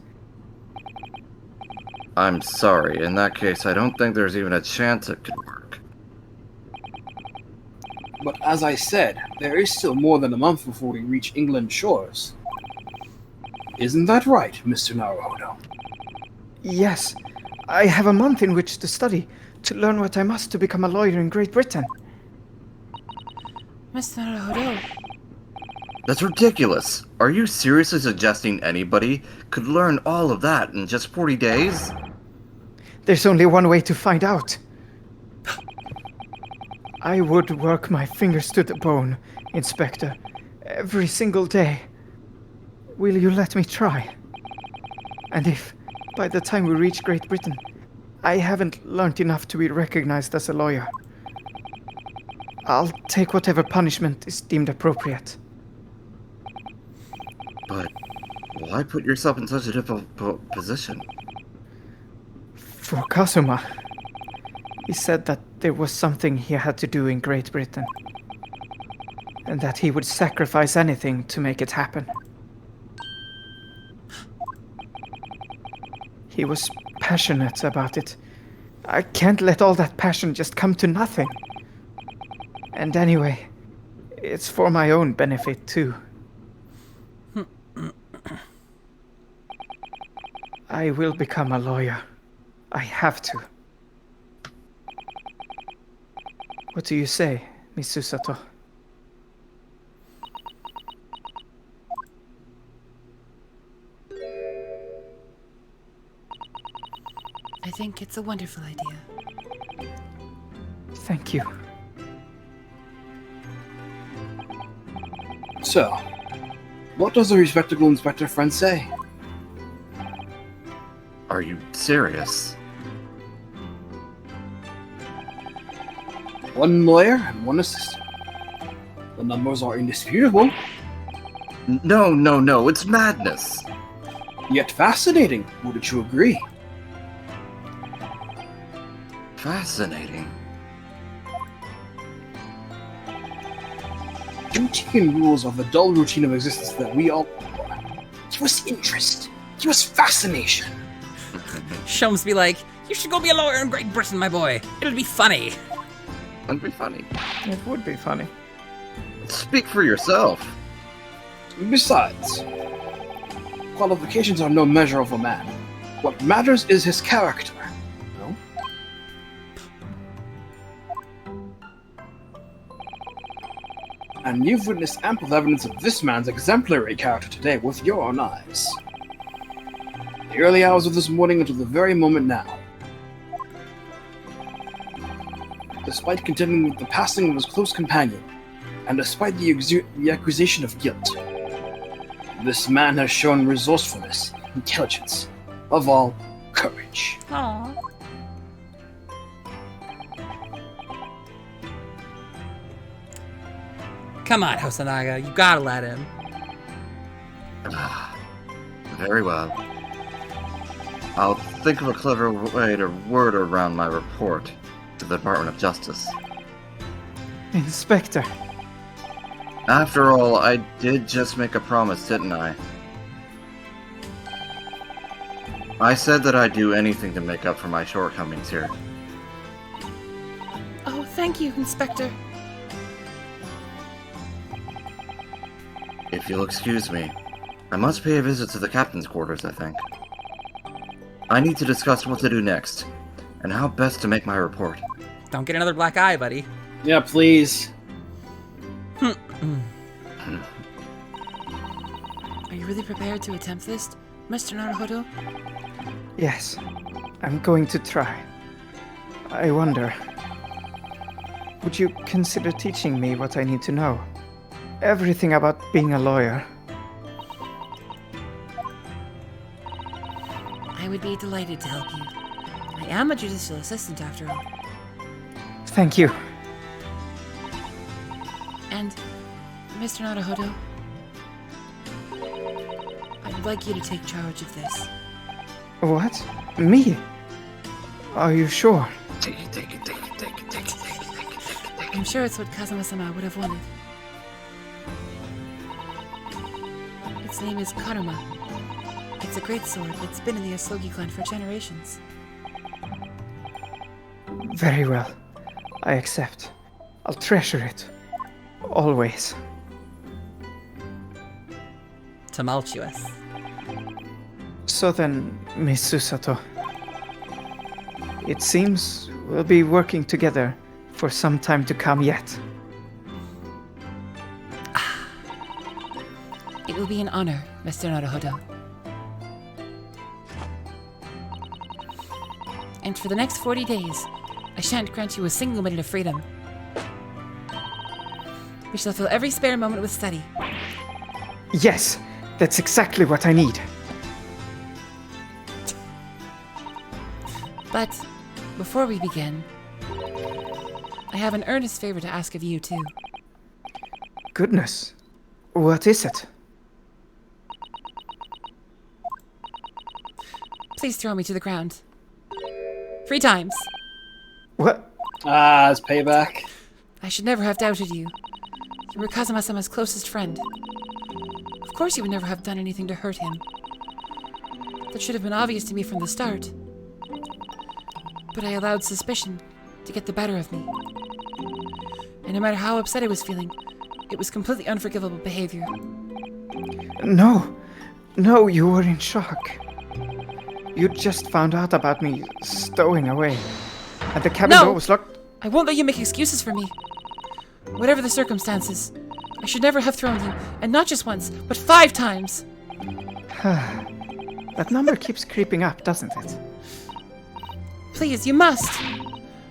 I'm sorry. In that case, I don't think there's even a chance it could work. But as I said, there is still more than a month before we reach England shores. Isn't that right, Mr. Naruhodo? Yes, I have a month in which to study, to learn what I must to become a lawyer in Great Britain. Mr. Naruhodo. That's ridiculous. Are you seriously suggesting anybody could learn all of that in just 40 days? There's only one way to find out. I would work my fingers to the bone, Inspector, every single day. Will you let me try? And if, by the time we reach Great Britain, I haven't learned enough to be recognized as a lawyer, I'll take whatever punishment is deemed appropriate. But why put yourself in such a difficult position? For Kazuma, he said that there was something he had to do in Great Britain, and that he would sacrifice anything to make it happen. He was passionate about it. I can't let all that passion just come to nothing. And anyway, it's for my own benefit too. I will become a lawyer. I have to. What do you say, Miss Susato? I think it's a wonderful idea. Thank you. So, what does the respectable inspector friend say? Are you serious? One lawyer and one assistant. The numbers are indisputable, No, it's madness. yet fascinating, wouldn't you agree? Fascinating. Duty and rules are the dull routine of existence that we all... Give us interest. Give us fascination. Sholmes be like, you should go be a lawyer in Great Britain, my boy. It'll be funny. That'd be funny. It would be funny. Speak for yourself. Besides, qualifications are no measure of a man. What matters is his character. No? and you've witnessed ample evidence of this man's exemplary character today with your own eyes. The early hours of this morning until the very moment now. Despite contending with the passing of his close companion, and despite the accusation of guilt, this man has shown resourcefulness, intelligence, above all, courage. Aww. Come on, Hosonaga, you gotta let him. Very well. I'll think of a clever way to word around my report to the Department of Justice. Inspector. After all, I did just make a promise, didn't I? I said that I'd do anything to make up for my shortcomings here. Oh, thank you, Inspector. If you'll excuse me, I must pay a visit to the captain's quarters, I think. I need to discuss what to do next, and how best to make my report. Don't get another black eye, buddy. Yeah, please. Are you really prepared to attempt this, Mr. Naruhodo? Yes, I'm going to try. I wonder, would you consider teaching me what I need to know? Everything about being a lawyer. I would be delighted to help you. I am a judicial assistant, after all. Thank you. And, Mr. Naruhodo, I would like you to take charge of this. What? Me? Are you sure? Take it. I'm sure it's what Kazuma-sama would have wanted. Its name is Karuma. It's a great sword that's been in the Asogi clan for generations. Very well. I accept. I'll treasure it. Always. Tumultuous. So then, Miss Susato, it seems we'll be working together for some time to come yet. It will be an honor, Mr. Naruhodo. And for the next 40 days, I shan't grant you a single minute of freedom. We shall fill every spare moment with study. Yes, that's exactly what I need. But before we begin, I have an earnest favor to ask of you, too. Goodness. What is it? Please throw me to the ground. 3 times. What? Ah, it's payback. I should never have doubted you. You were Kazuma-sama's closest friend. Of course you would never have done anything to hurt him. That should have been obvious to me from the start. But I allowed suspicion to get the better of me. And no matter how upset I was feeling, it was completely unforgivable behavior. No, you were in shock. You just found out about me stowing away. And the cabin door was locked. I won't let you make excuses for me. Whatever the circumstances, I should never have thrown you, and not just once, but 5 times. That number keeps creeping up, doesn't it? Please, you must.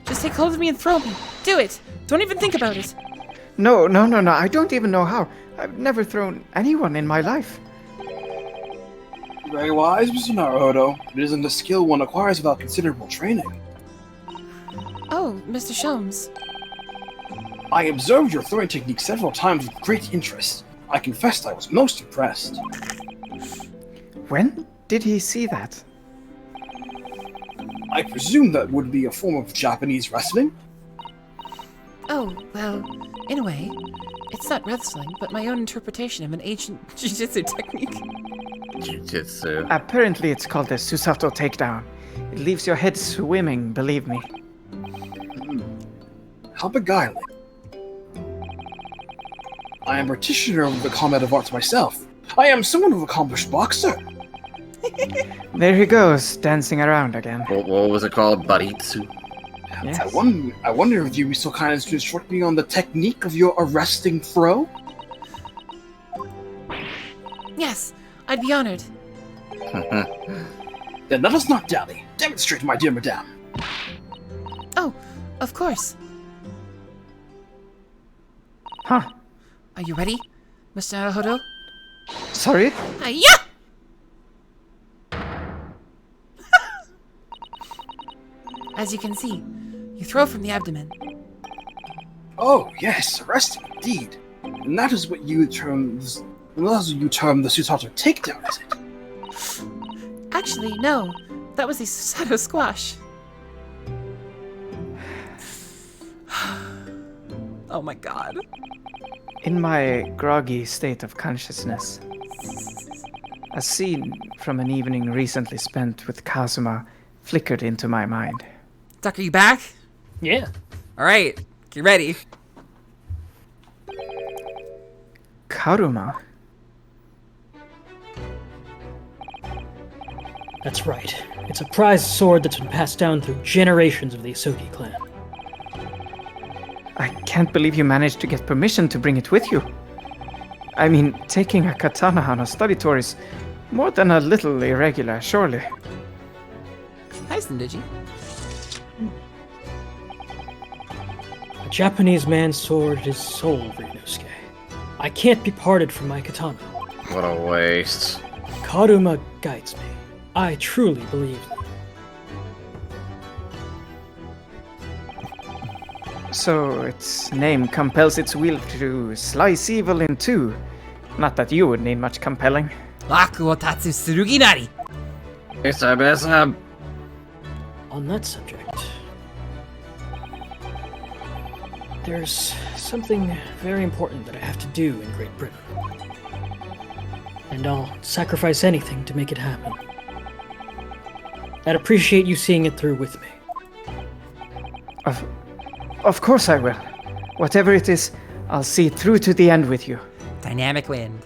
Just take hold of me and throw me. Do it. Don't even think about it. No. I don't even know how. I've never thrown anyone in my life. Very wise, Mr. Naruhodo. It isn't a skill one acquires without considerable training. Oh, Mr. Sholmes. I observed your throwing technique several times with great interest. I confessed I was most impressed. When did he see that? I presume that would be a form of Japanese wrestling? Oh, well, in a way, it's not wrestling, but my own interpretation of an ancient jiu-jitsu technique. Jiu-jitsu. Apparently it's called the Susato takedown. It leaves your head swimming, believe me. How beguiling. I am practitioner of the combat of arts myself. I am somewhat of an accomplished boxer. There he goes, dancing around again. What was it called? Baritsu? Yes. I wonder if you would be so kind as to instruct me on the technique of your arresting throw? Yes, I'd be honored. Then let us not dally. Demonstrate, my dear madame. Oh, of course. Huh. Are you ready, Mr. Naruhodo? Sorry? Hiya! As you can see, you throw from the abdomen. Oh, yes, arresting indeed. And that is what you term the Susato takedown, is it? Actually, no. That was a Susato squash. Oh my god. In my groggy state of consciousness, a scene from an evening recently spent with Kazuma flickered into my mind. Duck, are you back? Yeah. Alright, get ready. Karuma? That's right. It's a prized sword that's been passed down through generations of the Isoki clan. I can't believe you managed to get permission to bring it with you. I mean, taking a katana on a study tour is more than a little irregular, surely. Nice, Digi. A Japanese man's sword is soul, Ryunosuke. I can't be parted from my katana. What a waste. Karuma guides me. I truly believe that. So its name compels its will to slice evil in two. Not that you would need much compelling. Raku wo tatsu surugi nari. Isab. On that subject, there's something very important that I have to do in Great Britain. And I'll sacrifice anything to make it happen. I'd appreciate you seeing it through with me. Of course I will. Whatever it is, I'll see it through to the end with you. Dynamic wind.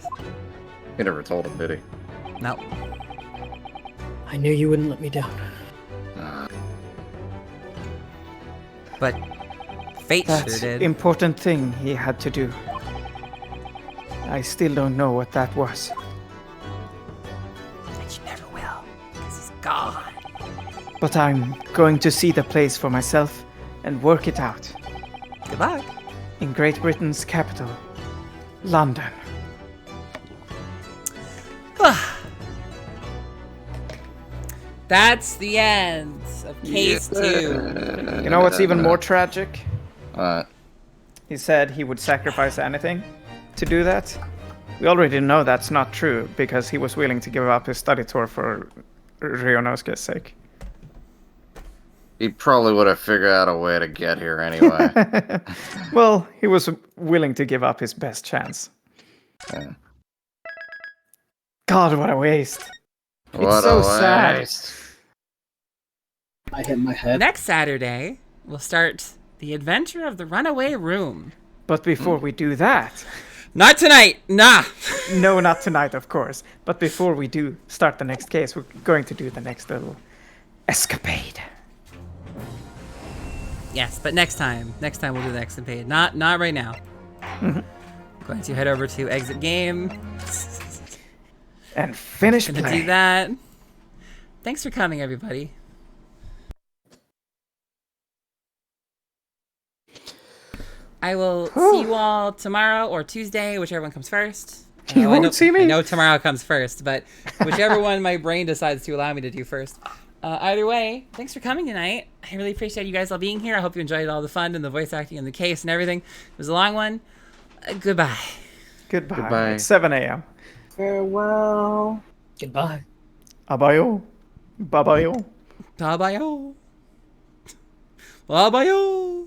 He never told him, did he? No. I knew you wouldn't let me down. But fate That sure did. important thing he had to do. I still don't know what that was. But you never will, because he's gone. But I'm going to see the place for myself and work it out. Good luck. In Great Britain's capital, London. That's the end of case 2. You know what's even more tragic? What? He said he would sacrifice anything to do that. We already know that's not true because he was willing to give up his study tour for Ryunosuke's sake. He probably would have figured out a way to get here anyway. Well, he was willing to give up his best chance. Yeah. God, what a waste. What It's so a sad. waste. I hit my head. Next Saturday, we'll start The Adventure of the Runaway Room. But before we do that... Not tonight! Nah! No, not tonight, of course. But before we do start the next case, we're going to do the next little escapade. Yes, but next time. Next time we'll do the escapade. Not right now. Going to head over to exit game. And finish Gonna play. do that. Thanks for coming, everybody. I will see you all tomorrow or Tuesday, whichever one comes first. You won't see me. I know tomorrow comes first, but whichever one my brain decides to allow me to do first. Either way, thanks for coming tonight. I really appreciate you guys all being here. I hope you enjoyed all the fun and the voice acting and the case and everything. It was a long one. Goodbye. Goodbye. It's 7 a.m. Farewell. Goodbye. Abayo. Babayo. Babayo. Babayo.